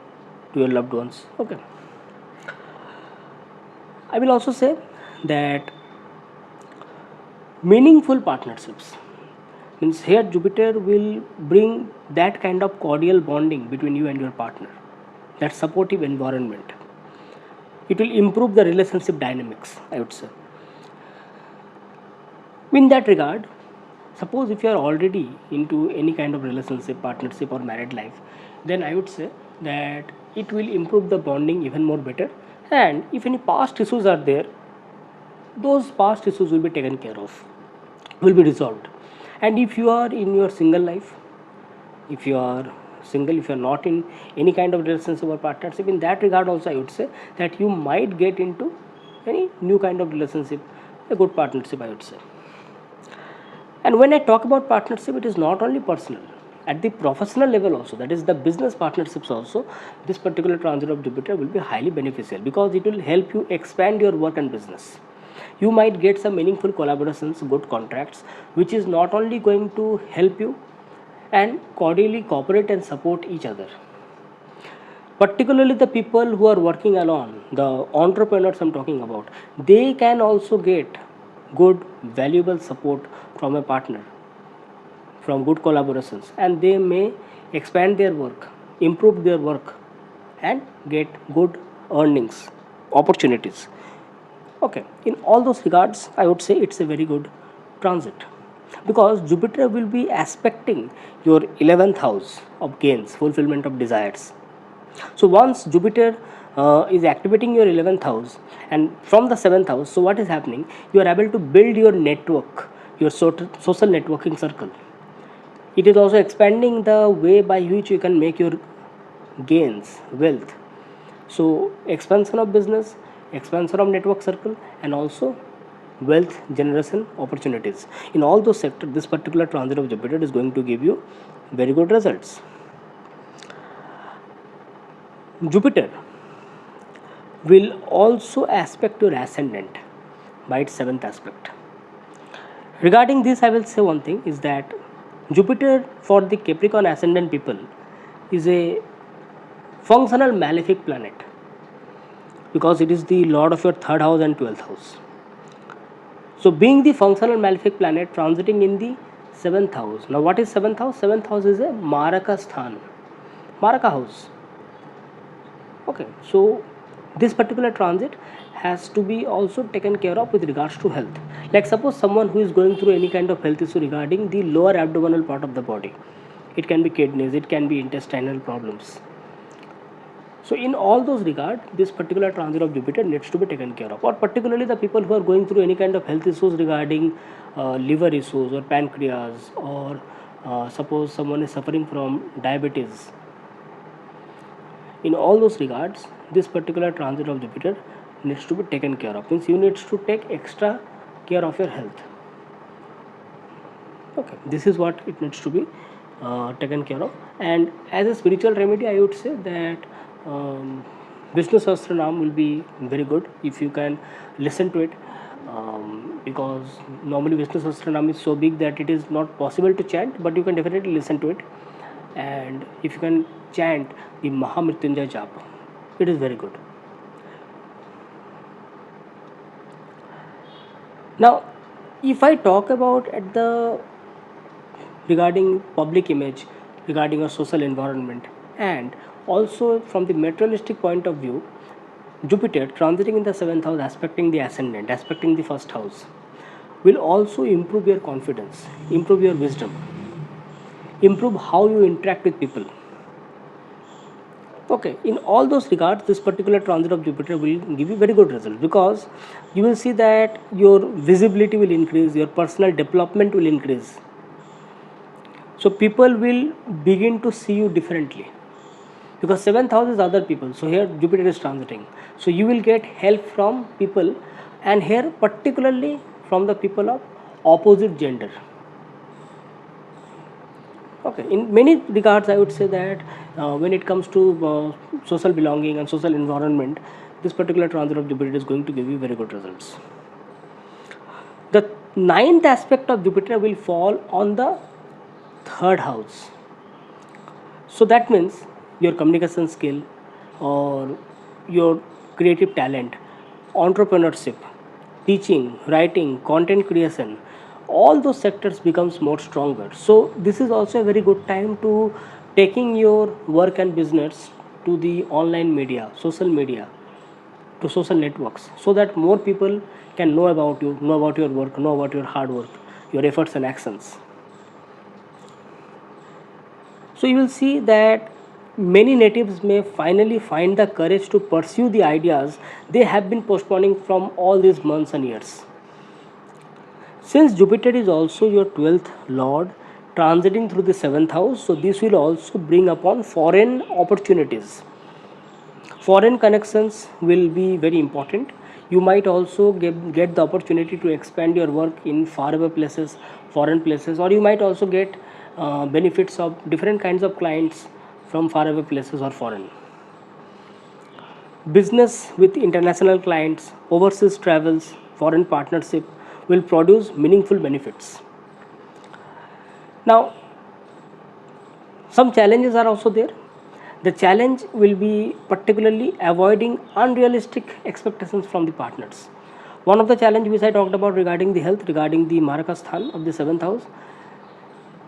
to your loved ones. Okay. I will also say that meaningful partnerships means here Jupiter will bring that kind of cordial bonding between you and your partner, that supportive environment. It will improve the relationship dynamics, I would say. In that regard, suppose if you are already into any kind of relationship, partnership, or married life, then I would say that it will improve the bonding even more better. And if any past issues are there, those past issues will be taken care of, will be resolved. And if you are in your single life, if you are single, if you are not in any kind of relationship or partnership, in that regard also I would say that you might get into any new kind of relationship, a good partnership, I would say. And when I talk about partnership, it is not only personal, at the professional level also, that is the business partnerships also, this particular transit of Jupiter will be highly beneficial, because it will help you expand your work and business. You might get some meaningful collaborations, good contracts, which is not only going to help you and cordially cooperate and support each other. Particularly the people who are working alone, the entrepreneurs I'm talking about, they can also get good, valuable support from a partner, from good collaborations, and they may expand their work, improve their work, and get good earnings, opportunities. Okay, in all those regards, I would say it's a very good transit, because Jupiter will be aspecting your 11th house of gains, fulfillment of desires. So once Jupiter is activating your 11th house and from the 7th house. So what is happening, you are able to build your network, your social networking circle. It is also expanding the way by which you can make your gains, wealth. So expansion of business, expansion of network circle, and also wealth generation opportunities. In all those sectors, this particular transit of Jupiter is going to give you very good results. Jupiter will also aspect your ascendant by its 7th aspect. Regarding this, I will say one thing is that Jupiter for the Capricorn ascendant people is a functional malefic planet because it is the lord of your 3rd house and 12th house. So, being the functional malefic planet transiting in the 7th house. Now, what is 7th house? 7th house is a Maraka Sthan, Maraka house. Okay, so this particular transit has to be also taken care of with regards to health. Like suppose someone who is going through any kind of health issue regarding the lower abdominal part of the body, it can be kidneys, it can be intestinal problems. So in all those regard, this particular transit of Jupiter needs to be taken care of, or particularly the people who are going through any kind of health issues regarding liver issues or pancreas, or suppose someone is suffering from diabetes. In all those regards, this particular transit of Jupiter needs to be taken care of. Means you need to take extra care of your health. Okay, this is what it needs to be taken care of. And as a spiritual remedy, I would say that Vishnu Sahasranam will be very good if you can listen to it, because normally Vishnu Sahasranam is so big that it is not possible to chant, but you can definitely listen to it. And if you can chant the Mahamrityunjay Japa, it is very good. Now, if I talk about at the regarding public image, regarding a social environment, and also from the materialistic point of view, Jupiter transiting in the 7th house, aspecting the ascendant, aspecting the 1st house, will also improve your confidence, improve your wisdom, improve how you interact with people. Okay, in all those regards, this particular transit of Jupiter will give you very good results, because you will see that your visibility will increase, your personal development will increase. So people will begin to see you differently, because 7th house is other people. So here Jupiter is transiting. So you will get help from people, and here particularly from the people of opposite gender. Okay, in many regards, I would say that when it comes to social belonging and social environment, this particular transit of Jupiter is going to give you very good results. The 9th aspect of Jupiter will fall on the 3rd house. So that means your communication skill, or your creative talent, entrepreneurship, teaching, writing, content creation, all those sectors becomes more stronger. So this is also a very good time to taking your work and business to the online media, social media, to social networks, so that more people can know about you, know about your work, know about your hard work, your efforts and actions. So you will see that many natives may finally find the courage to pursue the ideas they have been postponing from all these months and years. Since Jupiter is also your 12th lord, transiting through the 7th house, so this will also bring upon foreign opportunities. Foreign connections will be very important. You might also get the opportunity to expand your work in faraway places, foreign places, or you might also get benefits of different kinds of clients from faraway places or foreign. Business with international clients, overseas travels, foreign partnership will produce meaningful benefits. Now, some challenges are also there. The challenge will be particularly avoiding unrealistic expectations from the partners. One of the challenge which I talked about regarding the health, regarding the Marakasthan of the 7th house.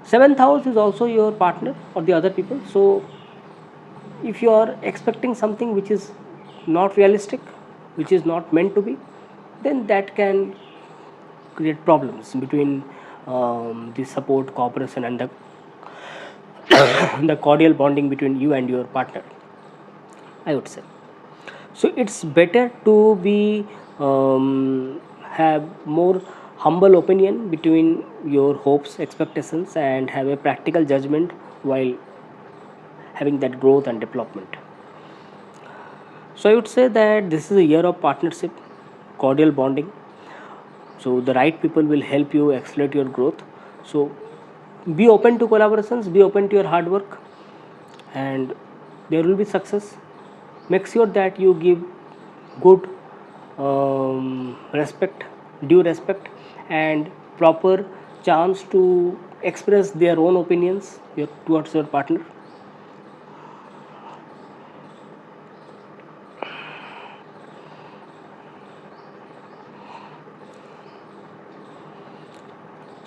7th house is also your partner or the other people. So if you are expecting something which is not realistic, which is not meant to be, then that can create problems between the support, cooperation, and the the cordial bonding between you and your partner, I would say. So it's better to be have more humble opinion between your hopes, expectations, and have a practical judgment while having that growth and development. So I would say that this is a year of partnership, cordial bonding. So the right people will help you accelerate your growth. So be open to collaborations, be open to your hard work, and there will be success. Make sure that you give good respect, due respect, and proper chance to express their own opinions towards your partner.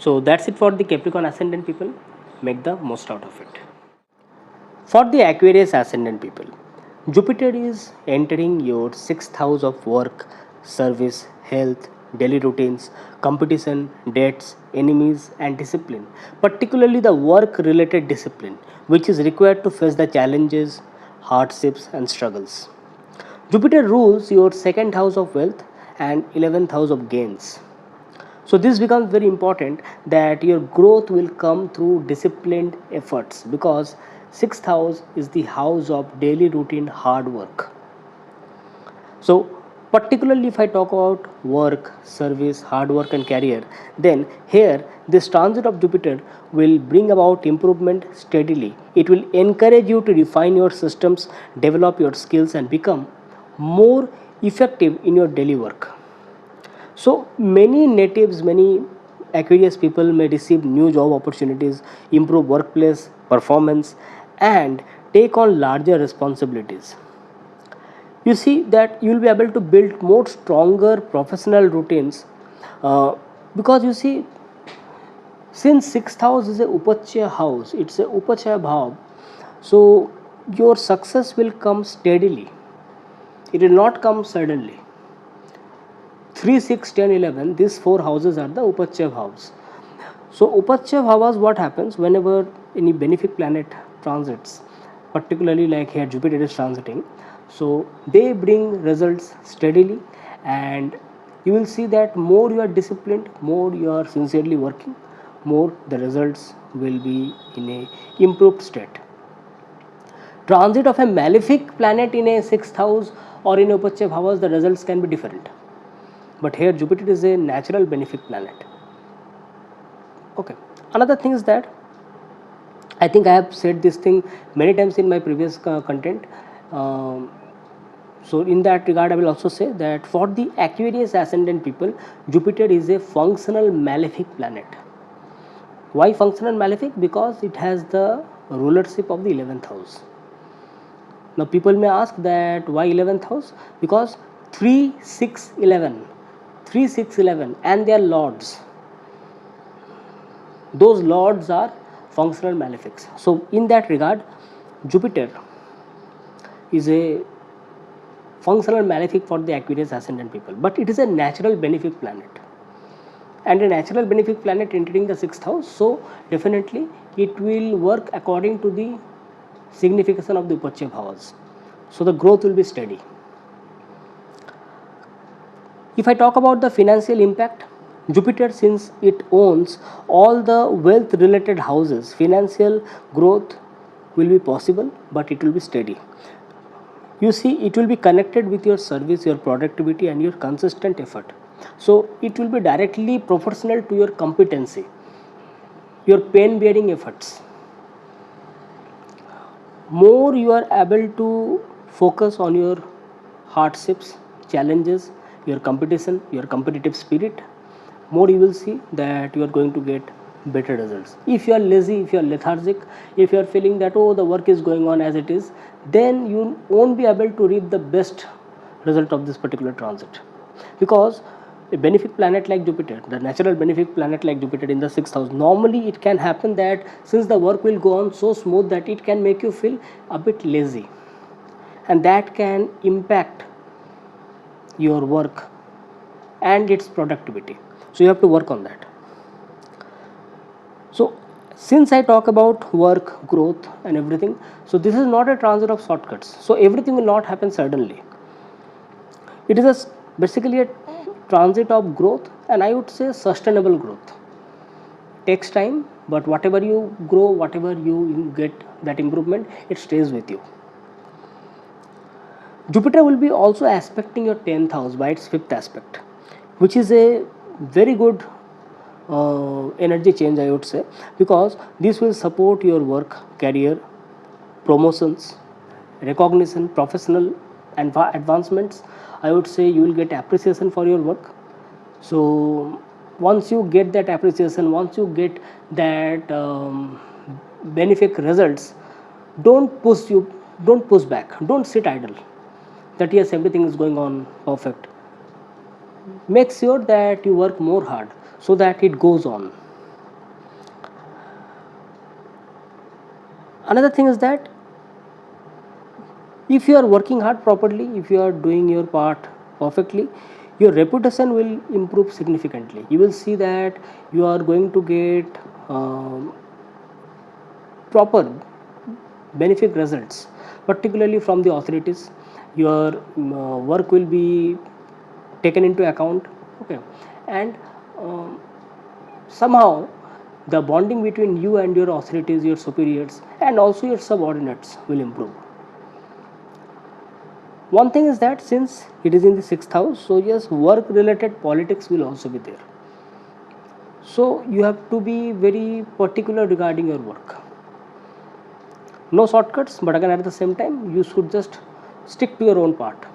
So that's it for the Capricorn ascendant people. Make the most out of it. For the Aquarius ascendant people, Jupiter is entering your sixth house of work, service, health, daily routines, competition, debts, enemies, and discipline, particularly the work related discipline, which is required to face the challenges, hardships, and struggles. Jupiter rules your second house of wealth and 11th house of gains. So this becomes very important that your growth will come through disciplined efforts because sixth house is the house of daily routine hard work. So particularly if I talk about work, service, hard work and career, then here this transit of Jupiter will bring about improvement steadily. It will encourage you to refine your systems, develop your skills and become more effective in your daily work. So many natives, many Aquarius people may receive new job opportunities, improve workplace performance, and take on larger responsibilities. You see that you will be able to build more stronger professional routines uh, because you see, since sixth house is a upachya house, it's a upachya bhav, so your success will come steadily. It will not come suddenly. 3, 6, 10, 11, these four houses are the Upachya house. So Upachya bhavas, what happens whenever any benefic planet transits, particularly like here Jupiter is transiting, so they bring results steadily, and you will see that more you are disciplined, more you are sincerely working, more the results will be in a improved state. Transit of a malefic planet in a sixth house or in Upachya bhavas, the results can be different. But here Jupiter is a natural benefic planet. Okay. Another thing is that I think I have said this thing many times in my previous content. Um, so in that regard, I will also say that for the Aquarius ascendant people, Jupiter is a functional malefic planet. Why functional malefic? Because it has the rulership of the 11th house. Now people may ask that why 11th house? Because 3, 6, 11, 3, 6, 11 and their lords, those lords are functional malefics. So in that regard, Jupiter is a functional malefic for the Aquarius ascendant people, but it is a natural benefic planet, and a natural benefic planet entering the sixth house, so definitely it will work according to the signification of the Upachya bhavas, so the growth will be steady. If I talk about the financial impact, Jupiter, since it owns all the wealth related houses, financial growth will be possible, but it will be steady. You see, it will be connected with your service, your productivity, and your consistent effort. So, it will be directly proportional to your competency, your pain bearing efforts. More you are able to focus on your hardships, challenges, your competition, your competitive spirit, more you will see that you are going to get better results. If you are lazy, if you are lethargic, if you are feeling that oh the work is going on as it is, then you won't be able to reap the best result of this particular transit, because a benefic planet like Jupiter, the natural benefic planet like Jupiter in the sixth house, normally it can happen that since the work will go on so smooth that it can make you feel a bit lazy, and that can impact your work and its productivity. So you have to work on that. So since I talk about work, growth and everything, so this is not a transit of shortcuts. So everything will not happen suddenly. It is basically a transit of growth, and I would say sustainable growth. Takes time, but whatever you grow, whatever you get, that improvement, it stays with you. Jupiter will be also aspecting your 10th house by its fifth aspect, which is a very good energy change, I would say, because this will support your work, career, promotions, recognition, professional and advancements. I would say you will get appreciation for your work. So once you get that appreciation, once you get that benefic results, don't push back, don't sit idle. That yes, everything is going on perfect. Make sure that you work more hard so that it goes on. Another thing is that if you are working hard properly, if you are doing your part perfectly, your reputation will improve significantly. You will see that you are going to get proper benefit results, particularly from the authorities. Your work will be taken into account. Okay, and somehow the bonding between you and your authorities, your superiors, and also your subordinates will improve. One thing is that since it is in the sixth house, so yes, work related politics will also be there. So you have to be very particular regarding your work. No shortcuts, but again at the same time, you should just stick to your own part.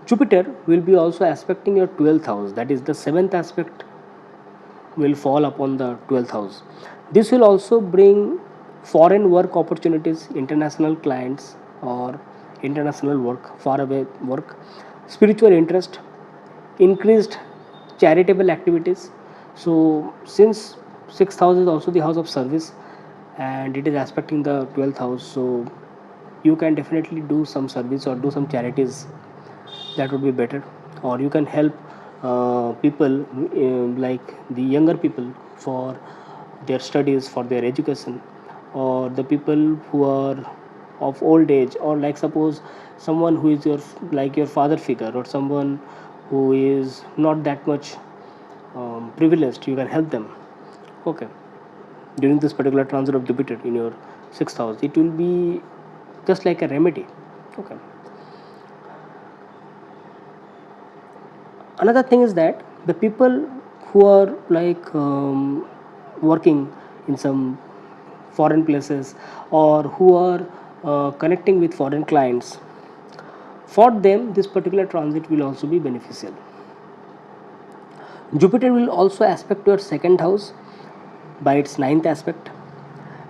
Jupiter will be also aspecting your 12th house, that is, the seventh aspect will fall upon the 12th house. This will also bring foreign work opportunities, international clients, or international work, far away work, spiritual interest, increased charitable activities. So, since 6th house is also the house of service and it is aspecting the 12th house, so you can definitely do some service or do some charities, that would be better. Or you can help people like the younger people for their studies, for their education, or the people who are of old age, or like suppose someone who is your like your father figure, or someone who is not that much privileged, you can help them. Okay, during this particular transit of Jupiter in your sixth house, it will be just like a remedy. Okay. Another thing is that the people who are like working in some foreign places, or who are connecting with foreign clients, for them this particular transit will also be beneficial. Jupiter will also aspect your second house by its ninth aspect.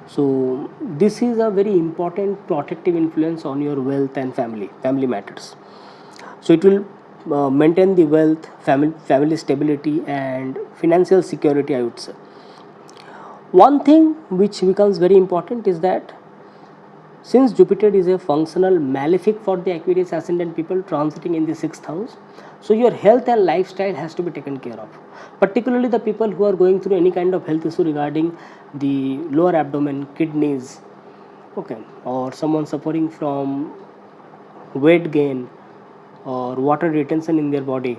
So this is a very important protective influence on your wealth and family matters. So it will maintain the wealth, family stability, and financial security, I would say. One thing which becomes very important is that since Jupiter is a functional malefic for the Aquarius ascendant people transiting in the sixth house, so your health and lifestyle has to be taken care of. Particularly the people who are going through any kind of health issue regarding the lower abdomen, kidneys, okay, or someone suffering from weight gain or water retention in their body,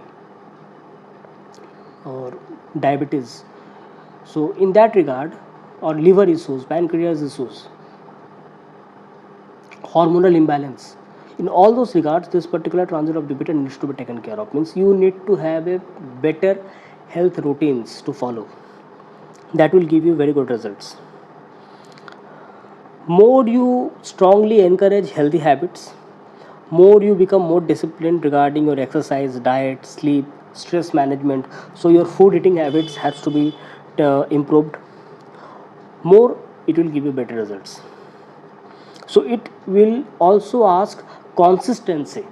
or diabetes. So in that regard, or liver issues, pancreas issues, hormonal imbalance, in all those regards this particular transit of Jupiter needs to be taken care of. Means you need to have a better health routines to follow, that will give you very good results. More you strongly encourage healthy habits, more you become more disciplined regarding your exercise, diet, sleep, stress management. So your food eating habits has to be improved, more it will give you better results. So it will also ask consistency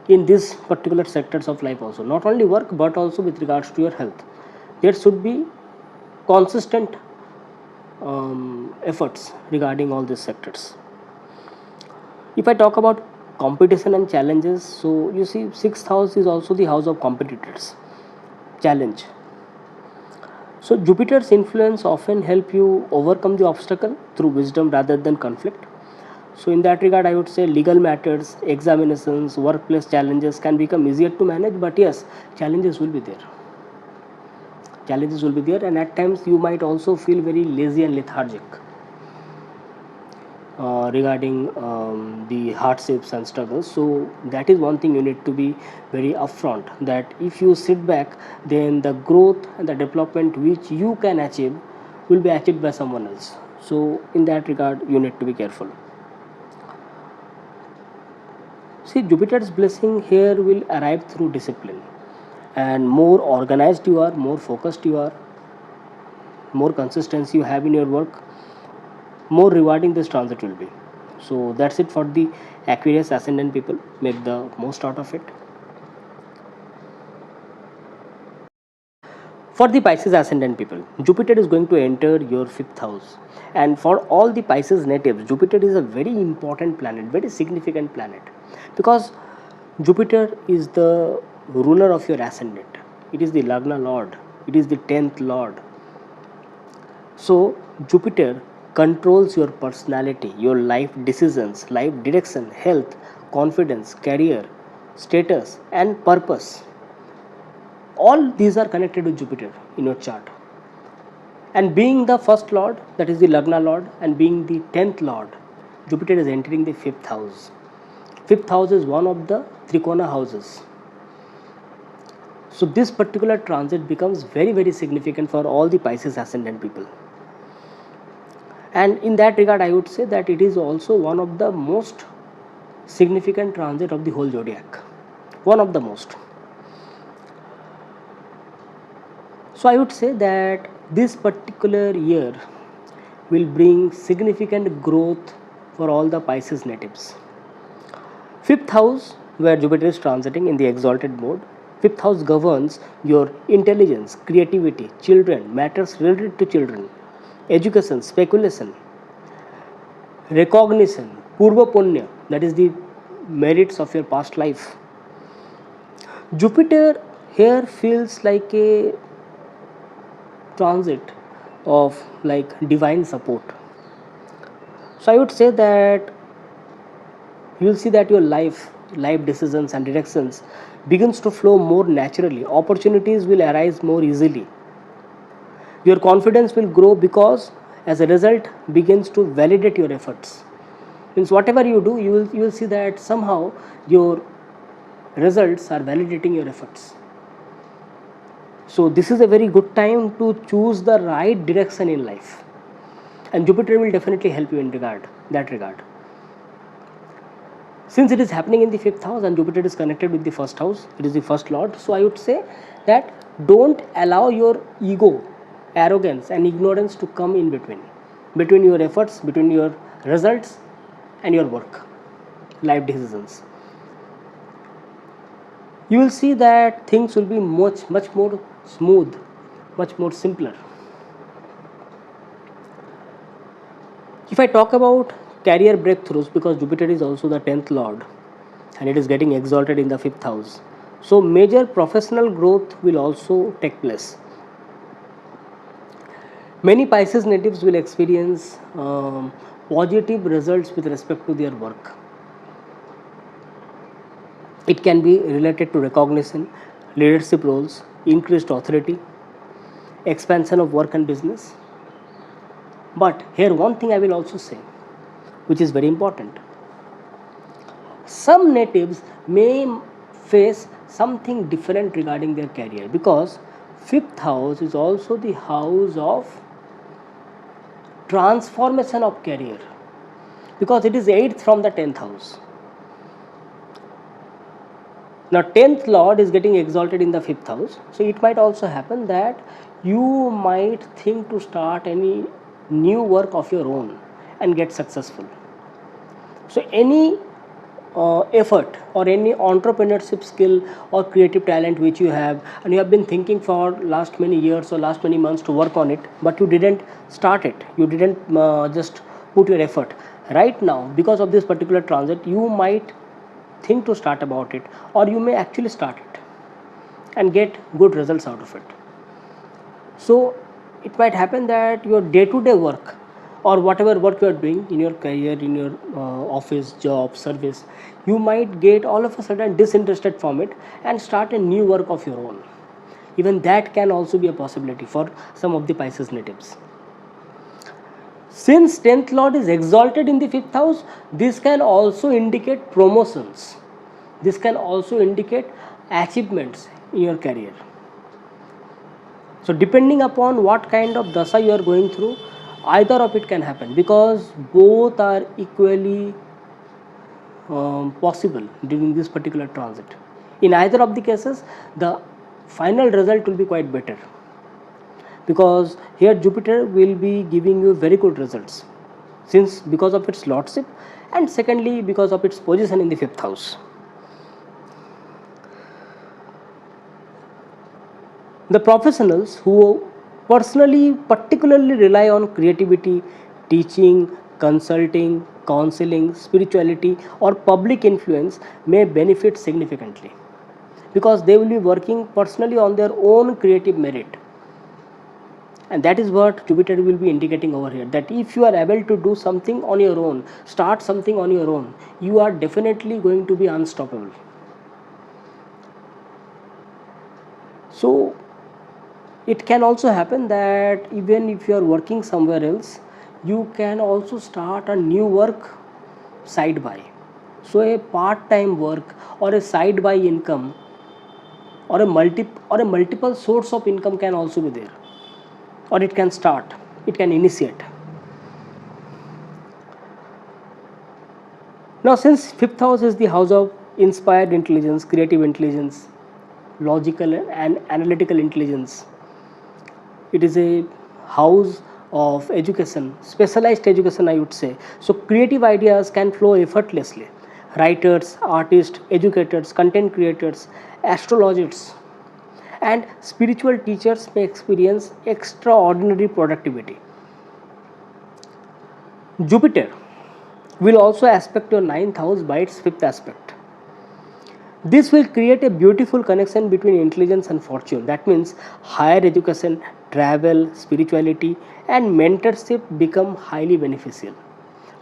in these particular sectors of life also, not only work but also with regards to your health. There should be consistent efforts regarding all these sectors. If I talk about competition and challenges, so you see sixth house is also the house of competitors, challenge. So Jupiter's influence often help you overcome the obstacle through wisdom rather than conflict. So in that regard, I would say legal matters, examinations, workplace challenges can become easier to manage, but yes, challenges will be there. Challenges will be there, and at times you might also feel very lazy and lethargic regarding the hardships and struggles. So that is one thing you need to be very upfront, that if you sit back, then the growth and the development which you can achieve will be achieved by someone else. So in that regard, you need to be careful. See, Jupiter's blessing here will arrive through discipline, and more organized you are, more focused you are, more consistency you have in your work, more rewarding this transit will be. So that's it for the Aquarius ascendant people. Make the most out of it. For the Pisces ascendant people, Jupiter is going to enter your fifth house. And for all the Pisces natives, Jupiter is a very important planet, very significant planet. Because Jupiter is the ruler of your ascendant. It is the Lagna Lord. It is the 10th Lord. So Jupiter controls your personality, your life decisions, life direction, health, confidence, career, status, and purpose. All these are connected with Jupiter in your chart. And being the first lord, that is the Lagna lord, and being the 10th lord, Jupiter is entering the fifth house. Fifth house is one of the Trikona houses. So this particular transit becomes very, very significant for all the Pisces ascendant people. And in that regard, I would say that it is also one of the most significant transit of the whole zodiac. One of the most. So I would say that this particular year will bring significant growth for all the Pisces natives. Fifth house, where Jupiter is transiting in the exalted mode, fifth house governs your intelligence, creativity, children, matters related to children, education, speculation, recognition, purva punya, that is the merits of your past life. Jupiter here feels like a transit of like divine support. So I would say that you will see that your life decisions and directions begins to flow more naturally. Opportunities will arise more easily. Your confidence will grow because as a result begins to validate your efforts. Means whatever you do, you will see that somehow your results are validating your efforts. So this is a very good time to choose the right direction in life, and Jupiter will definitely help you in that regard. Since it is happening in the fifth house and Jupiter is connected with the first house, it is the first lord. So I would say that don't allow your ego, arrogance, and ignorance to come in between your efforts, between your results, and your work, life decisions. You will see that things will be much more smooth, much more simpler. If I talk about career breakthroughs, because Jupiter is also the 10th lord and it is getting exalted in the 5th house, so major professional growth will also take place. Many Pisces natives will experience positive results with respect to their work. It can be related to recognition, leadership roles, increased authority, expansion of work and business. But here one thing I will also say, which is very important. Some natives may face something different regarding their career, because 5th house is also the house of transformation of career, because it is 8th from the 10th house. Now 10th lord is getting exalted in the 5th house, so it might also happen that you might think to start any new work of your own and get successful. So any effort or any entrepreneurship skill or creative talent which you have, and you have been thinking for last many years or last many months to work on it, but you didn't start it, you didn't just put your effort. Right now, because of this particular transit, you might think to start about it, or you may actually start it and get good results out of it. So it might happen that your day-to-day work or whatever work you are doing in your career, in your office, job, service, you might get all of a sudden disinterested from it and start a new work of your own. Even that can also be a possibility for some of the Pisces natives. Since 10th lord is exalted in the 5th house, this can also indicate promotions. This can also indicate achievements in your career. So depending upon what kind of dasa you are going through, either of it can happen, because both are equally possible during this particular transit. In either of the cases, the final result will be quite better, because here Jupiter will be giving you very good results, since because of its lordship, and secondly because of its position in the 5th house. The professionals who personally particularly rely on creativity, teaching, consulting, counseling, spirituality, or public influence may benefit significantly, because they will be working personally on their own creative merit. And that is what Jupiter will be indicating over here, that if you are able to do something on your own, start something on your own, you are definitely going to be unstoppable. So it can also happen that even if you are working somewhere else, you can also start a new work side by. So a part-time work or a side by income, or a multiple source of income can also be there, or it can start, it can initiate. Now, since 5th house is the house of inspired intelligence, creative intelligence, logical and analytical intelligence, it is a house of education, specialized education, I would say. So creative ideas can flow effortlessly. Writers, artists, educators, content creators, astrologers, and spiritual teachers may experience extraordinary productivity. Jupiter will also aspect your 9th house by its 5th aspect. This will create a beautiful connection between intelligence and fortune. That means higher education, travel, spirituality, and mentorship become highly beneficial.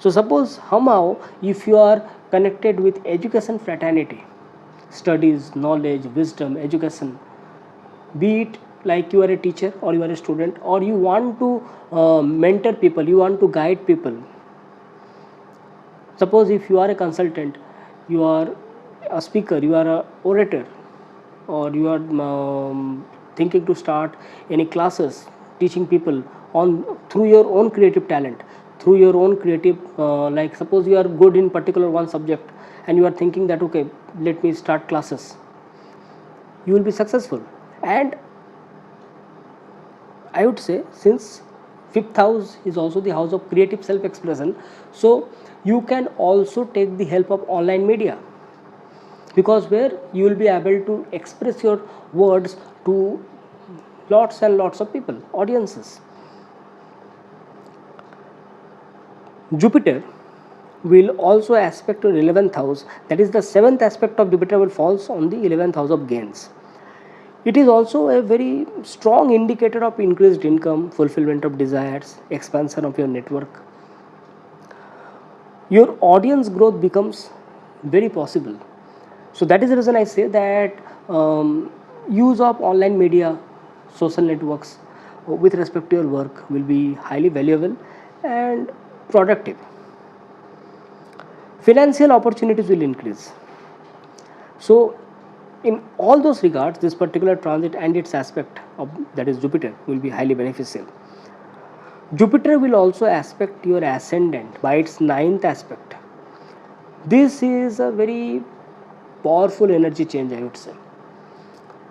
So suppose somehow if you are connected with education fraternity, studies, knowledge, wisdom, education, be it like you are a teacher or you are a student, or you want to mentor people, you want to guide people. Suppose if you are a consultant, you are a speaker, you are a orator, or you are thinking to start any classes teaching people on through your own creative talent, through your own creative like suppose you are good in particular one subject and you are thinking that okay, let me start classes, you will be successful. And I would say, since 5th house is also the house of creative self expression, so you can also take the help of online media, because where you will be able to express your words to lots and lots of people, audiences. Jupiter will also aspect your 11th house, that is the 7th aspect of Jupiter will falls on the 11th house of gains. It is also a very strong indicator of increased income, fulfillment of desires, expansion of your network. Your audience growth becomes very possible. So that is the reason I say that use of online media, social networks with respect to your work will be highly valuable and productive. Financial opportunities will increase. So in all those regards, this particular transit and its aspect of, that is Jupiter, will be highly beneficial. Jupiter will also aspect your ascendant by its 9th aspect. This is a very powerful energy change, I would say.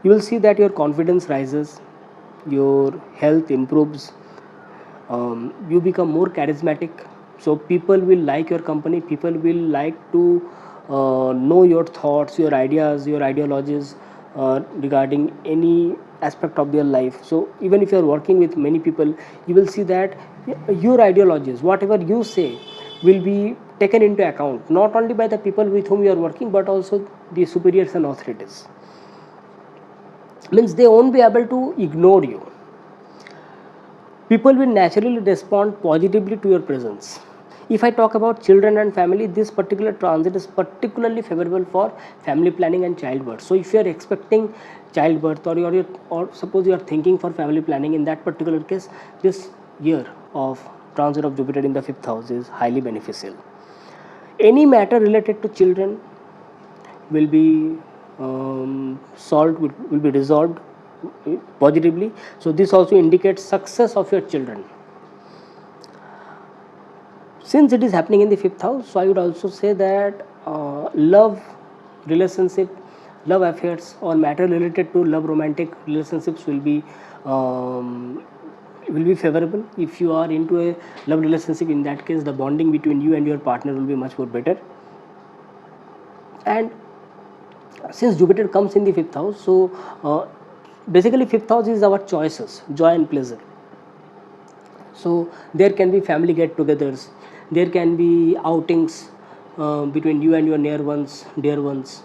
You will see that your confidence rises, your health improves, you become more charismatic. So people will like your company, people will like to know your thoughts, your ideas, your ideologies regarding any aspect of their life. So even if you are working with many people, you will see that your ideologies, whatever you say, will be taken into account, not only by the people with whom you are working, but also the superiors and authorities. Means they won't be able to ignore you. People will naturally respond positively to your presence. If I talk about children and family, this particular transit is particularly favorable for family planning and childbirth. So if you are expecting childbirth, or suppose you are thinking for family planning, in that particular case, this year of transit of Jupiter in the 5th house is highly beneficial. Any matter related to children will be solved, will be resolved positively. So this also indicates success of your children. Since it is happening in the 5th house, so I would also say that love relationship, love affairs, or matter related to love, romantic relationships um, will be favorable. If you are into a love relationship, in that case the bonding between you and your partner will be much more better. And since Jupiter comes in the 5th house, so basically 5th house is our choices, joy and pleasure. So there can be family get-togethers, there can be outings between you and your near ones, dear ones.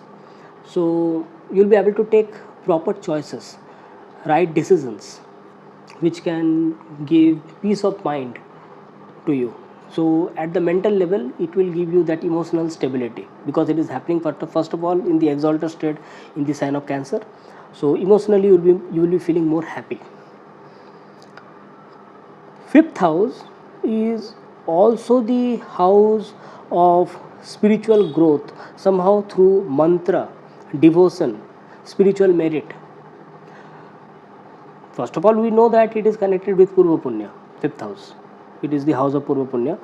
So you'll be able to take proper choices, right decisions, which can give peace of mind to you. So at the mental level, it will give you that emotional stability, because it is happening first of all in the exalted state in the sign of Cancer. So emotionally you will be feeling more happy. 5th house is also the house of spiritual growth, somehow through mantra, devotion, spiritual merit. First of all, we know that it is connected with Purva Punya, 5th house. It is the house of Purva Punya.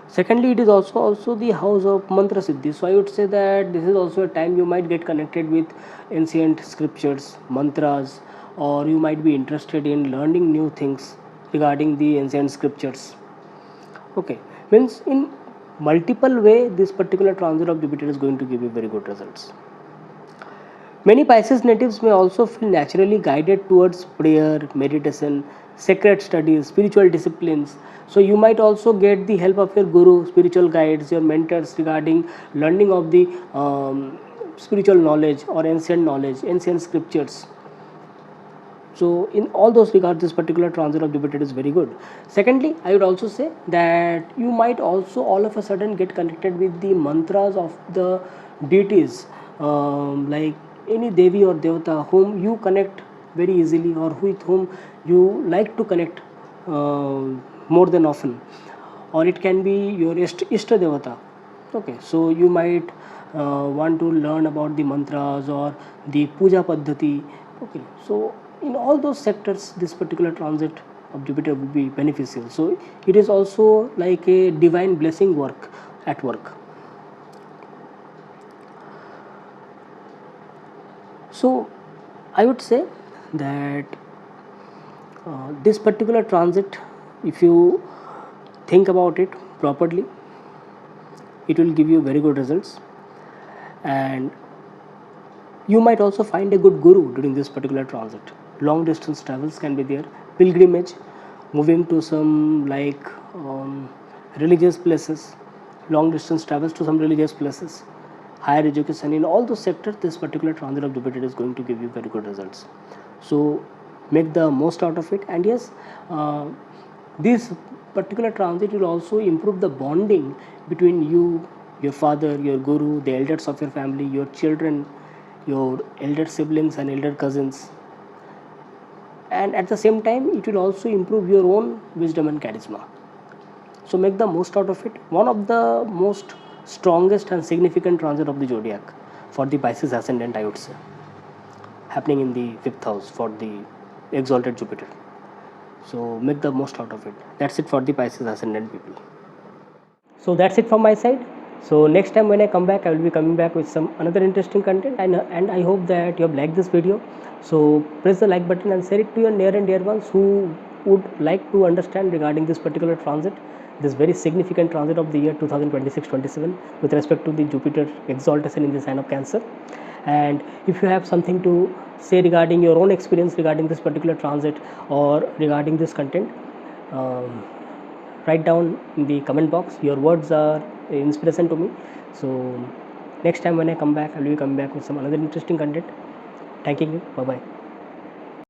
Secondly, it is also the house of Mantra Siddhi. So I would say that this is also a time you might get connected with ancient scriptures, mantras, or you might be interested in learning new things regarding the ancient scriptures. Okay, means in multiple way, this particular transit of Jupiter is going to give you very good results. Many Pisces natives may also feel naturally guided towards prayer, meditation, sacred studies, spiritual disciplines. So you might also get the help of your guru, spiritual guides, your mentors regarding learning of the spiritual knowledge or ancient knowledge, ancient scriptures. So in all those regards, this particular transit of Jupiter is very good. Secondly, I would also say that you might also all of a sudden get connected with the mantras of the deities, like any Devi or Devata whom you connect very easily, or with whom you like to connect more than often, or it can be your Ishta Devata. Okay, so you might want to learn about the mantras or the puja paddhati. Okay, so in all those sectors, this particular transit of Jupiter will be beneficial. So it is also like a divine blessing work at work. So I would say that this particular transit, if you think about it properly, it will give you very good results. And you might also find a good guru during this particular transit. Long distance travels can be there, pilgrimage, moving to some like religious places, long distance travels to some religious places, higher education. In all those sectors, this particular transit of Jupiter is going to give you very good results. So make the most out of it. And yes, this particular transit will also improve the bonding between you, your father, your guru, the elders of your family, your children, your elder siblings and elder cousins. And at the same time, it will also improve your own wisdom and charisma. So make the most out of it. One of the most strongest and significant transit of the zodiac for the Pisces ascendant, I would say, happening in the 5th house for the exalted Jupiter. So make the most out of it. That's it for the Pisces ascendant people. So that's it from my side. So next time when I come back, I will be coming back with some another interesting content, and I hope that you have liked this video. So press the like button and share it to your near and dear ones who would like to understand regarding this particular transit, this very significant transit of the year 2026-27 with respect to the Jupiter exaltation in the sign of Cancer. And if you have something to say regarding your own experience regarding this particular transit or regarding this content, write down in the comment box. Your words are inspiration to me. So next time when I come back, I will be coming back with some another interesting content. Thanking you. Bye bye.